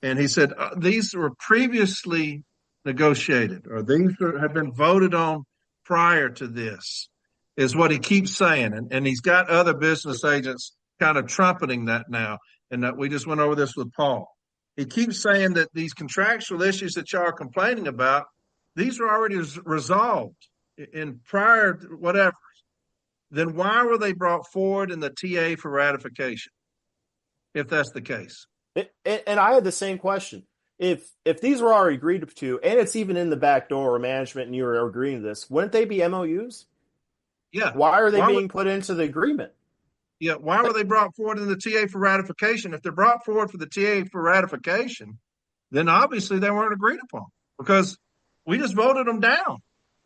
and he said, these were previously negotiated, or these have been voted on prior to this, is what he keeps saying. And he's got other business agents kind of trumpeting that now. And that we just went over this with Paul. He keeps saying that these contractual issues that y'all are complaining about, these were already resolved in prior whatever. then why were they brought forward in the TA for ratification? If that's the case. And I had the same question. If these were already agreed to, and it's even in the back door or management and you were agreeing to this, wouldn't they be MOUs? Yeah. Why are they being put into the agreement? Yeah. Why were they brought forward in the TA for ratification? If they're brought forward for the TA for ratification, then obviously they weren't agreed upon because we just voted them down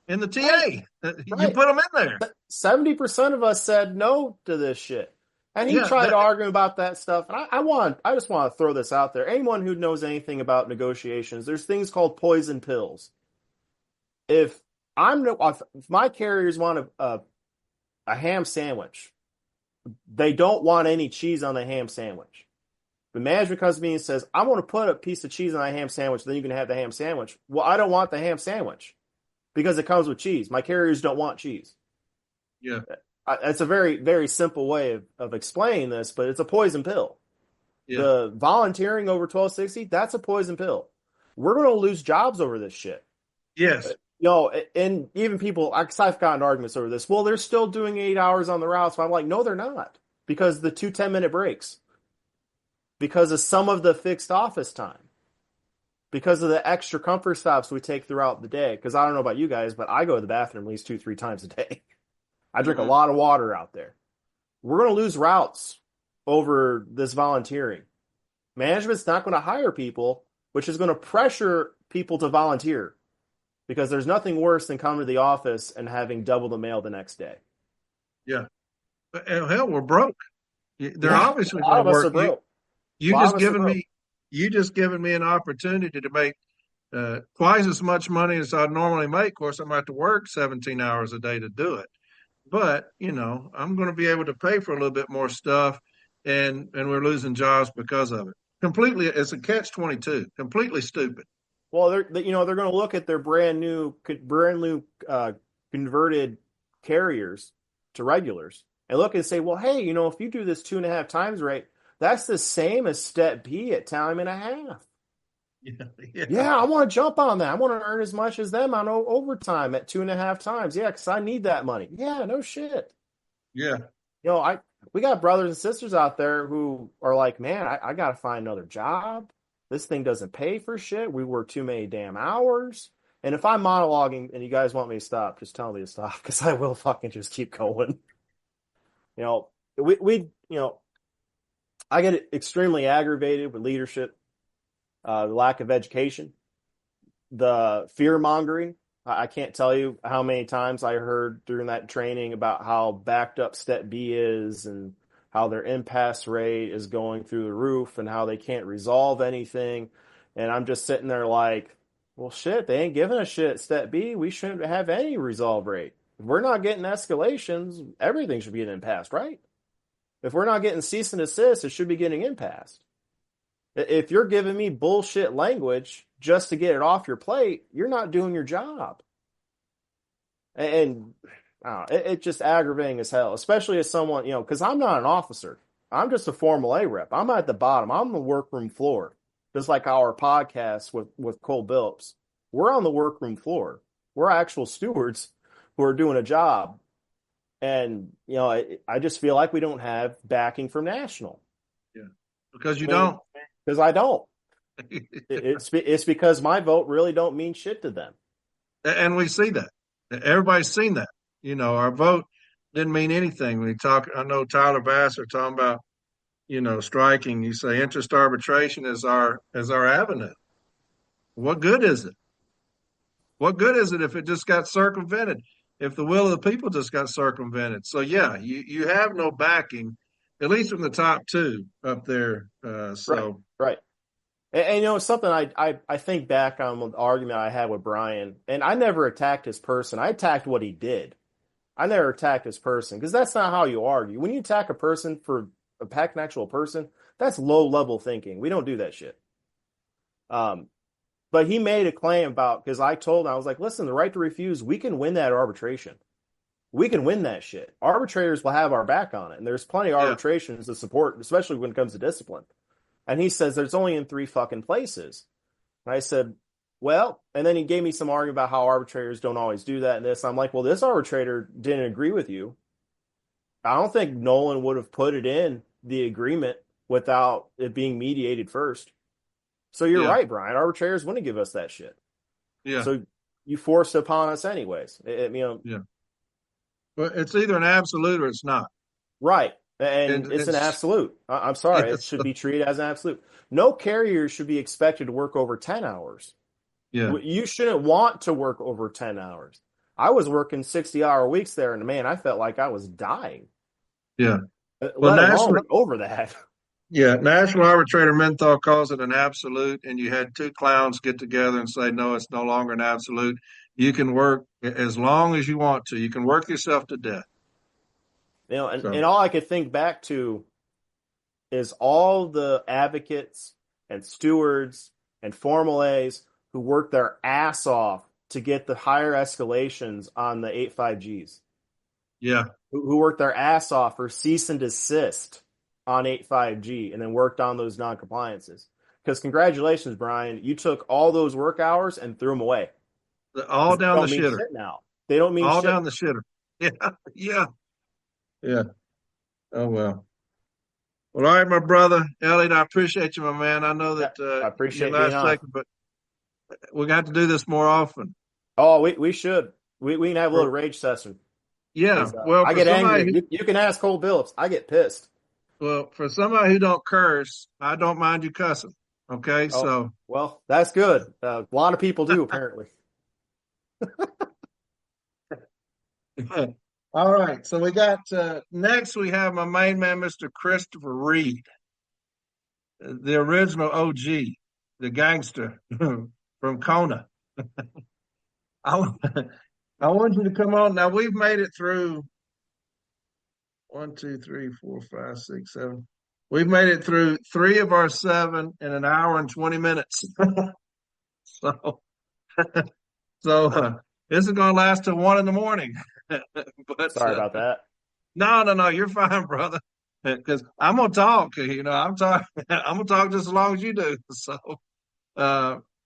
in the TA. Right. You put them in there. 70% of us said no to this shit. And he tried arguing about that stuff. And I just want to throw this out there. Anyone who knows anything about negotiations, there's things called poison pills. If my carriers want a ham sandwich, they don't want any cheese on the ham sandwich. The management comes to me and says, I want to put a piece of cheese on a ham sandwich, then you can have the ham sandwich. Well, I don't want the ham sandwich because it comes with cheese. My carriers don't want cheese. Yeah. It's a very, very simple way of explaining this, but it's a poison pill. Yeah. The volunteering over 1260, that's a poison pill. We're going to lose jobs over this shit. Yes. And even people, I've gotten arguments over this. Well, they're still doing 8 hours on the route. So I'm like, no, they're not. Because the 2 10-minute breaks. Because of some of the fixed office time. Because of the extra comfort stops we take throughout the day. Because I don't know about you guys, but I go to the bathroom at least 2-3 times a day. I drink a lot of water out there. We're going to lose routes over this volunteering. Management's not going to hire people, which is going to pressure people to volunteer. Because there's nothing worse than coming to the office and having double the mail the next day. Yeah. Hell, we're broke. They're obviously going to work. Broke. You just given me an opportunity to make twice as much money as I'd normally make. Of course, I'm going to have to work 17 hours a day to do it. But, I'm going to be able to pay for a little bit more stuff, and we're losing jobs because of it. Completely, it's a catch-22. Completely stupid. Well, they're going to look at their brand new converted carriers to regulars and look and say, well, hey, if you do this 2.5 times right, that's the same as step B at time and a half. Yeah, I want to jump on that. I want to earn as much as them on overtime at 2.5 times. Yeah, because I need that money. Yeah, no shit. Yeah. We got brothers and sisters out there who are like, man, I got to find another job. This thing doesn't pay for shit. We work too many damn hours. And if I'm monologuing and you guys want me to stop, just tell me to stop because I will fucking just keep going. I get extremely aggravated with leadership, the lack of education, the fear mongering. I can't tell you how many times I heard during that training about how backed up Step B is and how their impasse rate is going through the roof and how they can't resolve anything. And I'm just sitting there like, well, shit, they ain't giving a shit at Step B. We shouldn't have any resolve rate. If we're not getting escalations, everything should be getting impassed, right? If we're not getting cease and desist, it should be getting impassed. If you're giving me bullshit language just to get it off your plate, you're not doing your job. And it's just aggravating as hell, especially as someone, because I'm not an officer. I'm just a Formal A rep. I'm at the bottom. I'm on the workroom floor, just like our podcast with Cole Billups. We're on the workroom floor. We're actual stewards who are doing a job. And, I just feel like we don't have backing from national. Yeah, because you don't. Because I don't. It's because my vote really don't mean shit to them. And we see that. Everybody's seen that. Our vote didn't mean anything. When you talk, I know Tyler Bass are talking about, striking. You say interest arbitration is our avenue. What good is it? What good is it if it just got circumvented? If the will of the people just got circumvented? So yeah, you have no backing, at least from the top two up there. Right. And something I think back on the argument I had with Brian, and I never attacked his person. I attacked what he did. I never attacked his person because that's not how you argue. When you attack a person for attacking an actual person, that's low level thinking. We don't do that shit. But he made a claim about, because I told him, I was like, listen, the right to refuse, we can win that arbitration. We can win that shit. Arbitrators will have our back on it. And there's plenty of arbitrations to support, especially when it comes to discipline. And he says, there's only in 3 fucking places. And I said, well, and then he gave me some argument about how arbitrators don't always do that and this. I'm like, well, this arbitrator didn't agree with you. I don't think Nolan would have put it in the agreement without it being mediated first. So you're right, Brian. Arbitrators wouldn't give us that shit. Yeah. So you forced it upon us anyways. Yeah. Well, it's either an absolute or it's not. Right. And it's an absolute. I'm sorry. It should be treated as an absolute. No carrier should be expected to work over 10 hours. Yeah. You shouldn't want to work over 10 hours. I was working 60-hour weeks there, and man, I felt like I was dying. Yeah. Let alone over that. Yeah. National Arbitrator Menthol calls it an absolute, and you had two clowns get together and say, no, it's no longer an absolute. You can work as long as you want to. You can work yourself to death. And all I could think back to is all the advocates and stewards and Formal A's who worked their ass off to get the higher escalations on the 85Gs. Yeah. Who worked their ass off for cease and desist on 85G and then worked on those non-compliances. Because congratulations, Brian, you took all those work hours and threw them away. All down the shitter. Now. They don't mean all shit. Down the shitter. Yeah. Yeah. Yeah. Oh, well. Well, all right, my brother. Elliot, I appreciate you, my man. I know that I appreciate you're not second, but we're going to have to do this more often. Oh, we should. We can have a little rage session. Yeah. Well, I get angry. You can ask Cole Billups. I get pissed. Well, for somebody who don't curse, I don't mind you cussing. Okay, so. Well, that's good. A lot of people do, apparently. All right, so we got next. We have my main man, Mr. Christopher Reed, the original OG, the gangster from Kona. I want you to come on. Now we've made it through 1, 2, 3, 4, 5, 6, 7. We've made it through 3 of our 7 in an hour and 20 minutes. So this is going to last till 1 in the morning. But, sorry about that. No, you're fine, brother. Because I'm gonna talk. I'm gonna talk just as long as you do. So,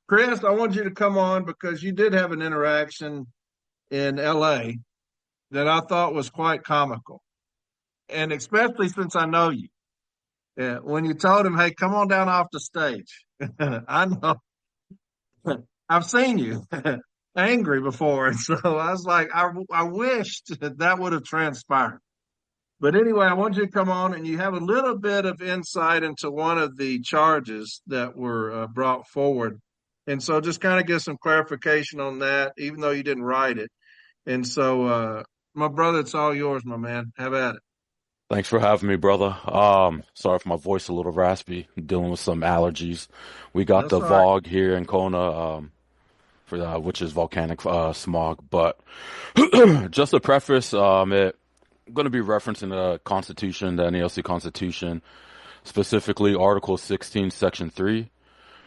Chris, I want you to come on because you did have an interaction in L.A. that I thought was quite comical, and especially since I know you. When you told him, "Hey, come on down off the stage," I know I've seen you. Angry before, and so I was like, I wished that would have transpired. But anyway, I want you to come on, and you have a little bit of insight into one of the charges that were brought forward, and so just kind of get some clarification on that, even though you didn't write it. And so, my brother, it's all yours, my man. Have at it. Thanks for having me, brother. Sorry for my voice a little raspy. I'm dealing with some allergies. We got the VOG here in Kona. Which is volcanic smog. But just a preface, I'm going to be referencing the Constitution, the NALC Constitution, specifically Article 16, Section 3,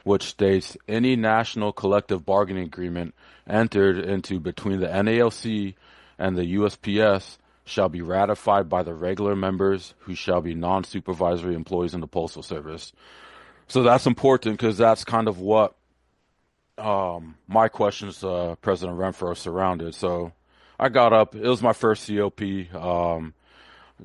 which states any national collective bargaining agreement entered into between the NALC and the USPS shall be ratified by the regular members who shall be non-supervisory employees in the Postal Service. So that's important because that's kind of what my questions President Renfro surrounded. So I got up. It was my first COP.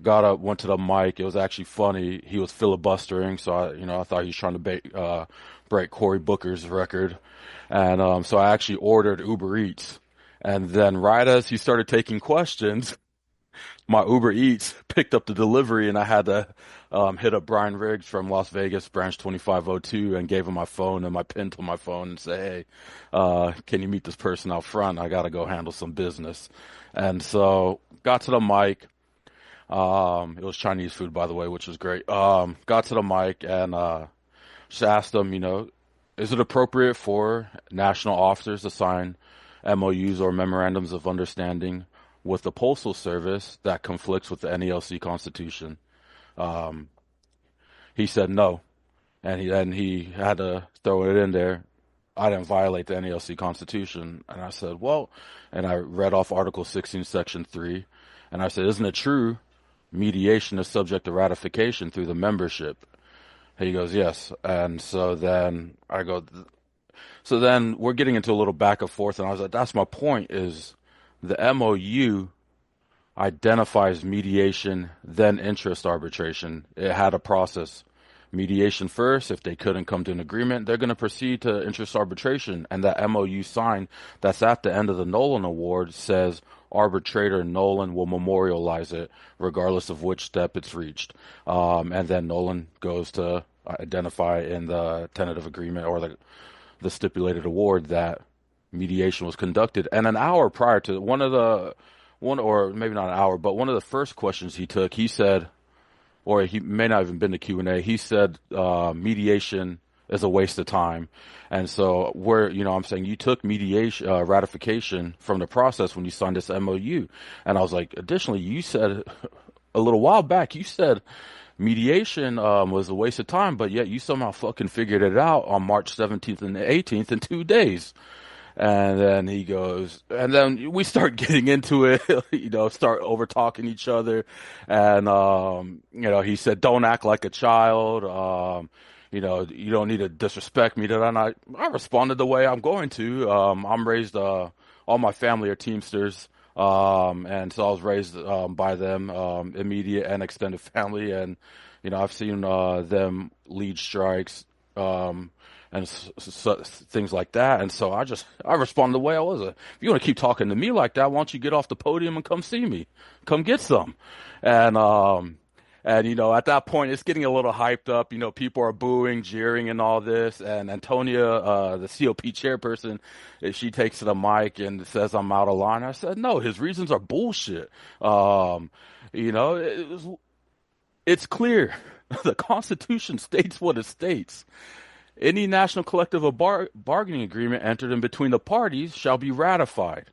Got up, went to the mic. It was actually funny. He was filibustering, so I thought he was trying to break Cory Booker's record, and so I actually ordered Uber Eats. And then right as he started taking questions, my Uber Eats picked up the delivery, and I had to hit up Brian Riggs from Las Vegas, branch 2502, and gave him my phone and my PIN to my phone and say, hey, can you meet this person out front? I got to go handle some business. And so got to the mic. It was Chinese food, by the way, which was great. Got to the mic and just asked them, is it appropriate for national officers to sign MOUs or memorandums of understanding with the Postal Service that conflicts with the NALC Constitution? He said no, and he had to throw it in there. I didn't violate the NALC Constitution. And I said, well, and I read off Article 16, Section 3, and I said, isn't it true mediation is subject to ratification through the membership? He goes, yes. And so then I go, so then we're getting into a little back and forth, and I was like, that's my point, is the MOU, identifies mediation, then interest arbitration. It had a process. Mediation first. If they couldn't come to an agreement, they're going to proceed to interest arbitration. And that MOU signed that's at the end of the Nolan Award says arbitrator Nolan will memorialize it regardless of which step it's reached. And then Nolan goes to identify in the tentative agreement or the stipulated award that mediation was conducted. And an hour prior to one, or maybe not an hour, but one of the first questions he took, he said, or he may not have even been to Q&A, he said mediation is a waste of time. And so I'm saying you took mediation, ratification from the process when you signed this MOU. And I was like, additionally, you said a little while back, you said mediation was a waste of time, but yet you somehow fucking figured it out on March 17th and 18th in 2 days. And then he goes, and then we start getting into it, start over talking each other. And, he said, don't act like a child. You don't need to disrespect me. And I responded the way I'm going to. I'm raised, all my family are Teamsters. And so I was raised, by them, immediate and extended family. And, I've seen, them lead strikes, and things like that. And so I responded the way I was. If you want to keep talking to me like that, why don't you get off the podium and come see me? Come get some. And at that point, it's getting a little hyped up. People are booing, jeering and all this. And Antonia, the COP chairperson, if she takes to the mic and says I'm out of line, I said, no, his reasons are bullshit. It's clear. The Constitution states what it states. Any national collective bargaining agreement entered in between the parties shall be ratified.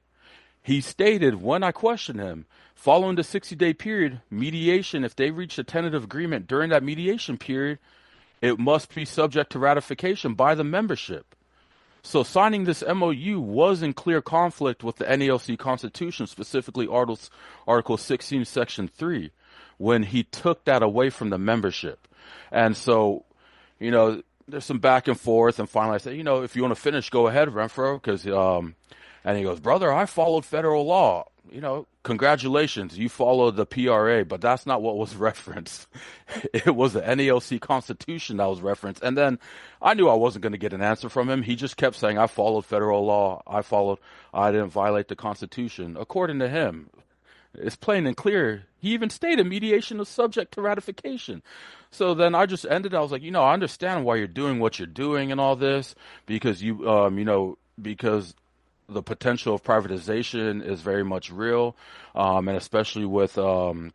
He stated when I questioned him, following the 60-day period, mediation, if they reach a tentative agreement during that mediation period, it must be subject to ratification by the membership. So signing this MOU was in clear conflict with the NALC Constitution, specifically Article 16, Section 3, when he took that away from the membership. And so, there's some back and forth, and finally I said, if you want to finish, go ahead, Renfro, because, and he goes, brother, I followed federal law. Congratulations, you followed the PRA, but that's not what was referenced. It was the NALC Constitution that was referenced. And then I knew I wasn't going to get an answer from him. He just kept saying, I followed federal law. I didn't violate the Constitution. According to him, it's plain and clear. He even stated mediation is subject to ratification. So then I just ended. I was like, I understand why you're doing what you're doing and all this, because because the potential of privatization is very much real, and especially with the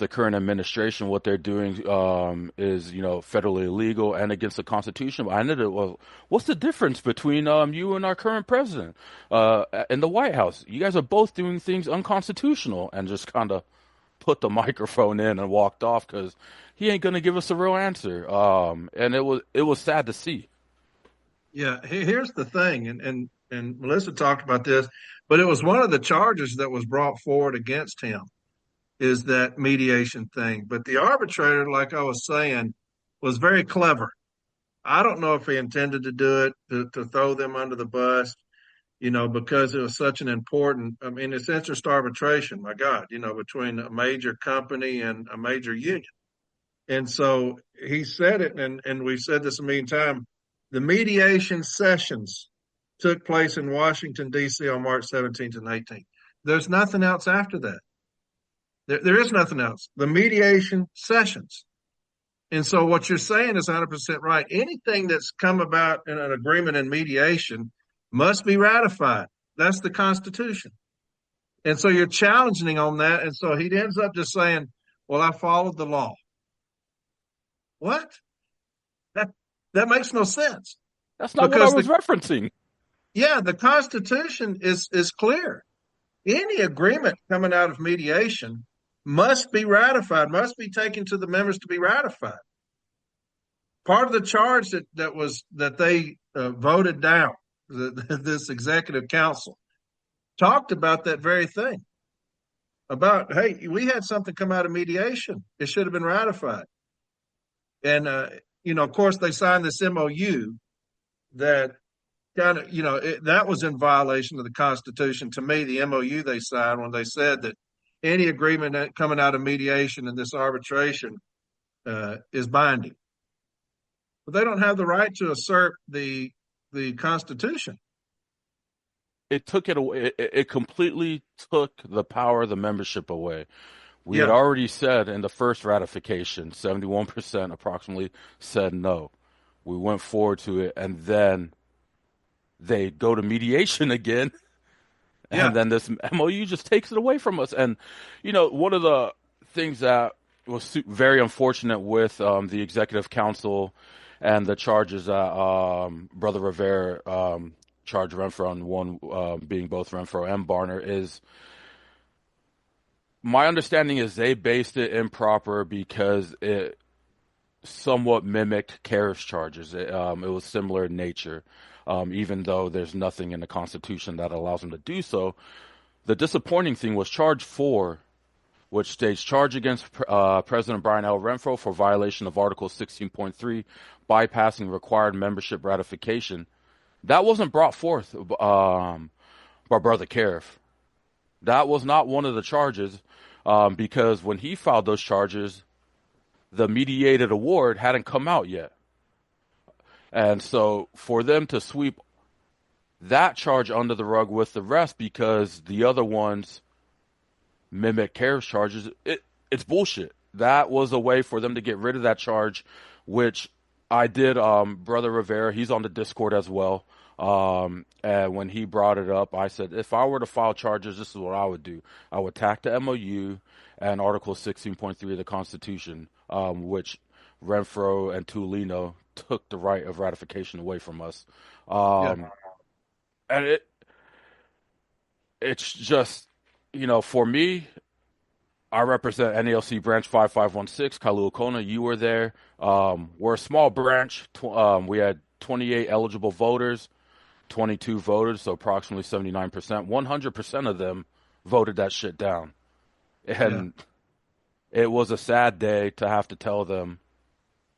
current administration, what they're doing is federally illegal and against the Constitution. I ended it. Well, what's the difference between you and our current president in the White House? You guys are both doing things unconstitutional, and just kind of put the microphone in and walked off because he ain't going to give us a real answer. And it was sad to see. Yeah, here's the thing, and Melissa talked about this, but it was one of the charges that was brought forward against him is that mediation thing. But the arbitrator, like I was saying, was very clever. I don't know if he intended to do it to throw them under the bus, because it was such an important, it's interest arbitration, my God, between a major company and a major union. And so he said it, and we've said this a million times, the mediation sessions took place in Washington, D.C. on March 17th and 18th. There's nothing else after that. There is nothing else. The mediation sessions. And so what you're saying is 100% right. Anything that's come about in an agreement in mediation must be ratified. That's the Constitution. And so you're challenging on that. And so he ends up just saying, well, I followed the law. What? That makes no sense. That's not what I was referencing. Yeah, the Constitution is clear. Any agreement coming out of mediation must be ratified, must be taken to the members to be ratified. Part of the charge that they voted down, this executive council, talked about that very thing. About, hey, we had something come out of mediation. It should have been ratified. And, of course, they signed this MOU that kind of, that was in violation of the Constitution. To me, the MOU they signed when they said that any agreement that coming out of mediation and this arbitration is binding. But they don't have the right to assert the Constitution. It took it away. It completely took the power of the membership away. We had already said in the first ratification, 71% approximately said no. We went forward to it, and then they go to mediation again, and then this MOU just takes it away from us. And, one of the things that was very unfortunate with the executive council and the charges that Brother Rivera charged Renfro on, one being both Renfro and Barner, is my understanding is they based it improper because it somewhat mimicked Karras charges. It was similar in nature, even though there's nothing in the Constitution that allows them to do so. The disappointing thing was charge 4, which states charge against President Brian L. Renfro for violation of Article 16.3, bypassing required membership ratification. That wasn't brought forth by Brother Karras. That was not one of the charges, because when he filed those charges, the mediated award hadn't come out yet. And so for them to sweep that charge under the rug with the rest because the other ones mimic Karras charges, it's bullshit. That was a way for them to get rid of that charge, which I did. Brother Rivera, he's on the Discord as well. And when he brought it up, I said, if I were to file charges, this is what I would do. I would attack the MOU and Article 16.3 of the Constitution, which Renfro and Tulino took the right of ratification away from us. And it's just, for me, I represent NALC branch 5516, Kailua Kona. You were there. We're a small branch. We had 28 eligible voters, 22 voted, so approximately 79%. 100% of them voted that shit down. And it was a sad day to have to tell them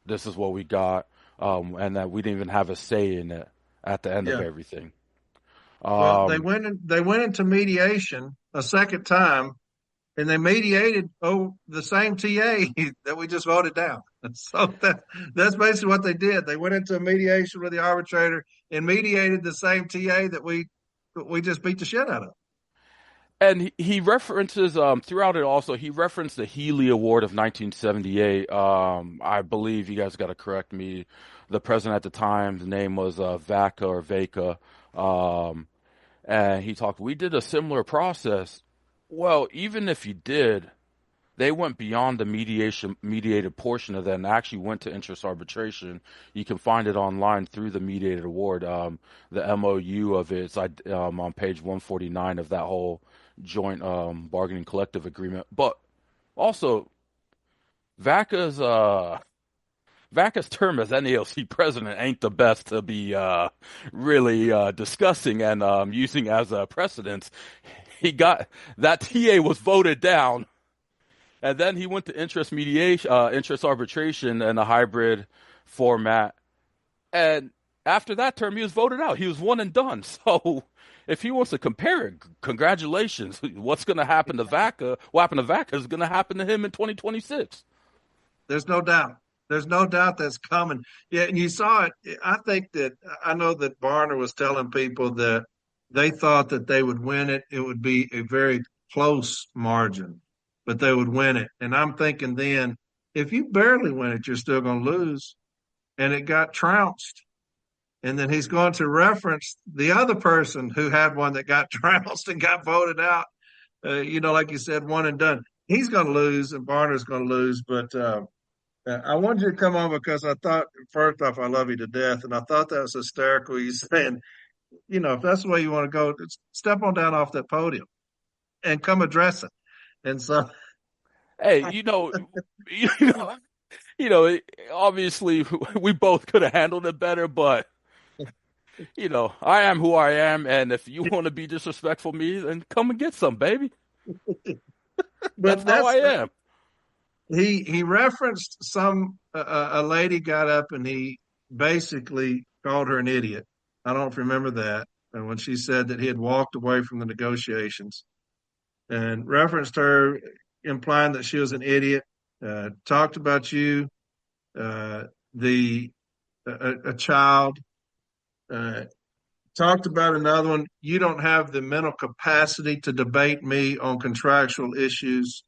this is what we got, and that we didn't even have a say in it at the end of everything. Well, they went into mediation a second time, and they mediated the same TA that we just voted down. So that's basically what they did. They went into a mediation with the arbitrator and mediated the same TA that we just beat the shit out of. And he references throughout it also, he referenced the Healy Award of 1978. I believe, you guys got to correct me, the president at the time, the name was Vaca or Vaca. And he talked, we did a similar process. Well, even if you did, they went beyond the mediated portion of that and actually went to interest arbitration. You can find it online through the mediated award. The MOU of it's on page 149 of that whole joint bargaining collective agreement. But also, Vaca's term as NALC president ain't the best to be really discussing and using as a precedence. He got that TA was voted down, and then he went to interest arbitration in a hybrid format. And after that term, he was voted out. He was one and done. So if he wants to compare it, congratulations. What's going to happen to Vaca? What happened to Vaca is going to happen to him in 2026. There's no doubt. There's no doubt that's coming. Yeah, and you saw it. I know that Barner was telling people that they thought that they would win it. It would be a very close margin, but they would win it. And I'm thinking then, if you barely win it, you're still going to lose. And it got trounced. And then he's going to reference the other person who had one that got trounced and got voted out. Like you said, one and done. He's going to lose and Barner's going to lose. But I wanted you to come on because I thought, first off, I love you to death. And I thought that was hysterical. You saying, if that's the way you want to go, step on down off that podium and come address it. And so, hey, obviously we both could have handled it better, but I am who I am, and if you want to be disrespectful to me, then come and get some, baby. But that's how I am. He referenced a lady got up and he basically called her an idiot. I don't remember that. And when she said that he had walked away from the negotiations, and referenced her, implying that she was an idiot. Talked about you, the a child. Uh, Talked about another one. You don't have the mental capacity to debate me on contractual issues.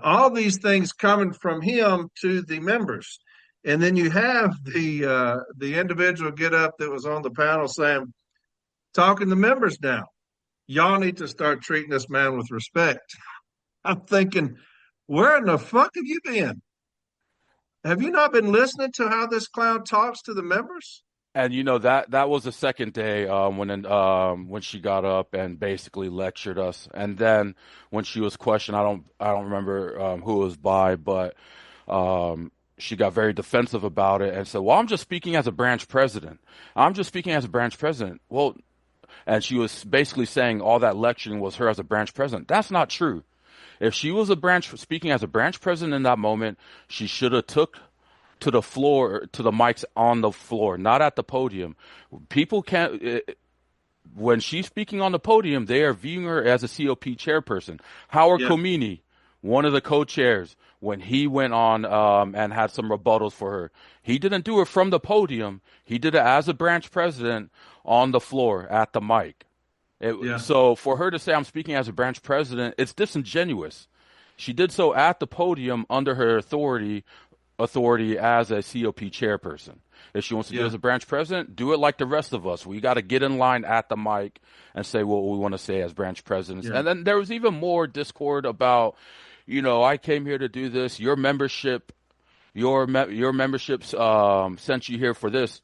All these things coming from him to the members, and then you have the individual get up that was on the panel saying, talking the members down. Y'all need to start treating this man with respect. I'm thinking, where in the fuck have you been? Have you not been listening to how this clown talks to the members? And that was the second day when she got up and basically lectured us. And then when she was questioned, I don't remember who it was by, but she got very defensive about it and said, "Well, I'm just speaking as a branch president. I'm just speaking as a branch president." Well, and she was basically saying all that lecturing was her as a branch president. That's not true. If she was speaking as a branch president in that moment, she should have took to the floor, to the mics on the floor, not at the podium. People can't, when she's speaking on the podium, they are viewing her as a COP chairperson. Howard Komini, one of the co-chairs, when he went on and had some rebuttals for her, he didn't do it from the podium. He did it as a branch president on the floor at the mic. So for her to say I'm speaking as a branch president, it's disingenuous. She did so at the podium under her authority as a COP chairperson. If she wants to do it as a branch president, do it like the rest of us. We got to get in line at the mic and say what we want to say as branch presidents. And then there was even more discord about, I came here to do this. Your memberships sent you here for this.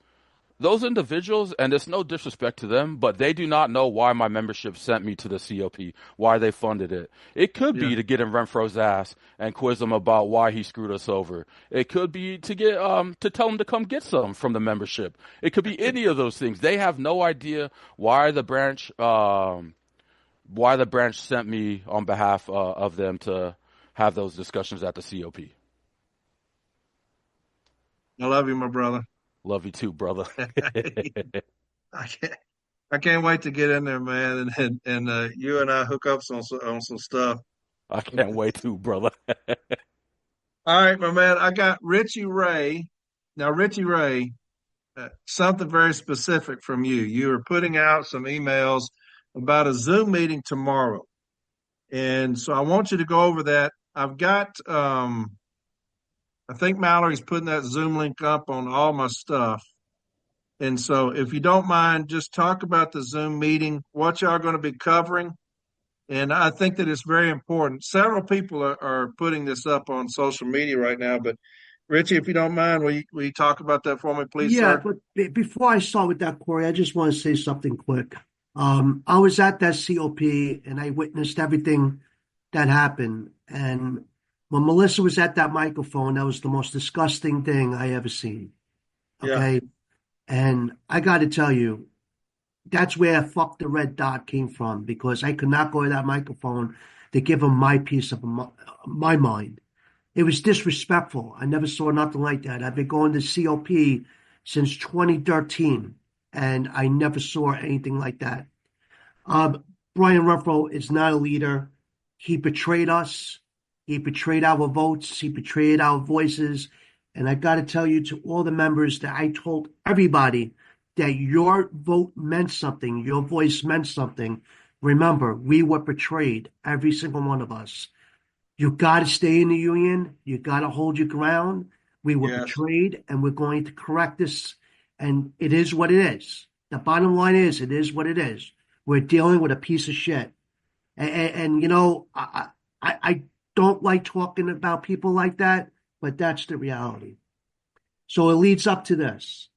Those individuals, and it's no disrespect to them, but they do not know why my membership sent me to the COP, why they funded it. It could be to get in Renfro's ass and quiz him about why he screwed us over. It could be to get to tell him to come get some from the membership. It could be any of those things. They have no idea why the branch sent me on behalf of them to have those discussions at the COP. I love you, my brother. Love you too, brother. I can't wait to get in there, man, and you and I hook up on some stuff. I can't wait to, brother. All right, my man. I got Richie Ray. Now, Richie Ray, something very specific from you. You are putting out some emails about a Zoom meeting tomorrow, and so I want you to go over that. I've got. I think Mallory's putting that Zoom link up on all my stuff. And so if you don't mind, just talk about the Zoom meeting, what y'all are going to be covering. And I think that it's very important. Several people are putting this up on social media right now. But, Richie, if you don't mind, will you talk about that for me, please, sir? But before I start with that, Corey, I just want to say something quick. I was at that COP, and I witnessed everything that happened. And when Melissa was at that microphone, that was the most disgusting thing I ever seen. Okay. Yeah. And I got to tell you, that's where fuck the red dot came from, because I could not go to that microphone to give him my piece of my mind. It was disrespectful. I never saw nothing like that. I've been going to COP since 2013, and I never saw anything like that. Brian Renfro is not a leader. He betrayed us. He betrayed our votes. He betrayed our voices. And I got to tell you, to all the members, that I told everybody that your vote meant something. Your voice meant something. Remember, we were betrayed, every single one of us. You got to stay in the union. You got to hold your ground. We were betrayed, and we're going to correct this. And it is what it is. The bottom line is, it is what it is. We're dealing with a piece of shit. And you know, I don't like talking about people like that, but that's the reality. So it leads up to this.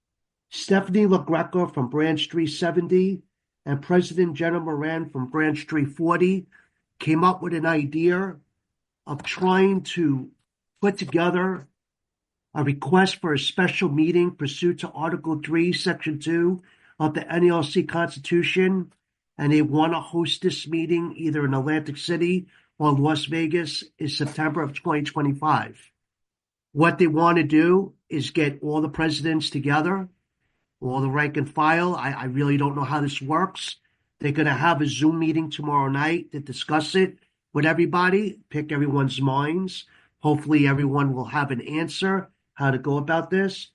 Stephanie LaGreca from Branch 370 and President Jenna Moran from Branch 340 came up with an idea of trying to put together a request for a special meeting pursuant to Article 3, Section 2 of the NLC Constitution, and they want to host this meeting either in Atlantic City or Las Vegas in September of 2025. What they want to do is get all the presidents together, all the rank and file. I really don't know how this works. They're going to have a Zoom meeting tomorrow night to discuss it. with everybody, pick everyone's minds. Hopefully everyone will have an answer how to go about this.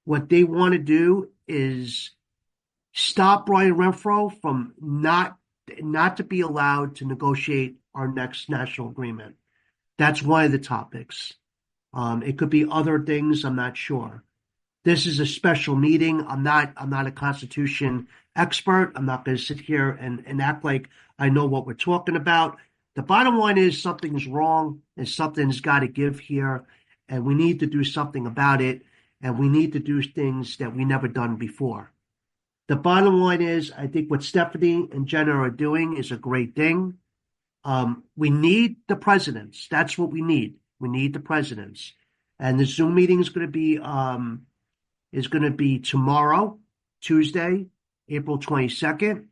What they want to do is stop Brian Renfro from not to be allowed to negotiate our next national agreement. That's one of the topics. It could be other things. I'm not sure. This is a special meeting. I'm not a Constitution expert. I'm not going to sit here and act like I know what we're talking about. The bottom line is something's wrong and something's got to give here, and we need to do something about it, and we need to do things that we never done before. The bottom line is, I think what Stephanie and Jenna are doing is a great thing. We need the presidents. That's what we need. We need the presidents. And the Zoom meeting is going to be tomorrow, Tuesday, April 22nd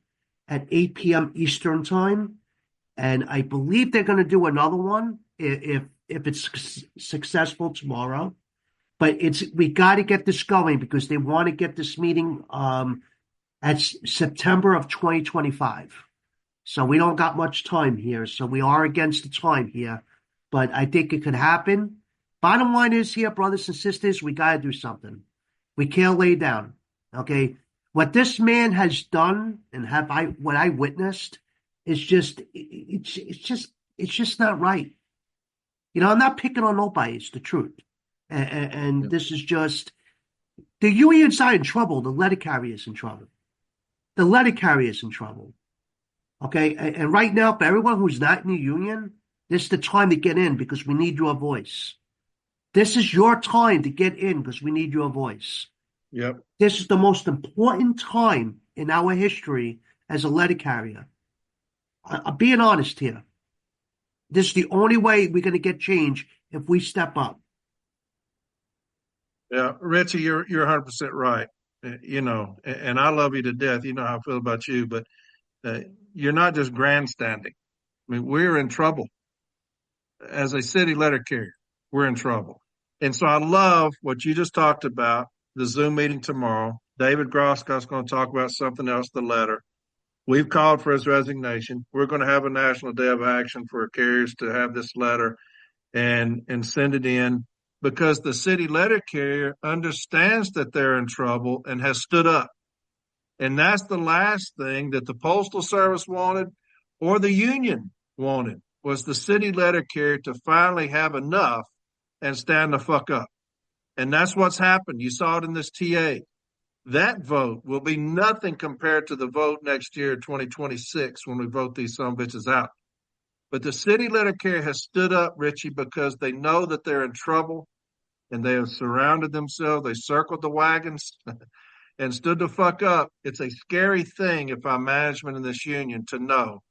at 8 p.m. Eastern time. And I believe they're going to do another one if it's successful tomorrow. But we got to get this going because they want to get this meeting at September of 2025. So we don't got much time here. So we are against the time here. But I think it could happen. Bottom line is here, brothers and sisters, we got to do something. We can't lay down. Okay? What this man has done and what I witnessed is it's just not right. You know, I'm not picking on nobody. It's the truth. And this is just, the union's not in trouble. The letter carrier's in trouble. The letter carrier's in trouble. Okay? And right now, for everyone who's not in the union, this is the time to get in because we need your voice. This is your time to get in because we need your voice. Yep. This is the most important time in our history as a letter carrier. I'm being honest here. This is the only way we're going to get change if we step up. Yeah, Richie, you're 100% right. You know, and I love you to death. You know how I feel about you, but you're not just grandstanding. I mean, we're in trouble. As a city letter carrier, we're in trouble. And so I love what you just talked about, the Zoom meeting tomorrow. David Groskop's going to talk about something else, the letter. We've called for his resignation. We're going to have a national day of action for carriers to have this letter and send it in because the city letter carrier understands that they're in trouble and has stood up. And that's the last thing that the Postal Service wanted or the union wanted, was the city letter carrier to finally have enough and stand the fuck up. And that's what's happened. You saw it in this TA. That vote will be nothing compared to the vote next year, 2026, when we vote these sumbitches out. But the city letter carrier has stood up, Richie, because they know that they're in trouble and they have surrounded themselves. They circled the wagons and stood the fuck up. It's a scary thing if I'm management in this union to know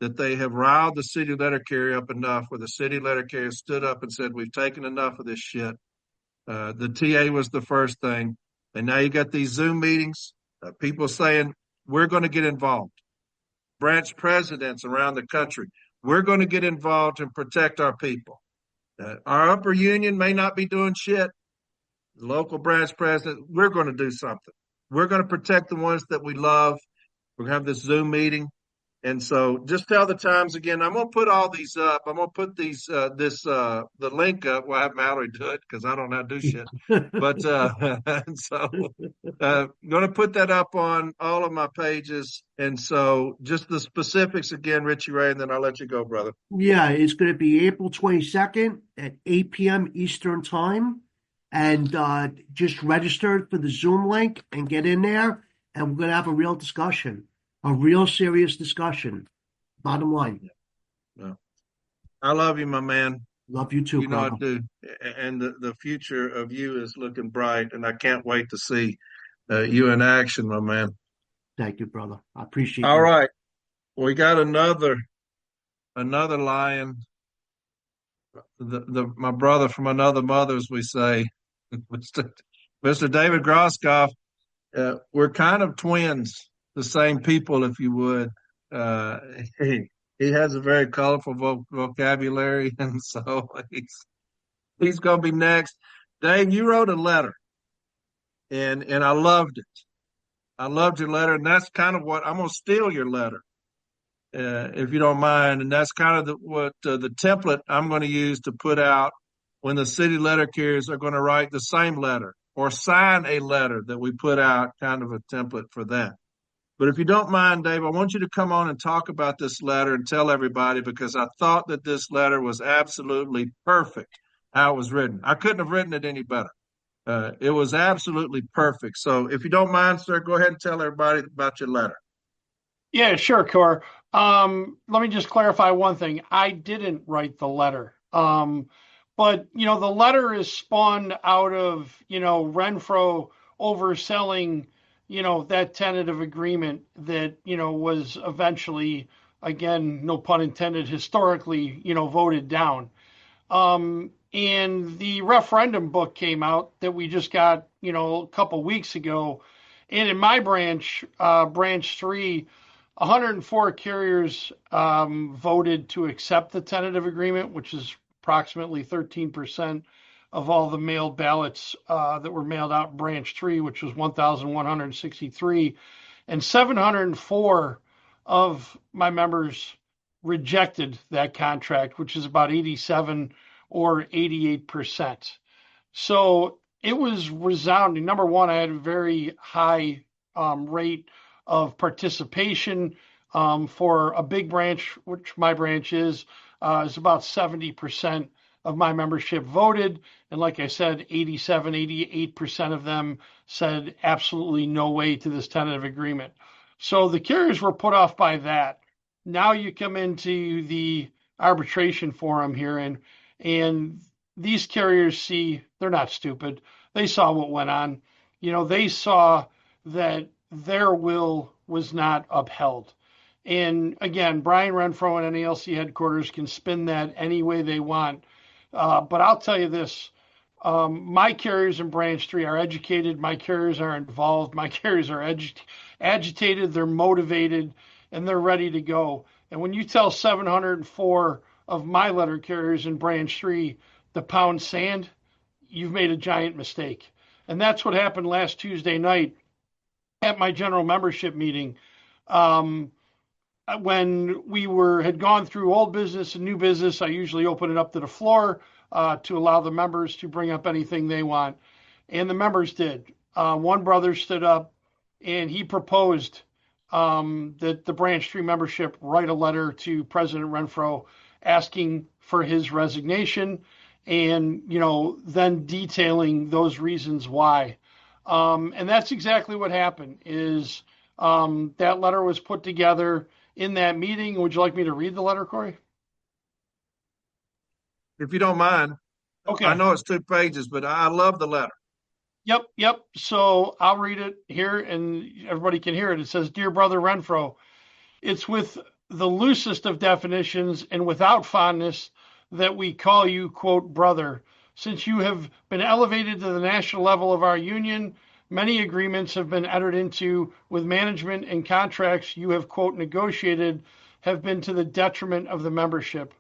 that they have riled the city letter carrier up enough where the city letter carrier stood up and said, we've taken enough of this shit. The TA was the first thing. And now you got these Zoom meetings, people saying, we're going to get involved. Branch presidents around the country, we're going to get involved and protect our people. Our upper union may not be doing shit. The local branch president, we're going to do something. We're going to protect the ones that we love. We're going to have this Zoom meeting. And so just tell the times again. I'm going to put all these up. I'm going to put the link up. Well, I have Mallory do it because I don't know how to do shit. But going to put that up on all of my pages. And so just the specifics again, Richie Ray, and then I'll let you go, brother. Yeah, it's going to be April 22nd at 8 p.m. Eastern time. And just register for the Zoom link and get in there. And we're going to have a real discussion. A real serious discussion. Bottom line. Yeah. I love you, my man. Love you too, you know brother. I do. And the future of you is looking bright, and I can't wait to see you in action, my man. Thank you, brother. I appreciate it. All right. We got another lion. My brother from another mother, as we say, Mr. David Groskop. We're kind of twins. The same people, if you would. He has a very colorful vocabulary, and so he's going to be next. Dave, you wrote a letter, and I loved it. I loved your letter, and that's kind of what I'm going to steal your letter. if you don't mind. And that's kind of what the template I'm going to use to put out when the city letter carriers are going to write the same letter or sign a letter that we put out, kind of a template for that. But if you don't mind, Dave, I want you to come on and talk about this letter and tell everybody, because I thought that this letter was absolutely perfect how it was written. I couldn't have written it any better. It was absolutely perfect. So if you don't mind, sir, go ahead and tell everybody about your letter. Yeah, sure, Cor. Let me just clarify one thing. I didn't write the letter. But, the letter is spawned out of, Renfro overselling, that tentative agreement that, was eventually, again, no pun intended, historically, voted down. And the referendum book came out that we just got, a couple weeks ago. And in my branch, branch 3, 104 carriers voted to accept the tentative agreement, which is approximately 13% of all the mailed ballots that were mailed out in branch 3, which was 1,163. And 704 of my members rejected that contract, which is about 87 or 88%. So it was resounding. Number one, I had a very high rate of participation for a big branch, which my branch is about 70% of my membership voted. And like I said, 87, 88% of them said absolutely no way to this tentative agreement. So the carriers were put off by that. Now you come into the arbitration forum here, and these carriers see, they're not stupid. They saw what went on. They saw that their will was not upheld. And again, Brian Renfro and NALC headquarters can spin that any way they want. But I'll tell you this, my carriers in branch 3 are educated. My carriers are involved. My carriers are agitated. They're motivated, and they're ready to go. And when you tell 704 of my letter carriers in branch 3 to pound sand, you've made a giant mistake. And that's what happened last Tuesday night at my general membership meeting. When we had gone through old business and new business, I usually open it up to the floor to allow the members to bring up anything they want. And the members did. One brother stood up and he proposed that the branch 3 membership write a letter to President Renfro asking for his resignation and, then detailing those reasons why. And that's exactly what happened is that letter was put together in that meeting. Would you like me to read the letter, Corey? If you don't mind. Okay. I know it's 2 pages, but I love the letter. Yep. So I'll read it here and everybody can hear it. It says, "Dear Brother Renfro, it's with the loosest of definitions and without fondness that we call you, quote, brother. Since you have been elevated to the national level of our union, many agreements have been entered into with management, and contracts you have, quote, negotiated have been to the detriment of the membership,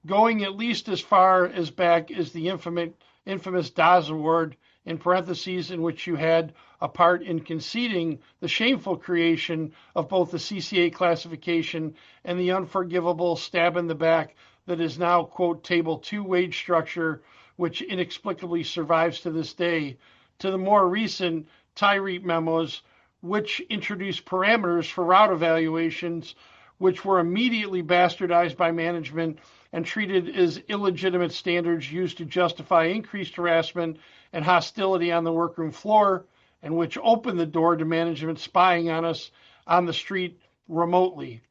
going at least as far as back as the infamous Dawes Award, in parentheses, in which you had a part in conceding the shameful creation of both the CCA classification and the unforgivable stab in the back that is now, quote, Table 2 wage structure, which inexplicably survives to this day, to the more recent Tyree memos, which introduced parameters for route evaluations, which were immediately bastardized by management and treated as illegitimate standards used to justify increased harassment and hostility on the workroom floor, and which opened the door to management spying on us on the street remotely.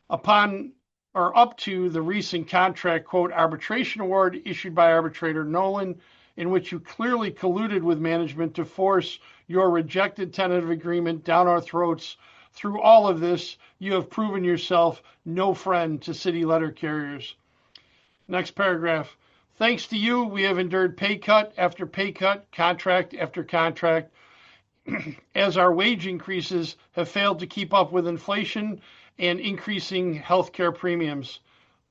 Up to the recent contract, quote, arbitration award issued by arbitrator Nolan, in which you clearly colluded with management to force your rejected tentative agreement down our throats. Through all of this, you have proven yourself no friend to city letter carriers." Next paragraph. "Thanks to you, we have endured pay cut after pay cut, contract after contract, as our wage increases have failed to keep up with inflation and increasing healthcare premiums.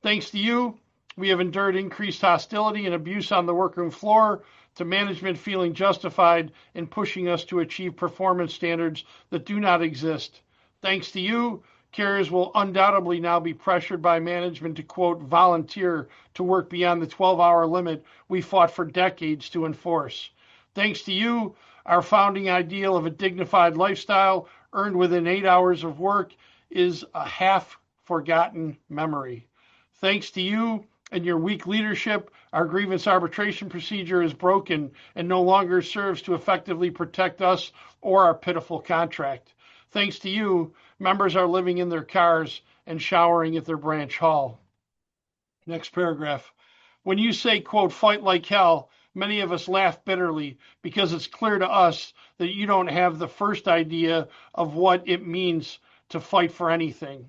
Thanks to you, we have endured increased hostility and abuse on the workroom floor, to management feeling justified in pushing us to achieve performance standards that do not exist. Thanks to you, Carriers will undoubtedly now be pressured by management to, quote, volunteer to work beyond the 12-hour limit we fought for decades to enforce. Thanks to you, our founding ideal of a dignified lifestyle earned within 8 hours of work is a half-forgotten memory. Thanks to you and your weak leadership, our grievance arbitration procedure is broken and no longer serves to effectively protect us or our pitiful contract. Thanks to you, members are living in their cars and showering at their branch hall. Next paragraph. When you say, quote, fight like hell, many of us laugh bitterly because it's clear to us that you don't have the first idea of what it means to fight for anything.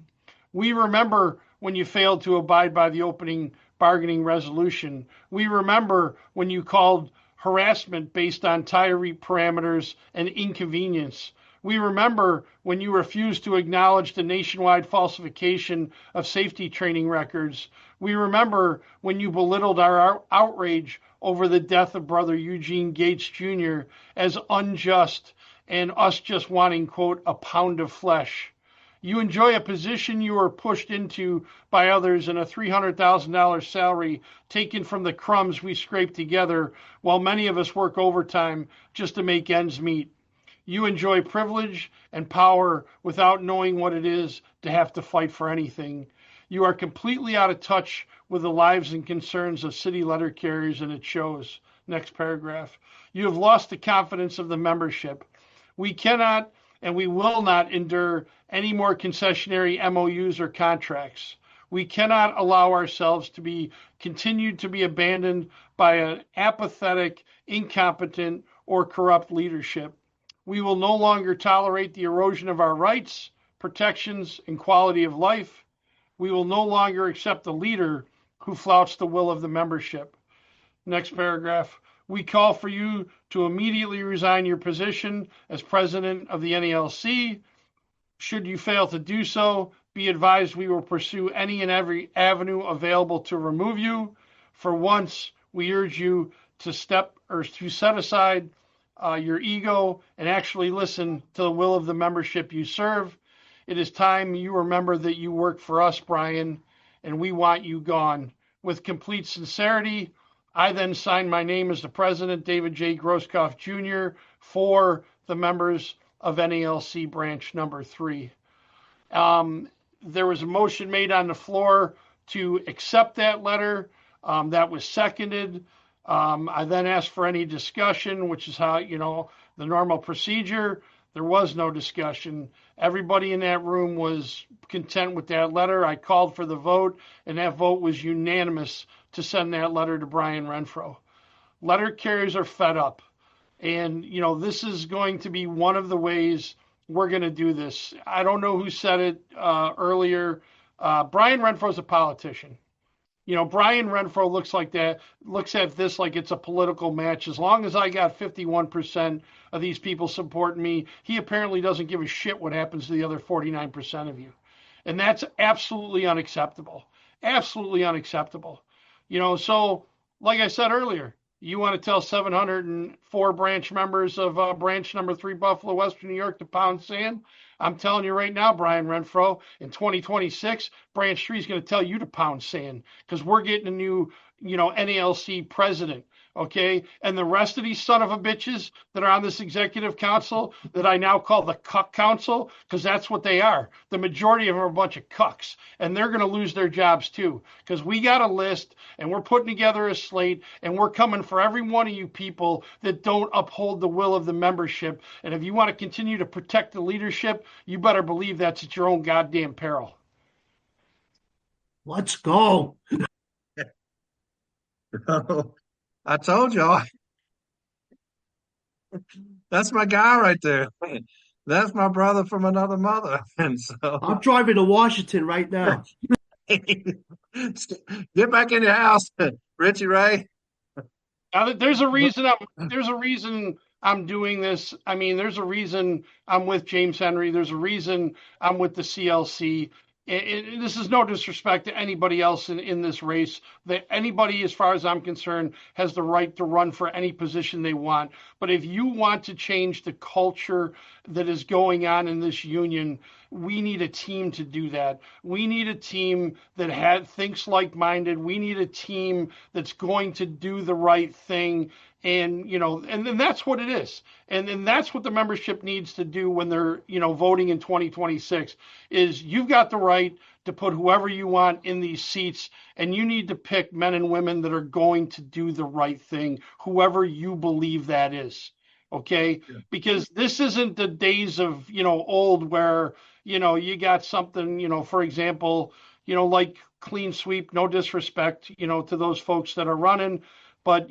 We remember when you failed to abide by the opening bargaining resolution. We remember when you called harassment based on tirade parameters and inconvenience. We remember when you refused to acknowledge the nationwide falsification of safety training records. We remember when you belittled our outrage over the death of Brother Eugene Gates Jr. as unjust and us just wanting, quote, a pound of flesh. You enjoy a position you were pushed into by others and a $300,000 salary taken from the crumbs we scrape together while many of us work overtime just to make ends meet. You enjoy privilege and power without knowing what it is to have to fight for anything. You are completely out of touch with the lives and concerns of city letter carriers, and it shows. Next paragraph. You have lost the confidence of the membership. We cannot and we will not endure any more concessionary MOUs or contracts. We cannot allow ourselves to be continued to be abandoned by an apathetic, incompetent, or corrupt leadership. We will no longer tolerate the erosion of our rights, protections, and quality of life. We will no longer accept a leader who flouts the will of the membership. Next paragraph. We call for you to immediately resign your position as president of the NALC. Should you fail to do so, be advised we will pursue any and every avenue available to remove you. For once, we urge you to set aside your ego and actually listen to the will of the membership you serve. It is time you remember that you work for us, Brian, and we want you gone. With complete sincerity, I then signed my name as the president, David J. Grosskopf Jr., for the members of NALC branch number 3. There was a motion made on the floor to accept that letter. That was seconded. I then asked for any discussion, which is how, the normal procedure. There was no discussion. Everybody in that room was content with that letter. I called for the vote, and that vote was unanimous to send that letter to Brian Renfro. Letter carriers are fed up. And, this is going to be one of the ways we're going to do this. I don't know who said it earlier. Brian Renfro is a politician. Brian Renfro looks at this like it's a political match. As long as I got 51% of these people supporting me, he apparently doesn't give a shit what happens to the other 49% of you. And that's absolutely unacceptable. Absolutely unacceptable. So like I said earlier, you want to tell 704 branch members of branch number 3, Buffalo, Western New York, to pound sand? I'm telling you right now, Brian Renfro, in 2026, branch 3 is going to tell you to pound sand because we're getting a new, NALC president. Okay. And the rest of these son of a bitches that are on this executive council that I now call the cuck council, because that's what they are. The majority of them are a bunch of cucks, and they're going to lose their jobs too, because we got a list and we're putting together a slate and we're coming for every one of you people that don't uphold the will of the membership. And if you want to continue to protect the leadership, you better believe that's at your own goddamn peril. Let's go. I told y'all. That's my guy right there. That's my brother from another mother. And so I'm driving to Washington right now. Get back in your house, Richie Ray. There's a reason I'm doing this. I mean, there's a reason I'm with James Henry. There's a reason I'm with the CLC. and this is no disrespect to anybody else in this race, that anybody, as far as I'm concerned, has the right to run for any position they want. But if you want to change the culture that is going on in this union, we need a team to do that. We need a team that thinks like-minded. We need a team that's going to do the right thing. And, and that's what it is. And that's what the membership needs to do when they're, voting in 2026, is you've got the right to put whoever you want in these seats, and you need to pick men and women that are going to do the right thing, whoever you believe that is. Okay? Yeah. Because this isn't the days of, old where, you got something, for example, like clean sweep, no disrespect, to those folks that are running. But,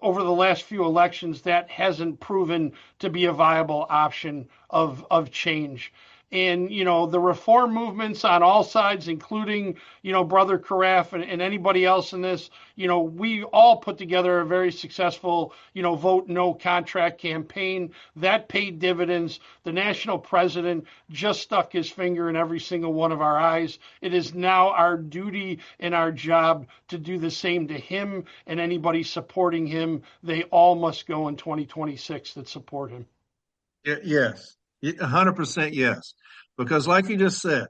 over the last few elections, that hasn't proven to be a viable option of change. And, the reform movements on all sides, including, Brother Caraff and anybody else in this, we all put together a very successful, vote no contract campaign that paid dividends. The national president just stuck his finger in every single one of our eyes. It is now our duty and our job to do the same to him and anybody supporting him. They all must go in 2026 that support him. Yes. 100% yes. Because like you just said,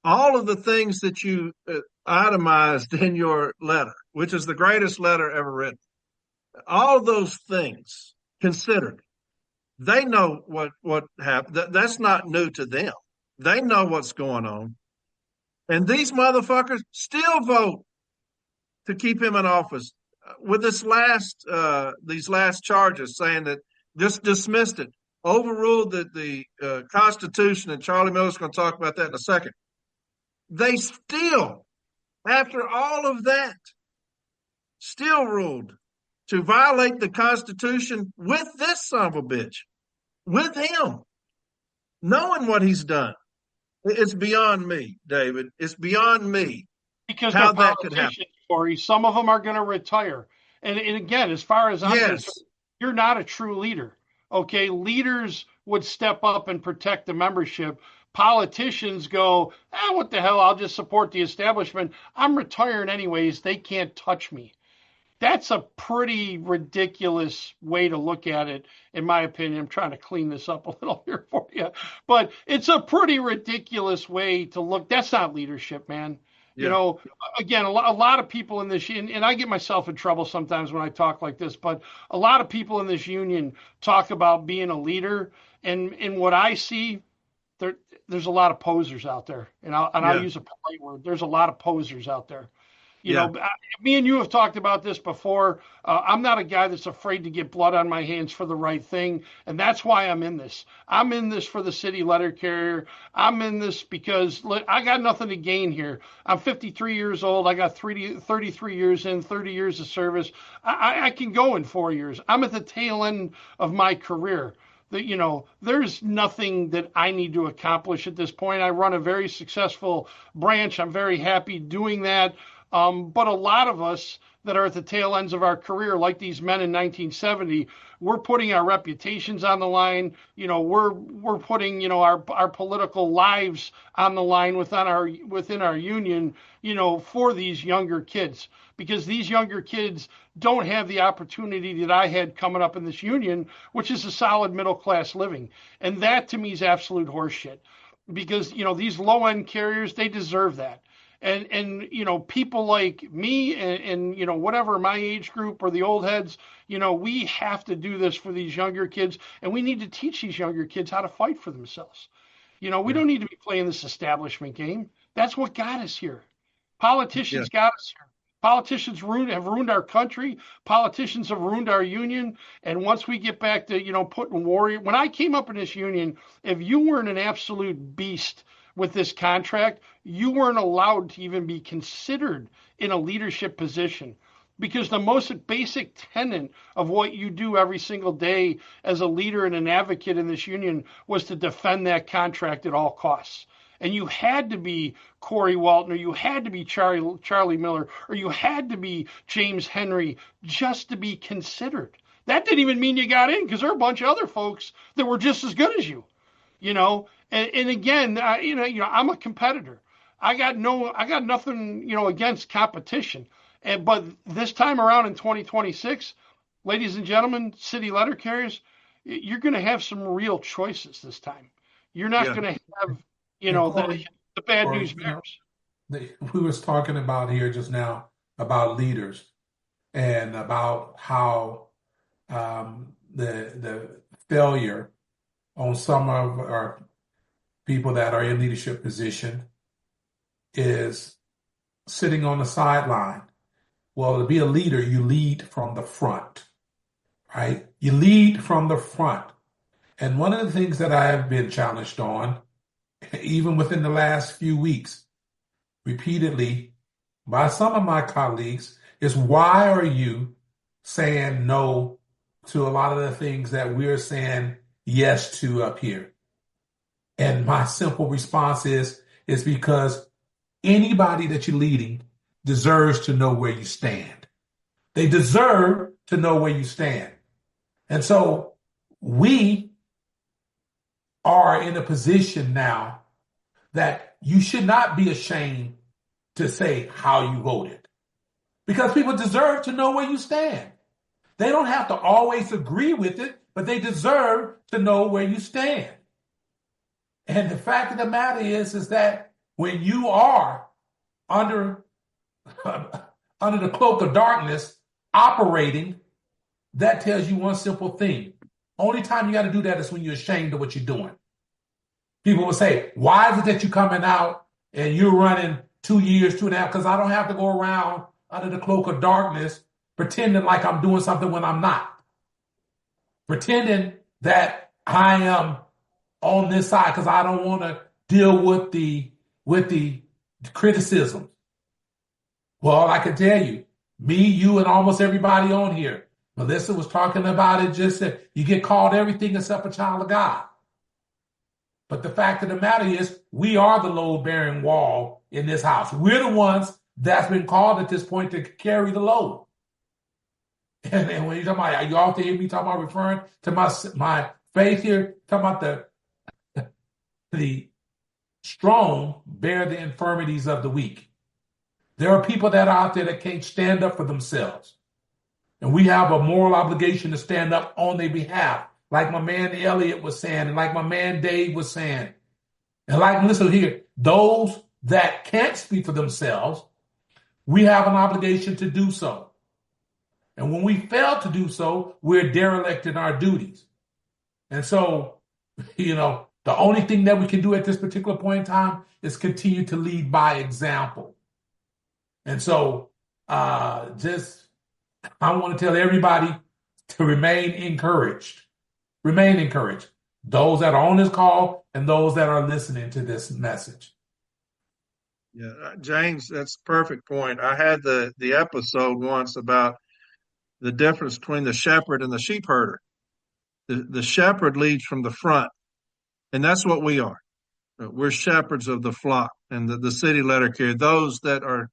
all of the things that you itemized in your letter, which is the greatest letter ever written, all of those things considered, they know what happened. That's not new to them. They know what's going on. And these motherfuckers still vote to keep him in office with these last charges, saying that just dismissed it. Overruled the Constitution, and Charlie Miller's going to talk about that in a second. They still, after all of that, still ruled to violate the Constitution with this son of a bitch, with him, knowing what he's done. It's beyond me, David. It's beyond me. Because how that could happen. Corey, some of them are going to retire. And again, as far as I'm concerned, you're not a true leader. Okay, leaders would step up and protect the membership. Politicians go, what the hell? I'll just support the establishment. I'm retiring anyways. They can't touch me. That's a pretty ridiculous way to look at it, in my opinion. I'm trying to clean this up a little here for you. But it's a pretty ridiculous way to look. That's not leadership, man. Yeah. Again, a lot of people in this, and I get myself in trouble sometimes when I talk like this, but a lot of people in this union talk about being a leader. And in what I see, there's a lot of posers out there. And I'll use a polite word. There's a lot of posers out there. You know, me and you have talked about this before. I'm not a guy that's afraid to get blood on my hands for the right thing, and that's why I'm in this. I'm in this for the city letter carrier. I'm in this because I got nothing to gain here. I'm 53 years old. I got 33 years in, 30 years of service. I can go in 4 years. I'm at the tail end of my career. There's nothing that I need to accomplish at this point. I run a very successful branch. I'm very happy doing that. But a lot of us that are at the tail ends of our career, like these men in 1970, we're putting our reputations on the line. We're putting, our political lives on the line within our union, for these younger kids, because these younger kids don't have the opportunity that I had coming up in this union, which is a solid middle class living. And that to me is absolute horseshit, because, these low end carriers, they deserve that. And people like me and whatever my age group or the old heads, we have to do this for these younger kids, and we need to teach these younger kids how to fight for themselves. We don't need to be playing this establishment game. That's what got us here. Politicians got us here. Politicians have ruined our country. Politicians have ruined our union. And once we get back to, putting warrior, when I came up in this union, if you weren't an absolute beast with this contract, you weren't allowed to even be considered in a leadership position, because the most basic tenet of what you do every single day as a leader and an advocate in this union was to defend that contract at all costs. And you had to be Corey Walton, or you had to be Charlie Miller, or you had to be James Henry just to be considered. That didn't even mean you got in, because there are a bunch of other folks that were just as good as you. And again, I'm a competitor. I got nothing, against competition. But this time around in 2026, ladies and gentlemen, city letter carriers, you're going to have some real choices this time. You're not going to have, Corey, the bad Corey, news bears. we was talking about here just now about leaders and about how the failure on some of our people that are in leadership position is sitting on the sideline. Well, to be a leader, you lead from the front, right? You lead from the front. And one of the things that I have been challenged on, even within the last few weeks, repeatedly by some of my colleagues, is why are you saying no to a lot of the things that we're saying yes to up here? And my simple response is because anybody that you're leading deserves to know where you stand. They deserve to know where you stand. And so we are in a position now that you should not be ashamed to say how you voted, because people deserve to know where you stand. They don't have to always agree with it, but they deserve to know where you stand. And the fact of the matter is that when you are under the cloak of darkness operating, that tells you one simple thing. Only time you got to do that is when you're ashamed of what you're doing. People will say, why is it that you're coming out and you're running 2 years, 2.5? Because I don't have to go around under the cloak of darkness pretending like I'm doing something when I'm not. Pretending that I am on this side because I don't want to deal with the criticism. Well, I can tell you, me, you, and almost everybody on here, Melissa was talking about it, just that you get called everything except a child of God. But the fact of the matter is, we are the load-bearing wall in this house. We're the ones that's been called at this point to carry the load. And when you're talking about, you often hear me talking about referring to my faith here, talking about the strong bear the infirmities of the weak. There are people that are out there that can't stand up for themselves. And we have a moral obligation to stand up on their behalf, like my man Elliot was saying, and like my man Dave was saying. And like, listen here, those that can't speak for themselves, we have an obligation to do so. And when we fail to do so, we're derelict in our duties. And so, the only thing that we can do at this particular point in time is continue to lead by example. And so, I want to tell everybody to remain encouraged. Remain encouraged. Those that are on this call and those that are listening to this message. Yeah, James, that's a perfect point. I had the episode once about the difference between the shepherd and the sheep herder. The shepherd leads from the front, and that's what we are. We're shepherds of the flock, and the city letter carrier, those that are, I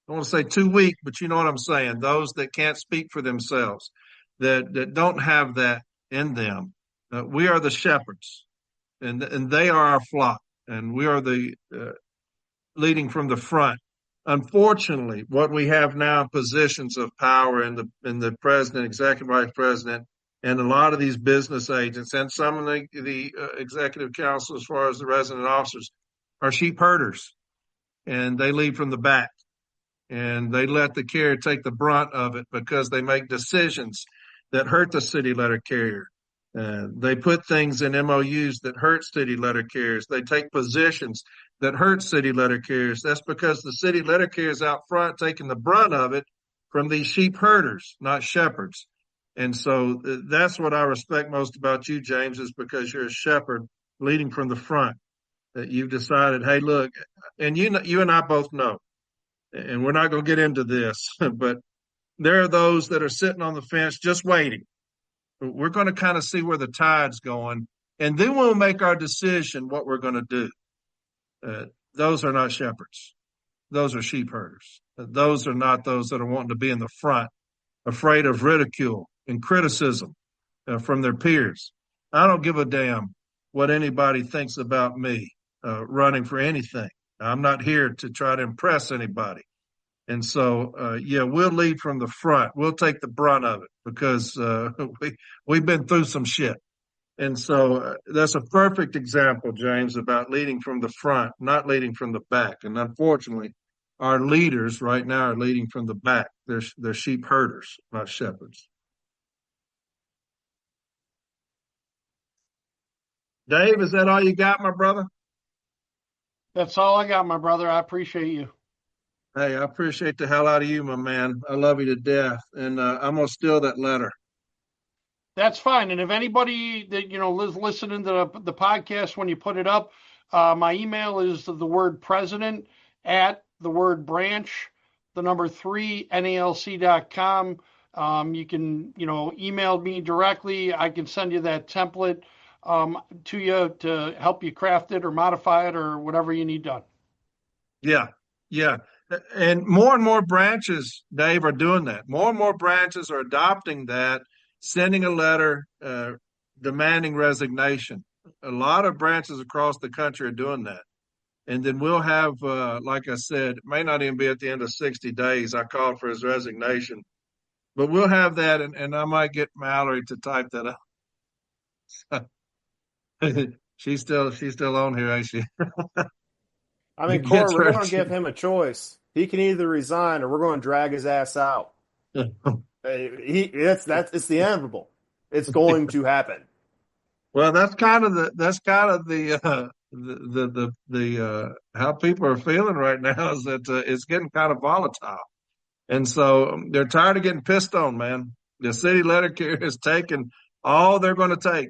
don't want to say too weak, but you know what I'm saying, those that can't speak for themselves, that don't have that in them. We are the shepherds, and they are our flock, and we are the leading from the front. Unfortunately, what we have now, positions of power in the president, executive vice president, and a lot of these business agents and some of the executive council, as far as the resident officers, are sheep herders, and they lead from the back, and they let the carrier take the brunt of it because they make decisions that hurt the city letter carrier. They put things in MOUs that hurt city letter carriers. They take positions that hurt city letter carriers. That's because the city letter carriers out front taking the brunt of it from these sheep herders, not shepherds. And so that's what I respect most about you, James, is because you're a shepherd leading from the front. That you've decided, hey, look, and you and I both know, and we're not going to get into this, but there are those that are sitting on the fence just waiting. We're going to kind of see where the tide's going, and then we'll make our decision what we're going to do. Those are not shepherds. Those are sheep herders. Those are not those that are wanting to be in the front, afraid of ridicule and criticism from their peers. I don't give a damn what anybody thinks about me running for anything. I'm not here to try to impress anybody. And so, we'll lead from the front. We'll take the brunt of it because we've been through some shit. And so that's a perfect example, James, about leading from the front, not leading from the back. And unfortunately, our leaders right now are leading from the back. They're sheep herders, not shepherds. Dave, is that all you got, my brother? That's all I got, my brother. I appreciate you. Hey, I appreciate the hell out of you, my man. I love you to death. And I'm going to steal that letter. That's fine. And if anybody that, is listening to the podcast when you put it up, my email is the word president at the word branch, the number 3, NALC.com. You can, email me directly. I can send you that template to you to help you craft it or modify it or whatever you need done. Yeah. Yeah. And more branches, Dave, are doing that. More and more branches are adopting that, sending a letter demanding resignation. A lot of branches across the country are doing that. And then we'll have, like I said, it may not even be at the end of 60 days. I called for his resignation. But we'll have that, and I might get Mallory to type that up. She's still on here, ain't she? I mean, Corey, we're going to give him a choice. He can either resign or we're going to drag his ass out. It's the inevitable. It's going to happen. Well, that's kind of the how people are feeling right now is that it's getting kind of volatile, and so they're tired of getting pissed on, man. The city letter carrier has taken all they're going to take,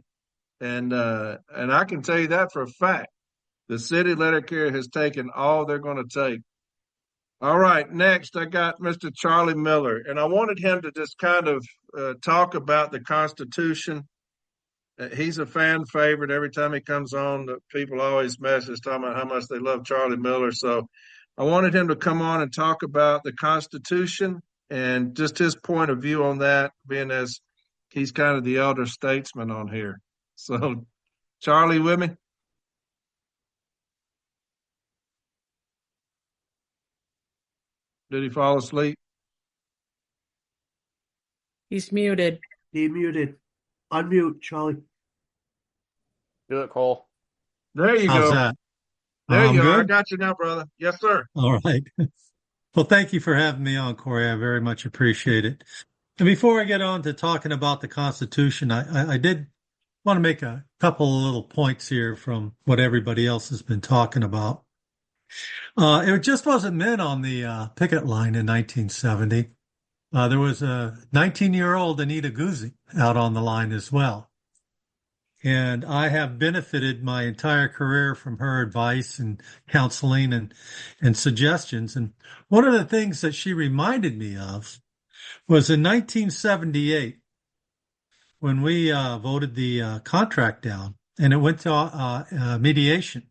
and I can tell you that for a fact. The city letter carrier has taken all they're going to take. All right, next I got Mr. Charlie Miller, and I wanted him to just kind of talk about the Constitution. He's a fan favorite. Every time he comes on, the people always message talking about how much they love Charlie Miller. So I wanted him to come on and talk about the Constitution and just his point of view on that, being as he's kind of the elder statesman on here. So, Charlie, with me? Did he fall asleep? He's muted. He muted. Unmute, Charlie. Do it, Cole. There you How's go. that? There you Good? are. I got you now, brother. Yes, sir. All right. Well, thank you for having me on, Corey. I very much appreciate it. And before I get on to talking about the Constitution, I did want to make a couple of little points here from what everybody else has been talking about. It just wasn't meant on the picket line in 1970. There was a 19-year-old Anita Guzzi out on the line as well. And I have benefited my entire career from her advice and counseling and suggestions. And one of the things that she reminded me of was in 1978, when we voted the contract down, and it went to mediation.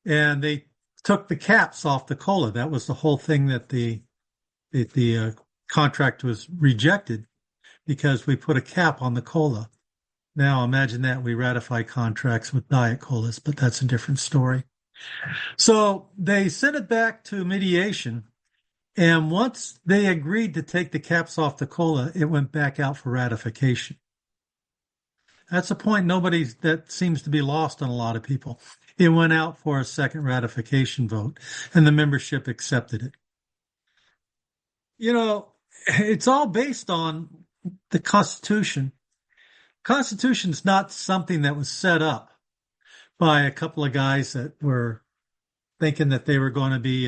And they took the caps off the COLA. That was the whole thing that the contract was rejected because we put a cap on the COLA. Now imagine that we ratify contracts with diet colas, but that's a different story. So they sent it back to mediation. And once they agreed to take the caps off the COLA, it went back out for ratification. That's a point that seems to be lost on a lot of people. It went out for a second ratification vote, and the membership accepted it. It's all based on the Constitution. Constitution's not something that was set up by a couple of guys that were thinking that they were going to be,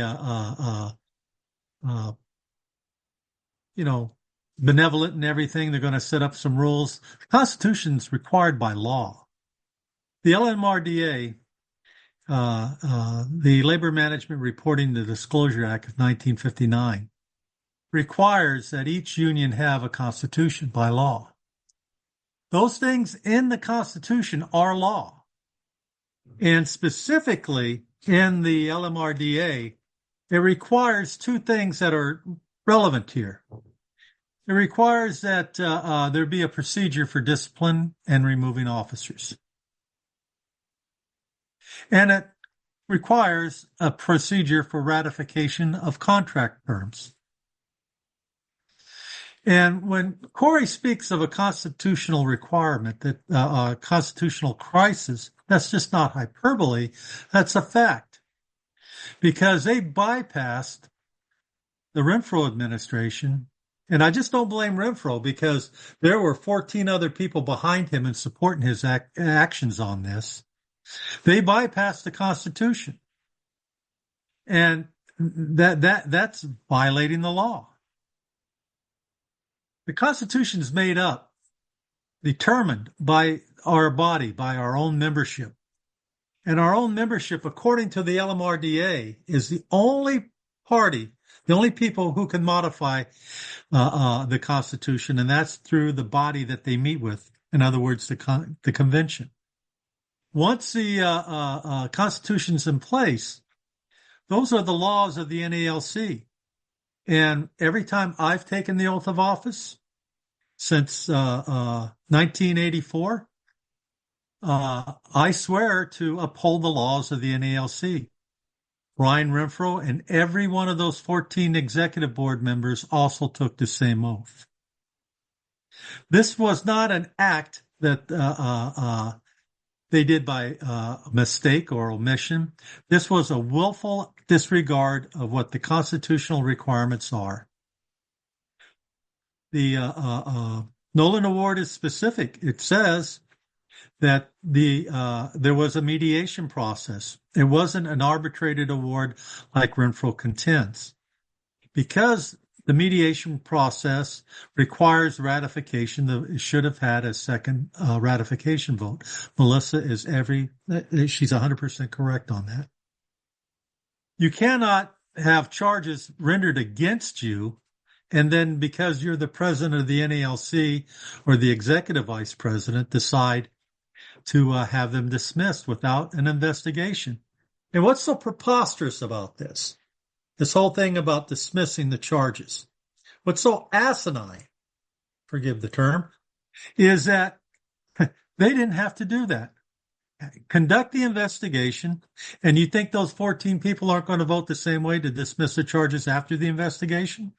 benevolent and everything. They're going to set up some rules. The Constitution's required by law. The LMRDA, the Labor Management Reporting and Disclosure Act of 1959, requires that each union have a constitution by law. Those things in the Constitution are law. And specifically in the LMRDA, it requires two things that are relevant here. It requires that there be a procedure for discipline and removing officers. And it requires a procedure for ratification of contract terms. And when Corey speaks of a constitutional requirement, that a constitutional crisis, that's just not hyperbole, that's a fact. Because they bypassed the Renfro administration, and I just don't blame Renfro because there were 14 other people behind him and supporting his actions on this. They bypassed the Constitution. And that's violating the law. The Constitution is made up, determined by our body, by our own membership. And our own membership, according to the LMRDA, is the only party, the only people who can modify the Constitution, and that's through the body that they meet with. In other words, the convention. Once the Constitution's in place, those are the laws of the NALC. And every time I've taken the oath of office since 1984, I swear to uphold the laws of the NALC. Brian Renfro and every one of those 14 executive board members also took the same oath. This was not an act that they did by mistake or omission. This was a willful disregard of what the constitutional requirements are. The Nolan Award is specific. It says that there was a mediation process. It wasn't an arbitrated award like Renfro contends. Because the mediation process requires ratification, it should have had a second ratification vote. Melissa she's 100% correct on that. You cannot have charges rendered against you, and then because you're the president of the NALC or the executive vice president, decide to have them dismissed without an investigation. And what's so preposterous about this? This whole thing about dismissing the charges. What's so asinine, forgive the term, is that they didn't have to do that. Conduct the investigation, and you think those 14 people aren't going to vote the same way to dismiss the charges after the investigation?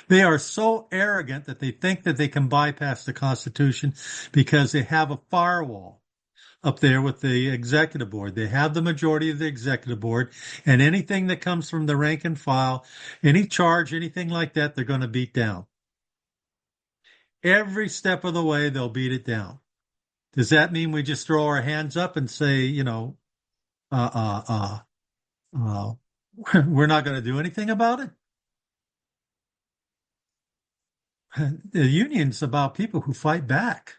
They are so arrogant that they think that they can bypass the Constitution because they have a firewall up there with the executive board. They have the majority of the executive board, and anything that comes from the rank and file, any charge, anything like that, they're going to beat down. Every step of the way, they'll beat it down. Does that mean we just throw our hands up and say, we're not going to do anything about it? The union's about people who fight back.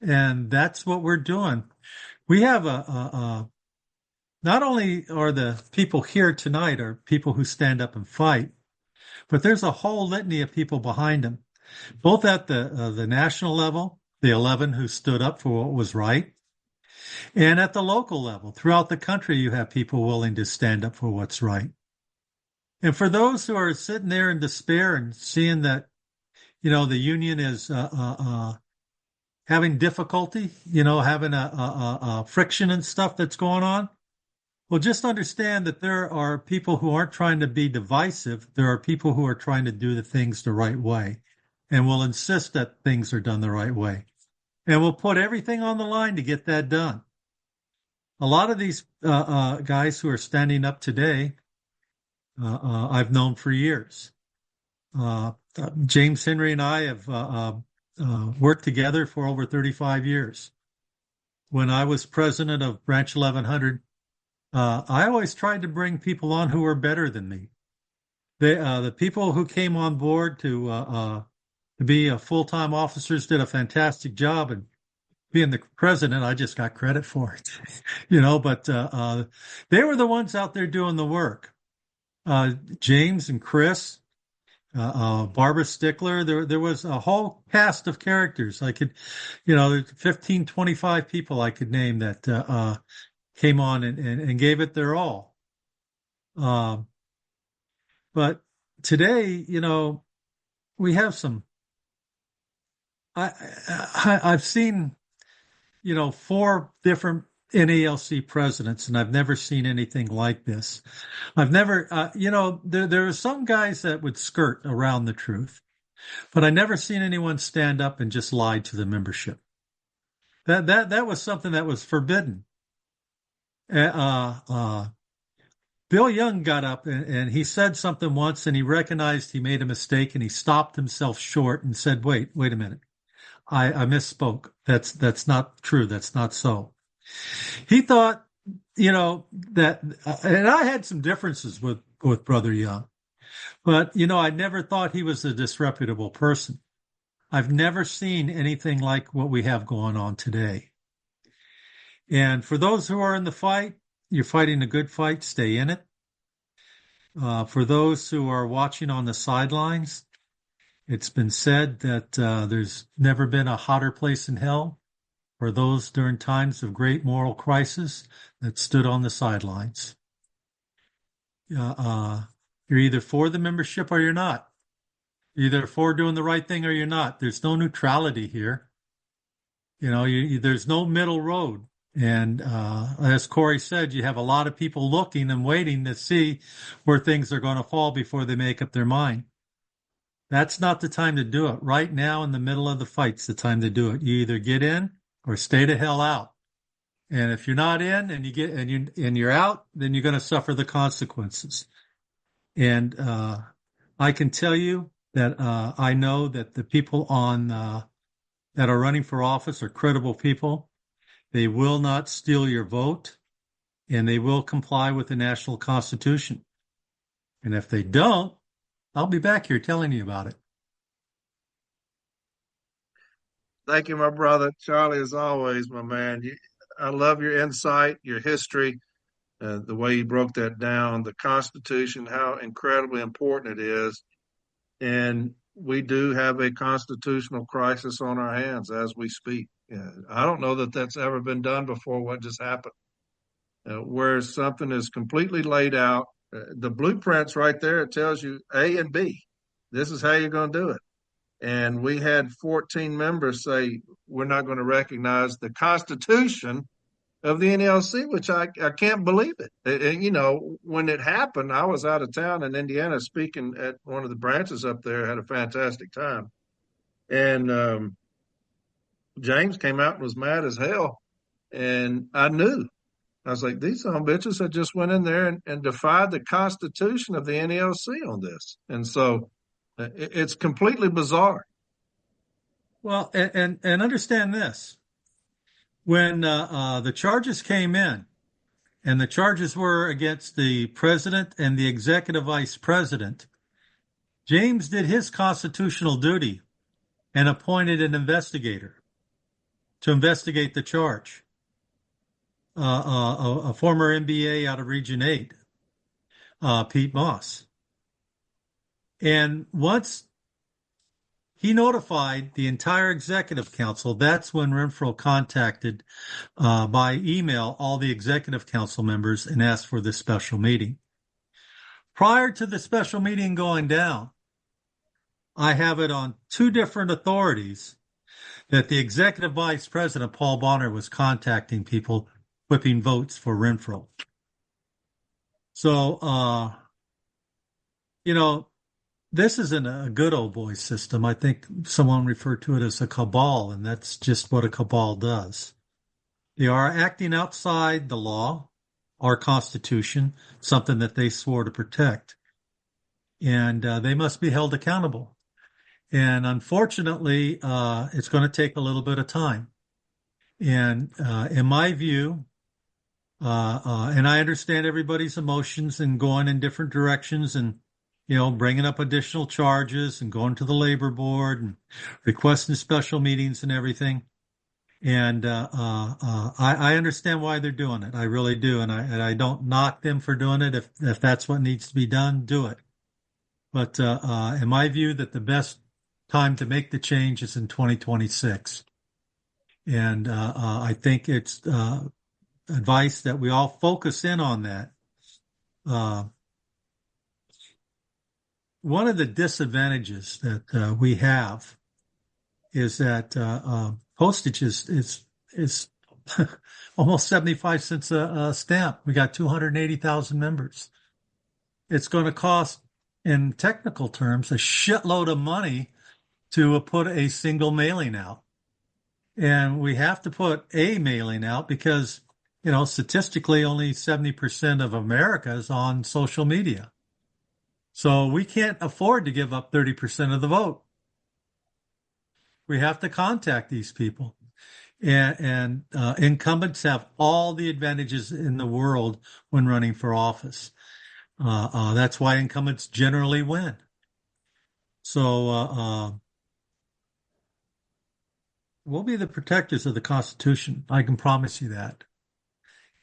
And that's what we're doing. We have not only are the people here tonight are people who stand up and fight, but there's a whole litany of people behind them, both at the national level, the 11 who stood up for what was right, and at the local level. Throughout the country, you have people willing to stand up for what's right. And for those who are sitting there in despair and seeing that, the union is having difficulty, having a friction and stuff that's going on, well, just understand that there are people who aren't trying to be divisive. There are people who are trying to do the things the right way and will insist that things are done the right way. And we'll put everything on the line to get that done. A lot of these guys who are standing up today, I've known for years. James Henry and I have worked together for over 35 years. When I was president of Branch 1100, I always tried to bring people on who were better than me. The people who came on board to be full-time officers did a fantastic job, and being the president, I just got credit for it, but they were the ones out there doing the work. James and Chris, Barbara Stickler, there was a whole cast of characters. I could, 15, 25 people I could name that came on and gave it their all. But today, we have some, I've seen, 4 different NALC presidents, and I've never seen anything like this. I've never, there are some guys that would skirt around the truth, but I never seen anyone stand up and just lie to the membership. That was something that was forbidden. Bill Young got up and he said something once, and he recognized he made a mistake, and he stopped himself short and said, wait a minute. I misspoke. That's not true. That's not so. He thought, that, and I had some differences with Brother Young, but, I never thought he was a disreputable person. I've never seen anything like what we have going on today. And for those who are in the fight, you're fighting a good fight, stay in it. For those who are watching on the sidelines, it's been said that there's never been a hotter place in hell for those during times of great moral crisis that stood on the sidelines. You're either for the membership or you're not. You're either for doing the right thing or you're not. There's no neutrality here. There's no middle road. And as Corey said, you have a lot of people looking and waiting to see where things are going to fall before they make up their mind. That's not the time to do it. Right now, in the middle of the fight's the time to do it. You either get in or stay the hell out. And if you're not in and you're out, then you're going to suffer the consequences. And I can tell you that I know that the people that are running for office are credible people. They will not steal your vote, and they will comply with the national Constitution. And if they don't, I'll be back here telling you about it. Thank you, my brother. Charlie, as always, my man. I love your insight, your history, the way you broke that down, the Constitution, how incredibly important it is. And we do have a constitutional crisis on our hands as we speak. I don't know that that's ever been done before, what just happened. Where something is completely laid out, the blueprint's right there. It tells you A and B. This is how you're going to do it. And we had 14 members say, we're not going to recognize the Constitution of the NLC, which I can't believe it. And, when it happened, I was out of town in Indiana speaking at one of the branches up there, had a fantastic time. And James came out and was mad as hell. And I knew. I was like, these son of bitches had just went in there and defied the Constitution of the NLC on this. And so it's completely bizarre. Well, and understand this. When the charges came in, and the charges were against the president and the executive vice president, James did his constitutional duty and appointed an investigator to investigate the charge. A former MBA out of Region 8, Pete Moss. And once he notified the entire executive council, that's when Renfro contacted by email all the executive council members and asked for this special meeting. Prior to the special meeting going down, I have it on two different authorities that the executive vice president, Paul Bonner, was contacting people whipping votes for Renfro. So, this isn't a good old boy system. I think someone referred to it as a cabal, and that's just what a cabal does. They are acting outside the law, our Constitution, something that they swore to protect. And they must be held accountable. And unfortunately, it's going to take a little bit of time. And in my view, and I understand everybody's emotions and going in different directions and, bringing up additional charges and going to the labor board and requesting special meetings and everything. And I understand why they're doing it. I really do. And I don't knock them for doing it. If that's what needs to be done, do it. But in my view, that the best time to make the change is in 2026. And I think it's advice that we all focus in on that. One of the disadvantages that we have is that postage is almost 75 cents a stamp. We got 280,000 members. It's going to cost, in technical terms, a shitload of money to put a single mailing out. And we have to put a mailing out because, statistically only 70% of America is on social media. So we can't afford to give up 30% of the vote. We have to contact these people. And incumbents have all the advantages in the world when running for office. That's why incumbents generally win. So we'll be the protectors of the Constitution. I can promise you that.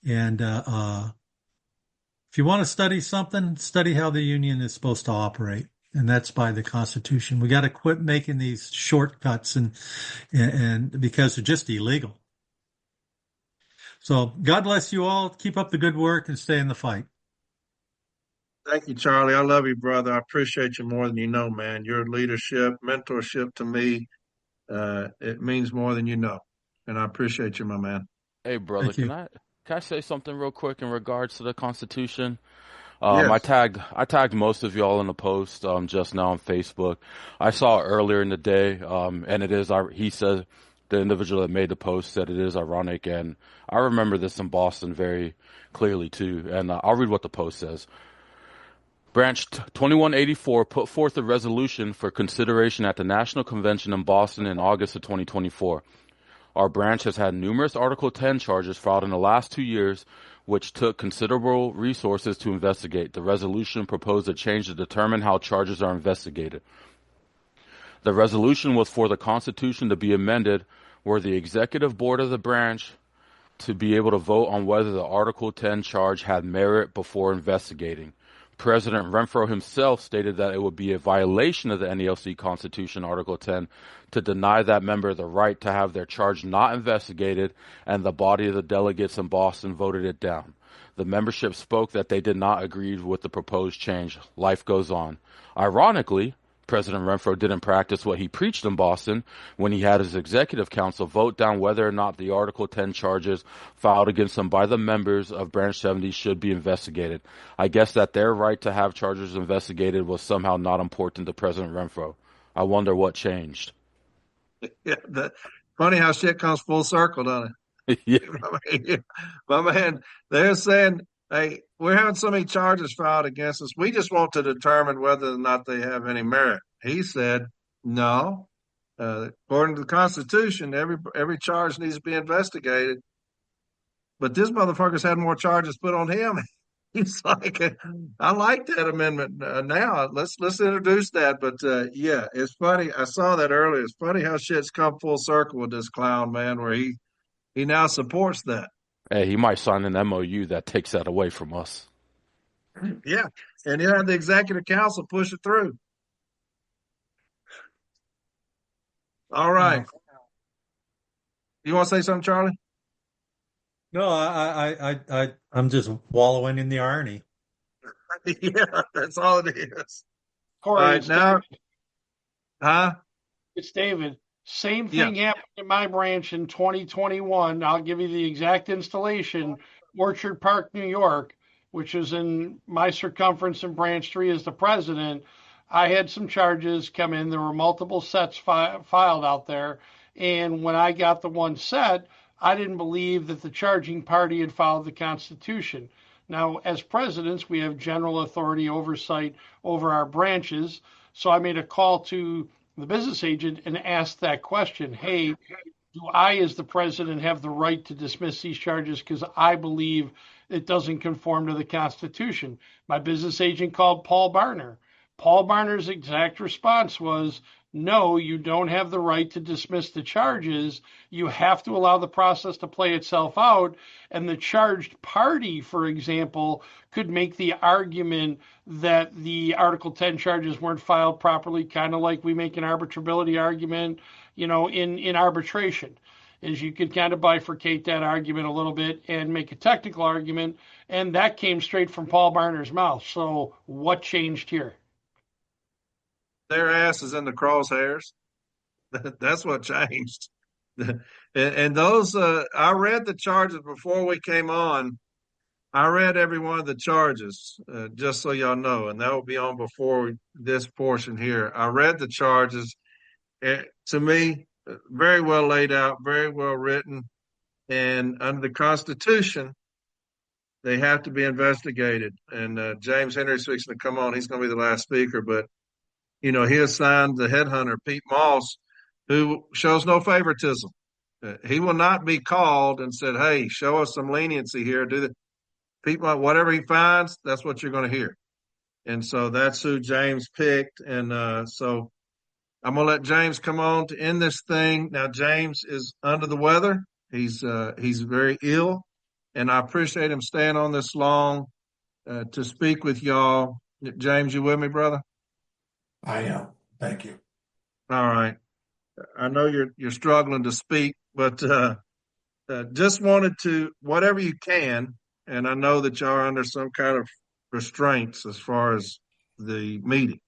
And if you want to study something, study how the Union is supposed to operate. And that's by the Constitution. We got to quit making these shortcuts and because they're just illegal. So God bless you all. Keep up the good work and stay in the fight. Thank you, Charlie. I love you, brother. I appreciate you more than you know, man. Your leadership, mentorship to me, it means more than you know. And I appreciate you, my man. Hey, brother, can I say something real quick in regards to the Constitution? Yes. I tagged most of y'all in the post just now on Facebook. I saw it earlier in the day, and it is. He said the individual that made the post said it is ironic, and I remember this in Boston very clearly too. And I'll read what the post says. Branch 2184 put forth a resolution for consideration at the National Convention in Boston in August of 2024. Our branch has had numerous Article 10 charges filed in the last 2 years, which took considerable resources to investigate. The resolution proposed a change to determine how charges are investigated. The resolution was for the Constitution to be amended where the executive board of the branch to be able to vote on whether the Article 10 charge had merit before investigating. President Renfro himself stated that it would be a violation of the NELC Constitution, Article 10, to deny that member the right to have their charge not investigated, and the body of the delegates in Boston voted it down. The membership spoke that they did not agree with the proposed change. Life goes on. Ironically, President Renfro didn't practice what he preached in Boston when he had his executive council vote down whether or not the Article 10 charges filed against him by the members of Branch 70 should be investigated. I guess that their right to have charges investigated was somehow not important to President Renfro. I wonder what changed. Yeah, funny how shit comes full circle, doesn't it? Yeah. My man, they're saying, hey, we're having so many charges filed against us. We just want to determine whether or not they have any merit. He said, no. According to the Constitution, every charge needs to be investigated. But this motherfucker's had more charges put on him. He's like, I like that amendment now. Let's introduce that. But yeah, it's funny. I saw that earlier. It's funny how shit's come full circle with this clown, man, where he now supports that. Hey, he might sign an MOU that takes that away from us. Yeah, and he'll have the executive council push it through. All right. You want to say something, Charlie? No, I'm just wallowing in the irony. Yeah, that's all it is. Corey, all right, now, it's David. Same thing happened in my branch in 2021. I'll give you the exact installation. Orchard Park, New York, which is in my circumference in branch 3 as the president. I had some charges come in. There were multiple sets filed out there. And when I got the one set, I didn't believe that the charging party had followed the Constitution. Now, as presidents, we have general authority oversight over our branches. So I made a call to the business agent and asked that question. Hey, do I, as the president, have the right to dismiss these charges because I believe it doesn't conform to the Constitution? My business agent called Paul Barner. Paul Barner's exact response was, no, you don't have the right to dismiss the charges. You have to allow the process to play itself out. And the charged party, for example, could make the argument that the Article 10 charges weren't filed properly, kind of like we make an arbitrability argument, in arbitration. Is you could kind of bifurcate that argument a little bit and make a technical argument. And that came straight from Paul Barner's mouth. So what changed here? Their ass is in the crosshairs. That's what changed. And those, I read the charges before we came on. I read every one of the charges, just so y'all know, and that will be on before this portion here. I read the charges. To me, very well laid out, very well written, and under the Constitution, they have to be investigated. And James Henry's fixing to come on. He's going to be the last speaker, but he assigned the headhunter, Pete Moss, who shows no favoritism. He will not be called and said, "Hey, show us some leniency here. Do the Pete, whatever he finds, that's what you're going to hear." And so that's who James picked. And so I'm going to let James come on to end this thing. Now, James is under the weather. He's very ill, and I appreciate him staying on this long to speak with y'all. James, you with me, brother? I am. Thank you. All right. I know you're struggling to speak, but just wanted to, whatever you can, and I know that y'all are under some kind of restraints as far as the meeting,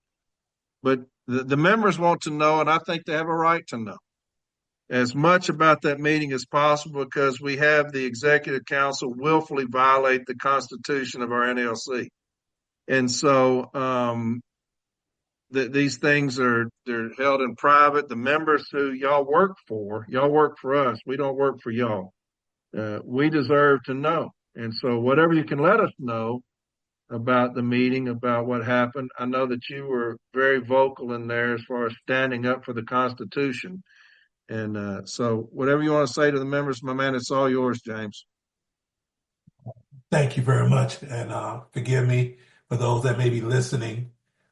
but the members want to know, and I think they have a right to know, as much about that meeting as possible, because we have the executive council willfully violate the Constitution of our NLC. And so these things they're held in private. The members who y'all work for us. We don't work for y'all. We deserve to know. And so whatever you can let us know about the meeting, about what happened. I know that you were very vocal in there as far as standing up for the Constitution. And so whatever you want to say to the members, my man, it's all yours, James. Thank you very much. And forgive me for those that may be listening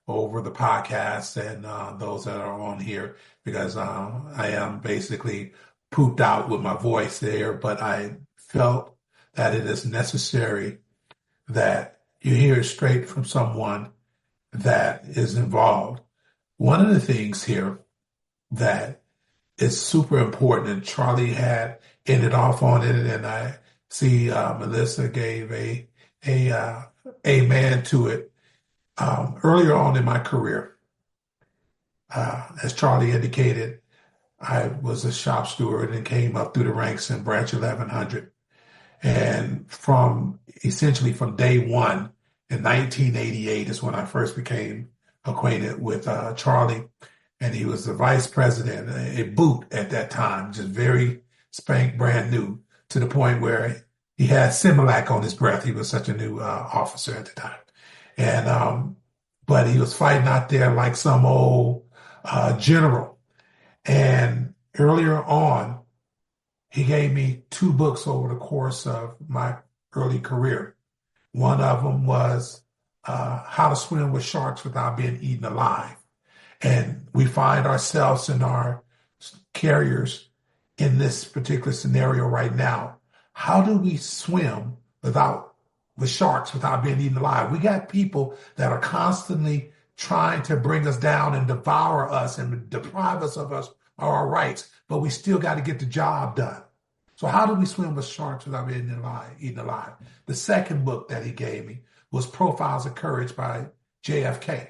over the podcast and those that are on here, because I am basically pooped out with my voice there, but I felt that it is necessary that you hear it straight from someone that is involved. One of the things here that is super important, and Charlie had ended off on it, and I see Melissa gave a amen to it. Earlier on in my career, as Charlie indicated, I was a shop steward and came up through the ranks in branch 1100. And essentially from day one in 1988 is when I first became acquainted with Charlie. And he was the vice president, a boot at that time, just very spank brand new, to the point where he had Similac on his breath. He was such a new officer at the time. And but he was fighting out there like some old general. And earlier on, he gave me 2 books over the course of my early career. One of them was How to Swim with Sharks Without Being Eaten Alive. And we find ourselves in our carriers in this particular scenario right now. How do we swim with sharks without being eaten alive? We got people that are constantly trying to bring us down and devour us and deprive us of our rights, but we still got to get the job done. So how do we swim with sharks without being eaten alive? The second book that he gave me was Profiles of Courage by JFK.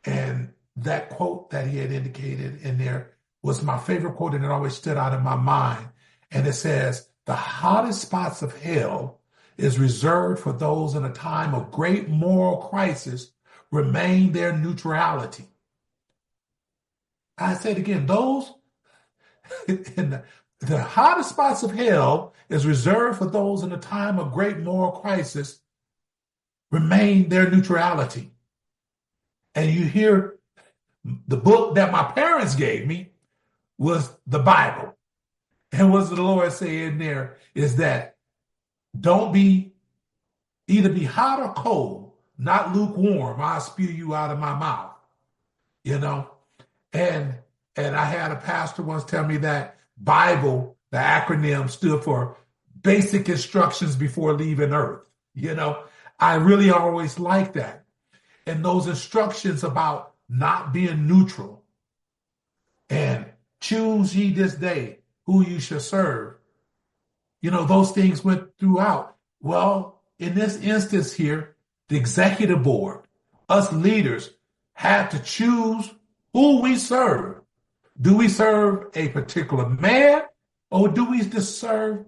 And that quote that he had indicated in there was my favorite quote, and it always stood out in my mind. And it says, "The hottest spots of hell is reserved for those in a time of great moral crisis remain their neutrality." I said again, those in the hottest spots of hell is reserved for those in a time of great moral crisis remain their neutrality. And you hear the book that my parents gave me was the Bible. And what the Lord say in there is that don't either be hot or cold, not lukewarm. I'll spew you out of my mouth, And I had a pastor once tell me that Bible, the acronym, stood for basic instructions before leaving earth. I really always like that. And those instructions about not being neutral and choose ye this day who you shall serve. Those things went throughout. Well, in this instance here, the executive board, us leaders, had to choose who we serve. Do we serve a particular man or do we just serve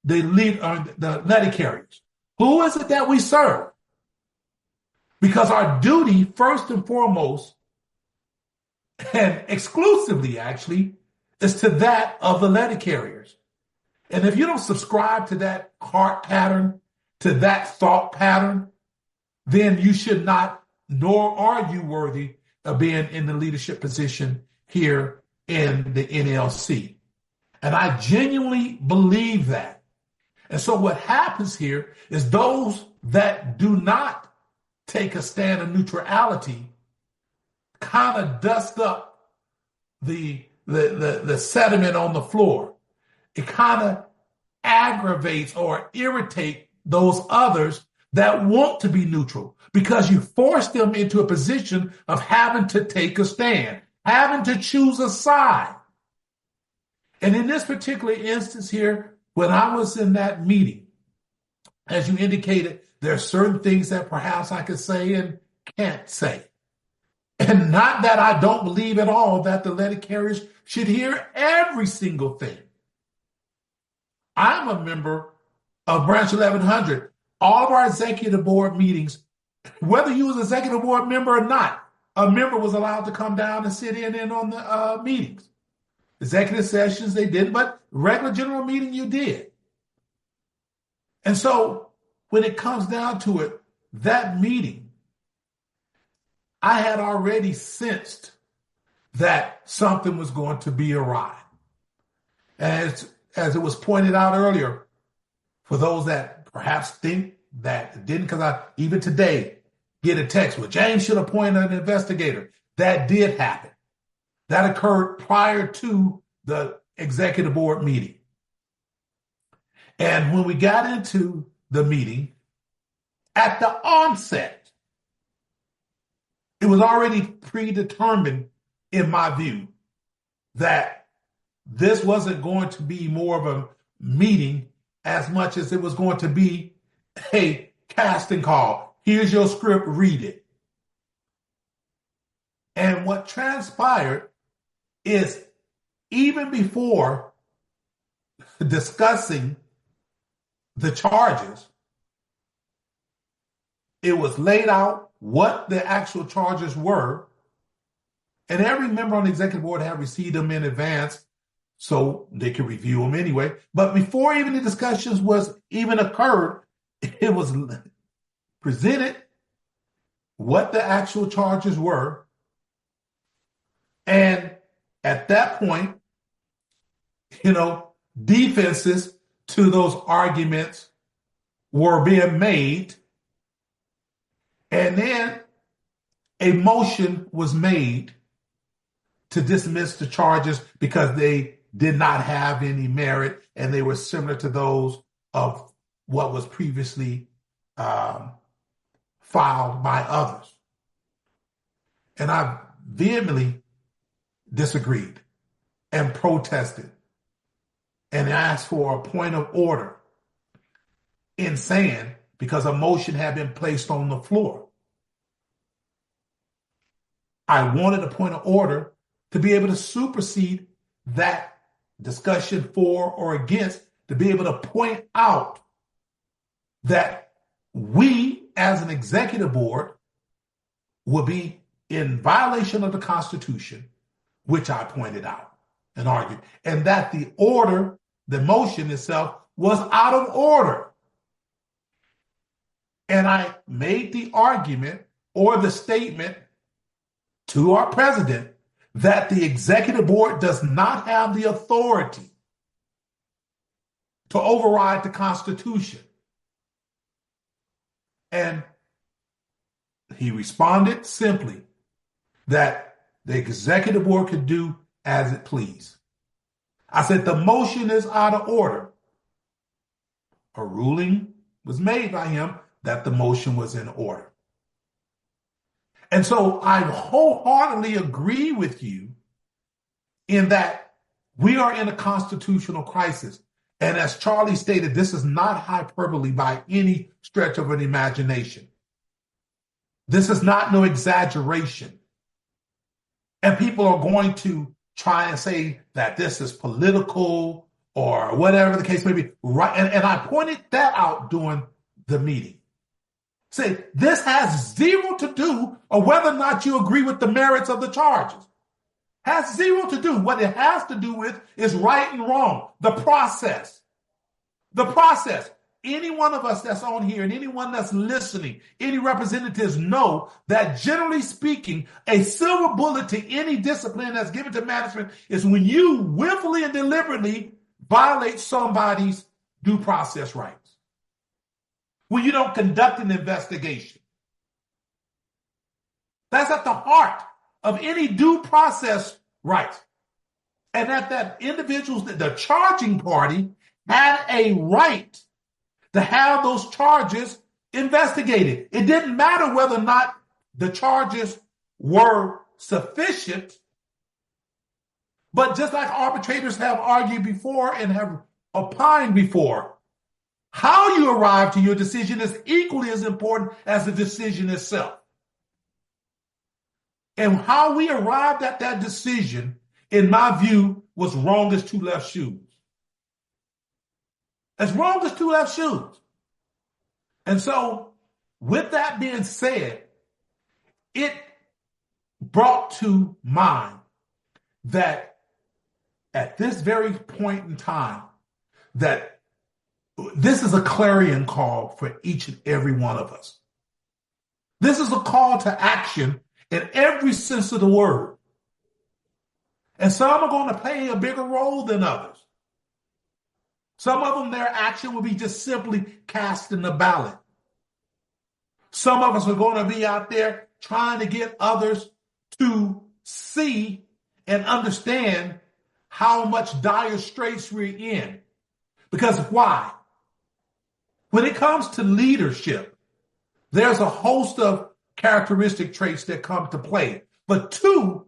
the letter carriers? Who is it that we serve? Because our duty, first and foremost, and exclusively actually, is to that of the letter carriers. And if you don't subscribe to that heart pattern, to that thought pattern, then you should not, nor are you worthy of being in the leadership position here in the NLC. And I genuinely believe that. And so what happens here is those that do not take a stand of neutrality kind of dust up the sediment on the floor. It kind of aggravates or irritates those others that want to be neutral, because you force them into a position of having to take a stand, having to choose a side. And in this particular instance here, when I was in that meeting, as you indicated, there are certain things that perhaps I could say and can't say. And not that I don't believe at all that the letter carriers should hear every single thing. I'm a member of Branch 1100. All of our executive board meetings, whether you was an executive board member or not, a member was allowed to come down and sit in on the meetings. Executive sessions, they didn't, but regular general meeting, you did. And so when it comes down to it, that meeting, I had already sensed that something was going to be awry. As it was pointed out earlier, for those that perhaps think that it didn't, because I even today get a text, well, James should appoint an investigator. That did happen. That occurred prior to the executive board meeting. And when we got into the meeting, at the onset, it was already predetermined, in my view, that this wasn't going to be more of a meeting as much as it was going to be a casting call. Here's your script, read it. And what transpired is, even before discussing the charges, it was laid out what the actual charges were, and every member on the executive board had received them in advance so they could review them anyway. But before even the discussions was even occurred, it was presented what the actual charges were. And at that point, defenses to those arguments were being made. And then a motion was made to dismiss the charges because they did not have any merit and they were similar to those of what was previously filed by others. And I vehemently disagreed and protested and asked for a point of order in saying, because a motion had been placed on the floor, I wanted a point of order to be able to supersede that discussion for or against, to be able to point out that we as an executive board will be in violation of the Constitution, which I pointed out and argued, and that the order, the motion itself, was out of order. And I made the argument or the statement to our president that the executive board does not have the authority to override the Constitution. And he responded simply that the executive board could do as it pleased. I said, the motion is out of order. A ruling was made by him that the motion was in order. And so I wholeheartedly agree with you in that we are in a constitutional crisis. And as Charlie stated, this is not hyperbole by any stretch of an imagination. This is not no exaggeration. And people are going to try and say that this is political or whatever the case may be. Right. And I pointed that out during the meeting. Say, this has zero to do or whether or not you agree with the merits of the charges. Has zero to do. What it has to do with is right and wrong. The process. The process. Any one of us that's on here and anyone that's listening, any representatives know that generally speaking, a silver bullet to any discipline that's given to management is when you willfully and deliberately violate somebody's due process rights. When you don't conduct an investigation. That's at the heart of any due process rights. And that individuals, the charging party, had a right to have those charges investigated. It didn't matter whether or not the charges were sufficient, but just like arbitrators have argued before and have opined before, how you arrive to your decision is equally as important as the decision itself. And how we arrived at that decision, in my view, was wrong as two left shoes. As wrong as two left shoes. And so, with that being said, it brought to mind that at this very point in time, that this is a clarion call for each and every one of us. This is a call to action in every sense of the word. And some are going to play a bigger role than others. Some of them, their action will be just simply casting the ballot. Some of us are going to be out there trying to get others to see and understand how much dire straits we're in. Because why? When it comes to leadership, there's a host of characteristic traits that come to play. But two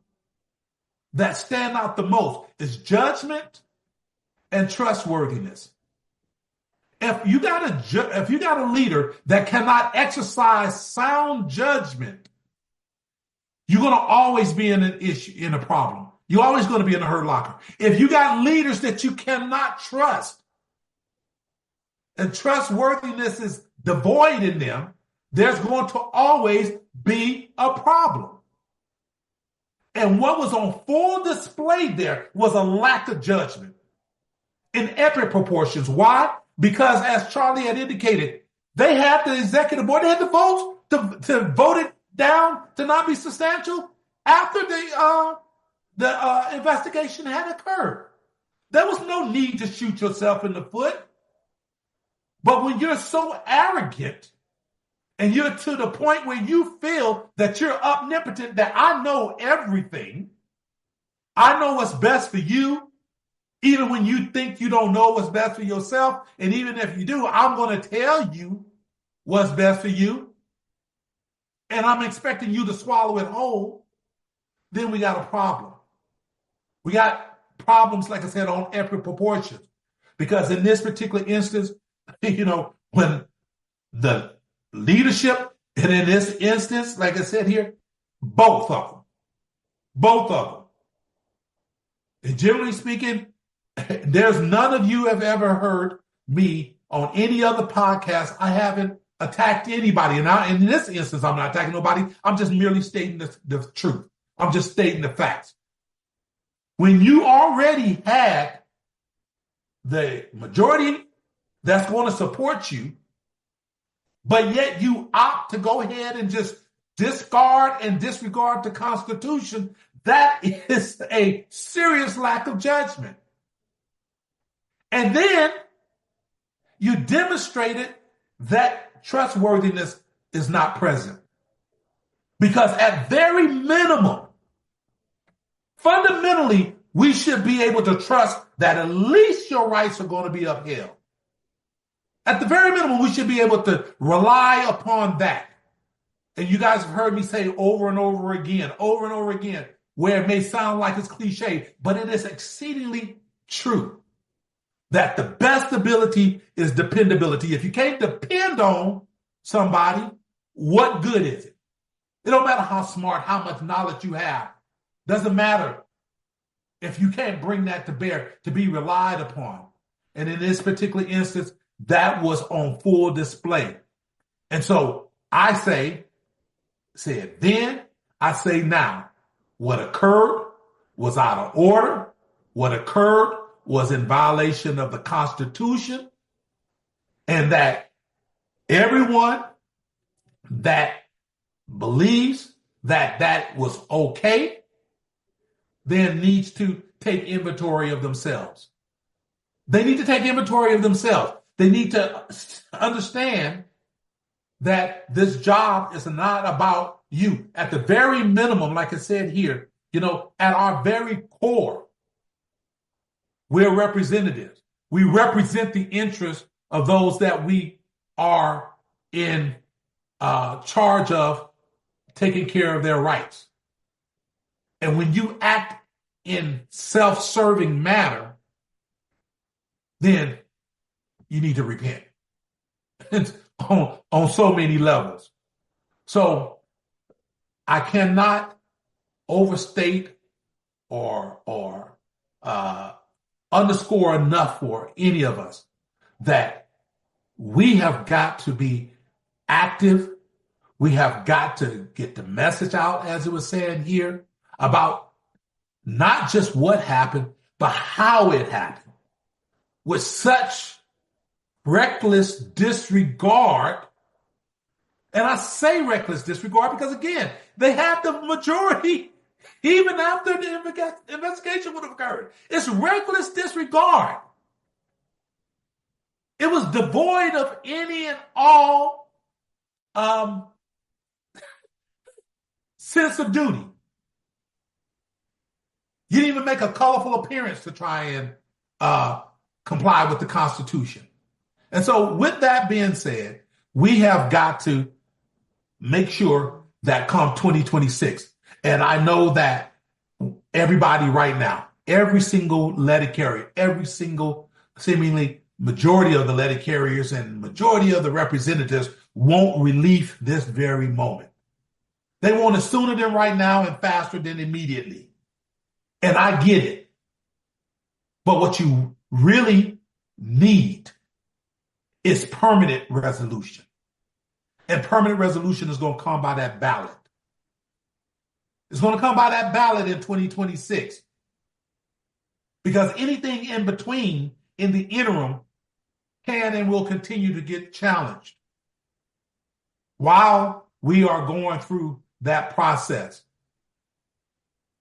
that stand out the most is judgment and trustworthiness. If you got a leader that cannot exercise sound judgment, you're going to always be in an issue, in a problem. You're always going to be in a hurt locker. If you got leaders that you cannot trust, and trustworthiness is devoid in them, there's going to always be a problem. And what was on full display there was a lack of judgment in epic proportions. Why? Because as Charlie had indicated, they had the executive board, they had the votes to vote it down to not be substantial after the investigation had occurred. There was no need to shoot yourself in the foot. But when you're so arrogant and you're to the point where you feel that you're omnipotent, that I know everything, I know what's best for you, even when you think you don't know what's best for yourself, and even if you do, I'm going to tell you what's best for you, and I'm expecting you to swallow it whole, then we got a problem. We got problems, like I said, on epic proportions. Because in this particular instance, when the leadership, and in this instance, like I said here, both of them. And generally speaking, there's none of you have ever heard me on any other podcast. I haven't attacked anybody. And in this instance, I'm not attacking nobody. I'm just merely stating the truth. I'm just stating the facts. When you already had the majority that's going to support you, but yet you opt to go ahead and just discard and disregard the Constitution, that is a serious lack of judgment. And then you demonstrated that trustworthiness is not present. Because at very minimum, fundamentally, we should be able to trust that at least your rights are going to be upheld. At the very minimum, we should be able to rely upon that. And you guys have heard me say over and over again, where it may sound like it's cliche, but it is exceedingly true that the best ability is dependability. If you can't depend on somebody, what good is it? It don't matter how smart, how much knowledge you have. Doesn't matter if you can't bring that to bear to be relied upon. And in this particular instance, that was on full display. And so I said then, I say now, what occurred was out of order. What occurred was in violation of the Constitution, and that everyone that believes that that was okay then needs to take inventory of themselves. They need to take inventory of themselves. They need to understand that this job is not about you. At the very minimum, like I said here, at our very core, we're representatives. We represent the interests of those that we are in charge of taking care of their rights. And when you act in self-serving manner, then you need to repent on so many levels. So I cannot overstate or underscore enough for any of us that we have got to be active. We have got to get the message out, as it was said here, about not just what happened, but how it happened. With such reckless disregard, and I say reckless disregard because, again, they have the majority even after the investigation would have occurred. It's reckless disregard. It was devoid of any and all sense of duty. You didn't even make a colorful appearance to try and comply with the Constitution. And so with that being said, we have got to make sure that come 2026, and I know that everybody right now, every single letter carrier, every single seemingly majority of the letter carriers and majority of the representatives want relief this very moment. They want it sooner than right now and faster than immediately. And I get it. But what you really need is permanent resolution. And permanent resolution is going to come by that ballot. It's going to come by that ballot in 2026. Because anything in between, in the interim, can and will continue to get challenged while we are going through that process.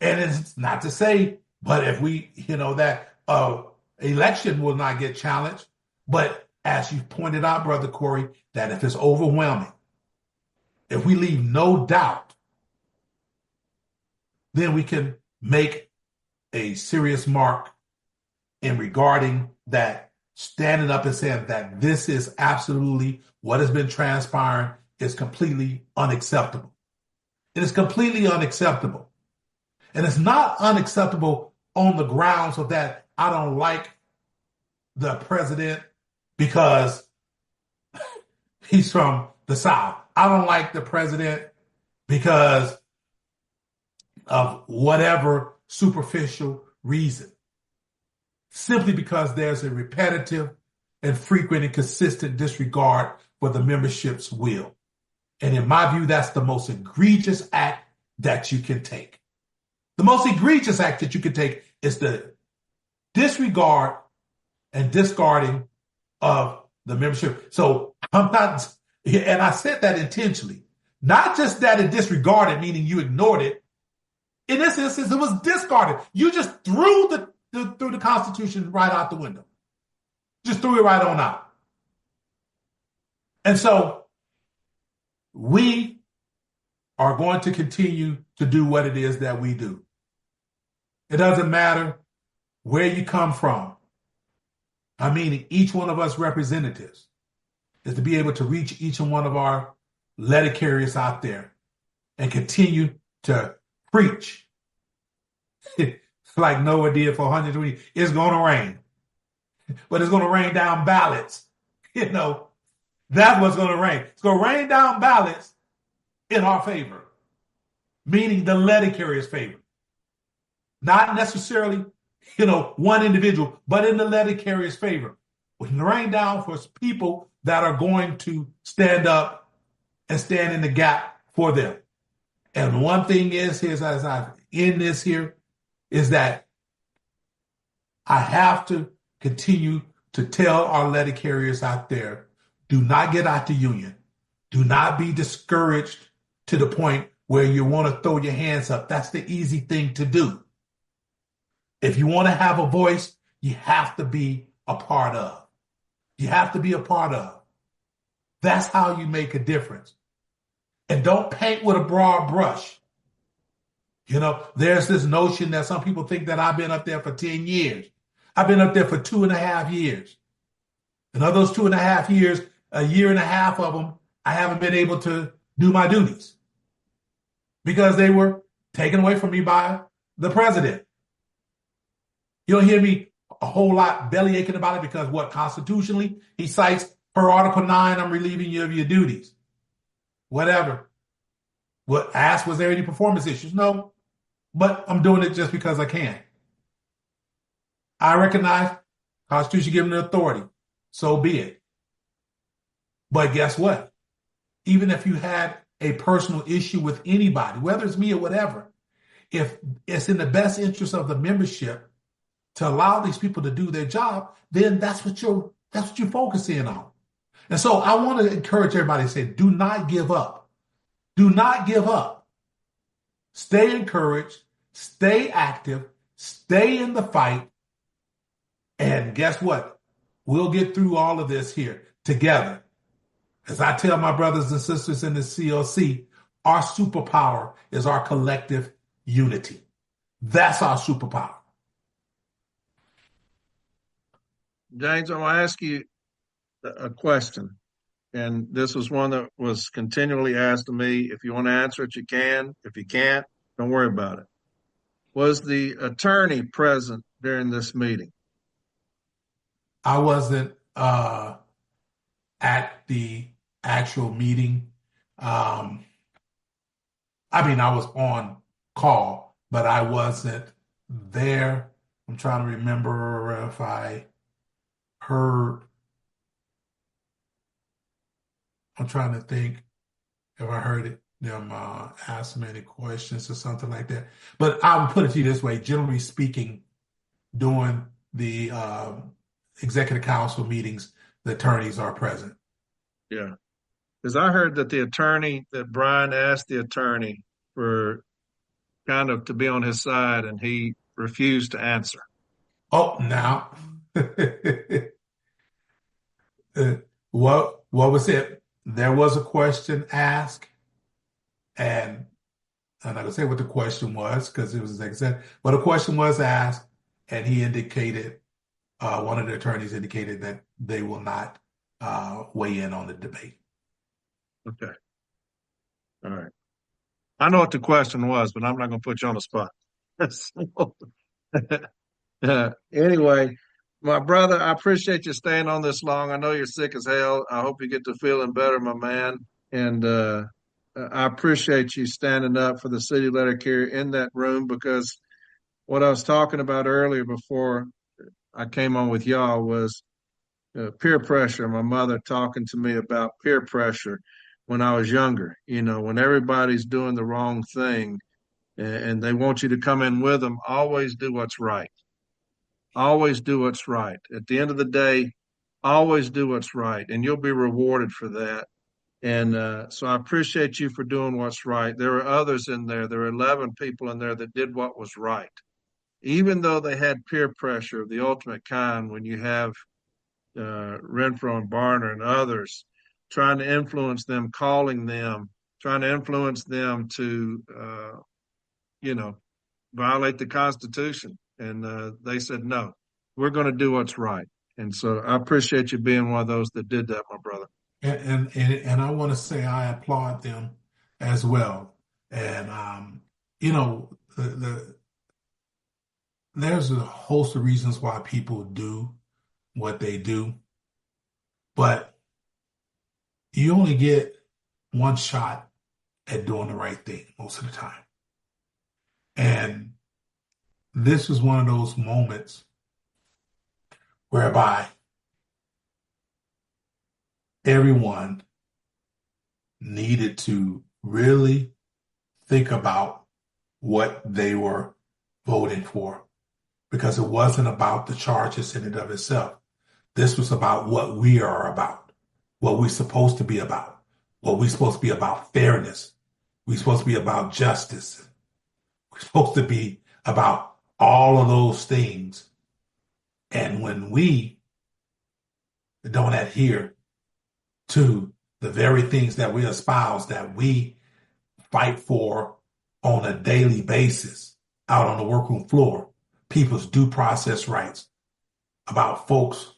And it's not to say, but if we, that election will not get challenged, but as you pointed out, Brother Corey, that if it's overwhelming, if we leave no doubt, then we can make a serious mark in regarding that, standing up and saying that this is absolutely what has been transpiring is completely unacceptable. It is completely unacceptable. And it's not unacceptable on the grounds of that I don't like the president because he's from the South. I don't like the president because of whatever superficial reason. Simply because there's a repetitive and frequent and consistent disregard for the membership's will. And in my view, that's the most egregious act that you can take. The most egregious act that you can take is the disregard and discarding of the membership. So I'm not, and I said that intentionally, not just that it disregarded, meaning you ignored it. In this instance, it was discarded. You just threw the Constitution right out the window. Just threw it right on out. And so we are going to continue to do what it is that we do. It doesn't matter where you come from. I mean, each one of us representatives is to be able to reach each and one of our letter carriers out there and continue to preach. Like Noah did for 120. It's going to rain. But it's going to rain down ballots. That's what's going to rain. It's going to rain down ballots in our favor, meaning the letter carrier's favor. Not necessarily, one individual, but in the letter carrier's favor. We can rain down for people that are going to stand up and stand in the gap for them. And one thing is, as I end this here, is that I have to continue to tell our letter carriers out there, do not get out the union. Do not be discouraged to the point where you want to throw your hands up. That's the easy thing to do. If you want to have a voice, you have to be a part of. You have to be a part of. That's how you make a difference. And don't paint with a broad brush. You know, there's this notion that some people think that I've been up there for 10 years. I've been up there for 2.5 years. And of those 2.5 years, a year and a half of them, I haven't been able to do my duties because they were taken away from me by the president. You don't hear me a whole lot belly aching about it because what constitutionally he cites per Article 9, I'm relieving you of your duties. Whatever. What asked, was there any performance issues? No, but I'm doing it just because I can. I recognize Constitution giving the authority. So be it. But guess what? Even if you had a personal issue with anybody, whether it's me or whatever, if it's in the best interest of the membership to allow these people to do their job, then that's what you're focusing on. And so I want to encourage everybody to say, do not give up. Do not give up. Stay encouraged, stay active, stay in the fight. And guess what? We'll get through all of this here together. As I tell my brothers and sisters in the CLC, our superpower is our collective unity. That's our superpower. James, I want to ask you a question. And this was one that was continually asked of me. If you want to answer it, you can. If you can't, don't worry about it. Was the attorney present during this meeting? I wasn't at the actual meeting. I was on call, but I wasn't there. I'm trying to remember if I heard. I'm trying to think if I heard them ask me any questions or something like that. But I would put it to you this way: generally speaking, during the executive council meetings, the attorneys are present. Yeah. Because I heard that Brian asked the attorney for kind of to be on his side, and he refused to answer. Oh, now, what was it? There was a question asked, and I'm not going to say what the question was because it was executive, but a question was asked, and he indicated, one of the attorneys indicated that they will not weigh in on the debate. Okay. All right. I know what the question was, but I'm not going to put you on the spot. Anyway, my brother, I appreciate you staying on this long. I know you're sick as hell. I hope you get to feeling better, my man. And I appreciate you standing up for the city letter carrier in that room, because what I was talking about earlier before I came on with y'all was peer pressure. My mother talking to me about peer pressure when I was younger. You know, when everybody's doing the wrong thing and they want you to come in with them, always do what's right. Always do what's right. At the end of the day, always do what's right, and you'll be rewarded for that. And so I appreciate you for doing what's right. There are others in there. There are 11 people in there that did what was right. Even though they had peer pressure of the ultimate kind, when you have Renfro and Barner and others trying to influence them, calling them, trying to influence them to, violate the Constitution. And they said, no, we're going to do what's right. And so I appreciate you being one of those that did that, my brother. And I want to say I applaud them as well. And, there's a host of reasons why people do what they do, but you only get one shot at doing the right thing most of the time. And this is one of those moments whereby everyone needed to really think about what they were voting for, because it wasn't about the charges in and of itself. This was about what we are about, what we're supposed to be about, what we're supposed to be about fairness. We're supposed to be about justice. We're supposed to be about all of those things. And when we don't adhere to the very things that we espouse, that we fight for on a daily basis out on the workroom floor, people's due process rights, about folks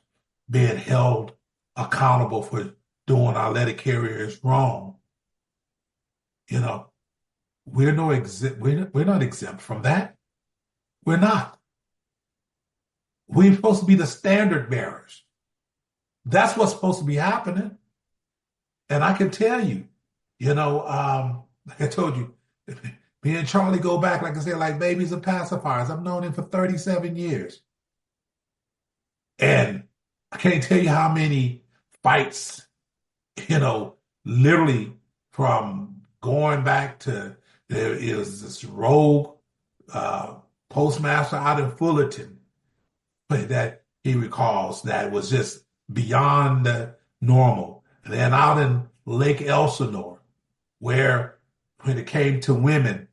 being held accountable for doing our letter carriers wrong. You know, we're not exempt from that. We're not. We're supposed to be the standard bearers. That's what's supposed to be happening. And I can tell you, like I told you, me and Charlie go back, like I said, like babies and pacifiers. I've known him for 37 years. And I can't tell you how many fights, literally from going back to, there is this rogue postmaster out in Fullerton that he recalls that was just beyond the normal. And then out in Lake Elsinore, where when it came to women,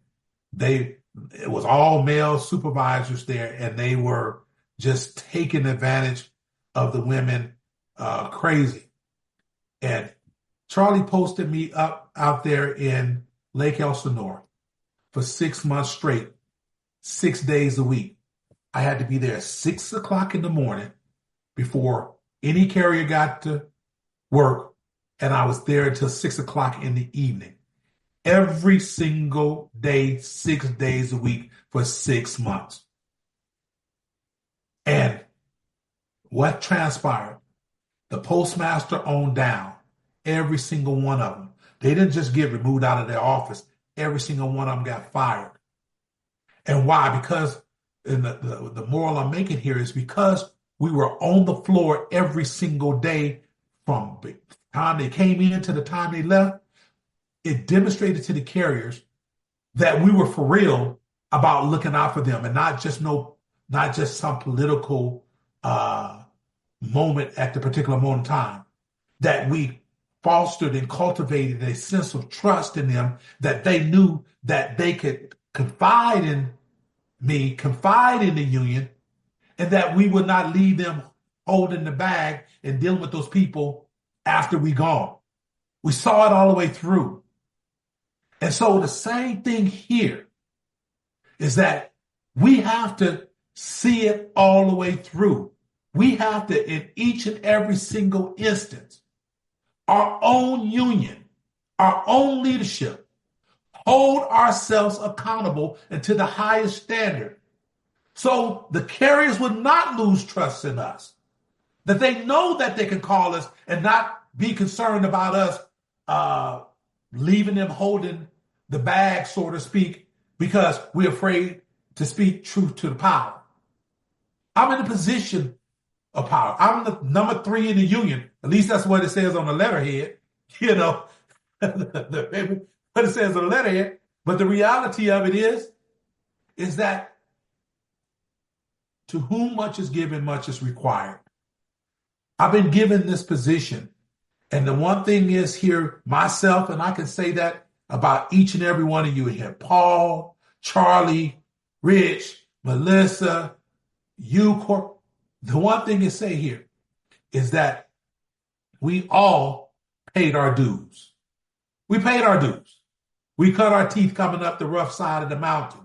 it was all male supervisors there, and they were just taking advantage of the women crazy. And Charlie posted me up out there in Lake Elsinore for 6 months straight, 6 days a week. I had to be there at 6 o'clock in the morning before any carrier got to work, and I was there until 6 o'clock in the evening. Every single day, 6 days a week for 6 months. And what transpired? The postmaster on down, every single one of them. They didn't just get removed out of their office. Every single one of them got fired. And why? Because, and the moral I'm making here is because we were on the floor every single day from the time they came in to the time they left. It demonstrated to the carriers that we were for real about looking out for them, and not just some political moment at the particular moment in time. That we fostered and cultivated a sense of trust in them, that they knew that they could confide in me, confide in the union, and that we would not leave them holding the bag and dealing with those people after we gone. We saw it all the way through. And so the same thing here is that we have to see it all the way through. We have to, in each and every single instance, our own union, our own leadership, hold ourselves accountable and to the highest standard. So the carriers would not lose trust in us, that they know that they can call us and not be concerned about us leaving them holding the bag, so to speak, because we're afraid to speak truth to the power. I'm in a position of power. I'm the number 3 in the union. At least that's what it says on the letterhead, what it says on the letterhead. But the reality of it is that to whom much is given, much is required. I've been given this position. And the one thing is here, myself, and I can say that about each and every one of you here, Paul, Charlie, Rich, Melissa, you, the one thing to say here is that we all paid our dues. We paid our dues. We cut our teeth coming up the rough side of the mountain.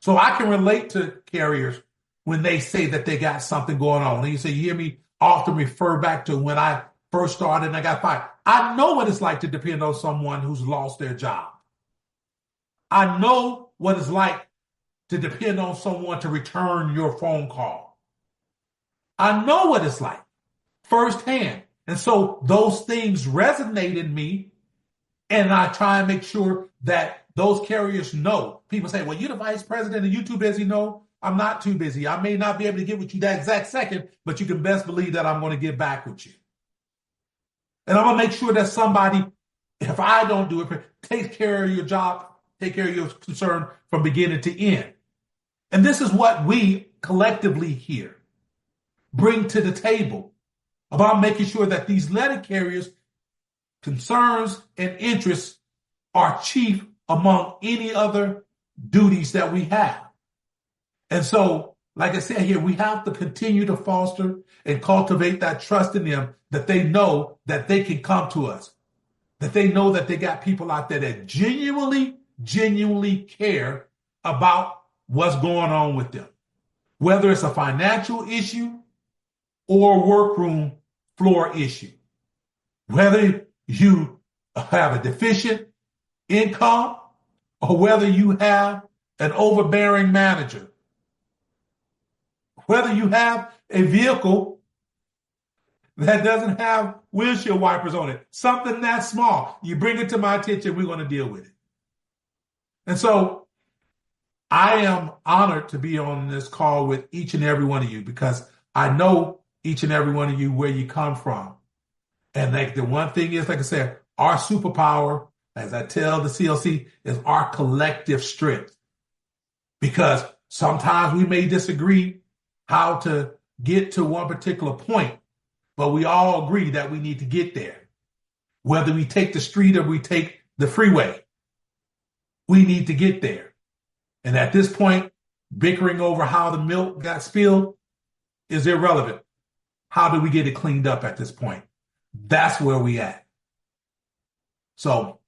So I can relate to carriers when they say that they got something going on. And you say, you hear me often refer back to when I first started and I got fired. I know what it's like to depend on someone who's lost their job. I know what it's like to depend on someone to return your phone call. I know what it's like firsthand. And so those things resonate in me, and I try and make sure that those carriers know. People say, well, you're the vice president and you're too busy. No, I'm not too busy. I may not be able to get with you that exact second, but you can best believe that I'm going to get back with you. And I'm going to make sure that somebody, if I don't do it, takes care of your job, take care of your concern from beginning to end. And this is what we collectively here bring to the table about making sure that these letter carriers' concerns and interests are chief among any other duties that we have. And so, like I said here, we have to continue to foster and cultivate that trust in them, that they know that they can come to us, that they know that they got people out there that genuinely care about what's going on with them, whether it's a financial issue or a workroom floor issue, whether you have a deficient income or whether you have an overbearing manager, whether you have a vehicle that doesn't have windshield wipers on it, something that small, you bring it to my attention, we're going to deal with it. And so I am honored to be on this call with each and every one of you, because I know each and every one of you where you come from. And like the one thing is, like I said, our superpower, as I tell the CLC, is our collective strength. Because sometimes we may disagree how to get to one particular point, but we all agree that we need to get there. Whether we take the street or we take the freeway, we need to get there. And at this point, bickering over how the milk got spilled is irrelevant. How do we get it cleaned up at this point? That's where we at. So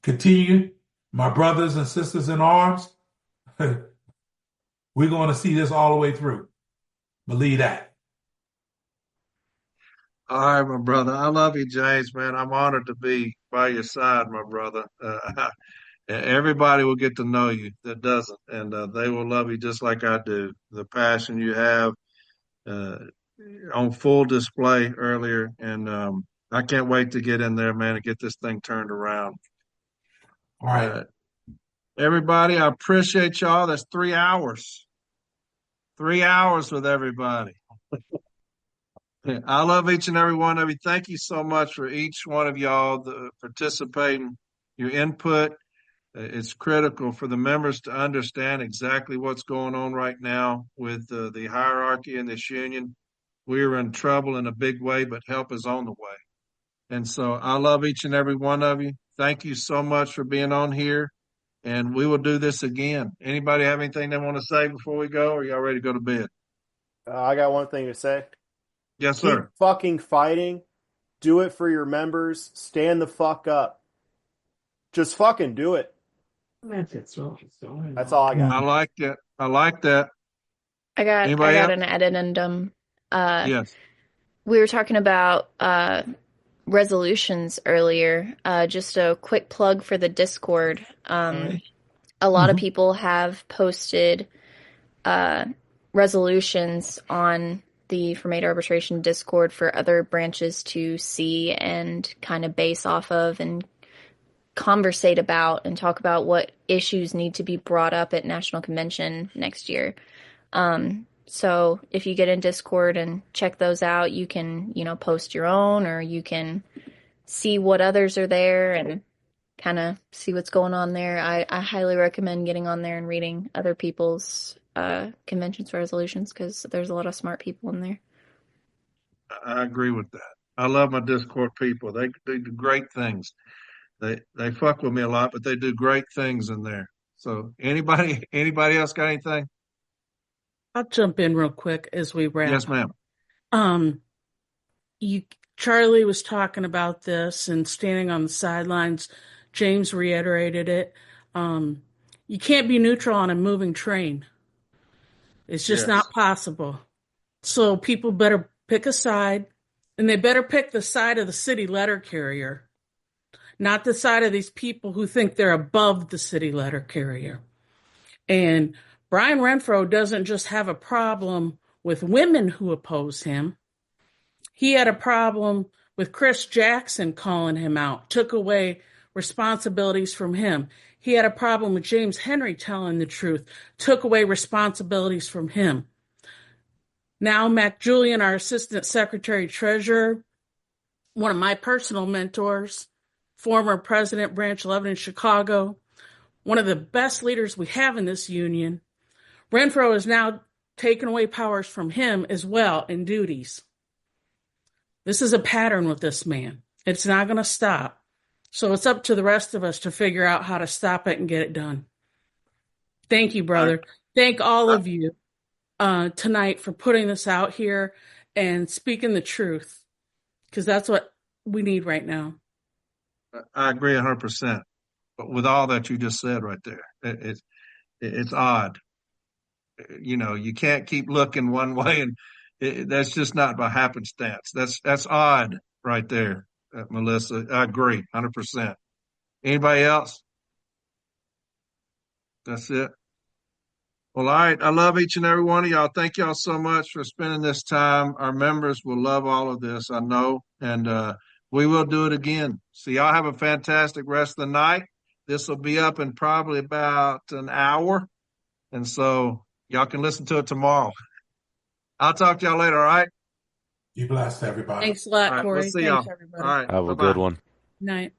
continue, my brothers and sisters in arms. We're going to see this all the way through. Believe that. All right, my brother. I love you, James, man. I'm honored to be by your side, my brother. Everybody will get to know you that doesn't, and they will love you just like I do. The passion you have on full display earlier, and I can't wait to get in there, man, and get this thing turned around. All right. Everybody, I appreciate y'all. That's 3 hours. 3 hours with everybody. I love each and every one of you. Thank you so much for each one of y'all participating, your input. It's critical for the members to understand exactly what's going on right now with the hierarchy in this union. We are in trouble in a big way, but help is on the way. And so I love each and every one of you. Thank you so much for being on here. And we will do this again. Anybody have anything they want to say before we go, or y'all ready to go to bed? I got one thing to say. Yes, sir. Keep fucking fighting. Do it for your members. Stand the fuck up. Just fucking do it. That's all I got. I like that. I like that. I got an addendum. Yes. We were talking about resolutions earlier. Just a quick plug for the Discord. A lot of people have posted resolutions on the From Aid Arbitration Discord for other branches to see and kind of base off of and conversate about and talk about what issues need to be brought up at National Convention next year. So if you get in Discord and check those out, you can, post your own, or you can see what others are there and kind of see what's going on there. I highly recommend getting on there and reading other people's conventions resolutions, because there's a lot of smart people in there. I agree with that. I love my Discord people. They do great things. They fuck with me a lot, but they do great things in there. So anybody else got anything? I'll jump in real quick as we wrap. Yes, ma'am. Charlie was talking about this and standing on the sidelines. James reiterated it. You can't be neutral on a moving train. It's just not possible. So people better pick a side, and they better pick the side of the city letter carrier, not the side of these people who think they're above the city letter carrier. And Brian Renfro doesn't just have a problem with women who oppose him. He had a problem with Chris Jackson calling him out, took away responsibilities from him. He had a problem with James Henry telling the truth, took away responsibilities from him. Now Mac Julian, our Assistant Secretary Treasurer, one of my personal mentors, former President Branch 11 in Chicago, one of the best leaders we have in this union. Renfro has now taken away powers from him as well in duties. This is a pattern with this man. It's not going to stop. So it's up to the rest of us to figure out how to stop it and get it done. Thank you, brother. Thank all of you tonight for putting this out here and speaking the truth, because that's what we need right now. I agree 100%. But with all that you just said right there, it's odd. You know, you can't keep looking one way, and that's just not by happenstance. That's odd right there, Melissa. I agree 100%. Anybody else? That's it. Well, all right. I love each and every one of y'all. Thank y'all so much for spending this time. Our members will love all of this, I know, and we will do it again. So y'all have a fantastic rest of the night. This will be up in probably about an hour, and so y'all can listen to it tomorrow. I'll talk to y'all later, all right? Be blessed, everybody. Thanks a lot, Corey. We'll see Thanks, y'all. everybody. All right. Have Bye-bye. a good one. Night.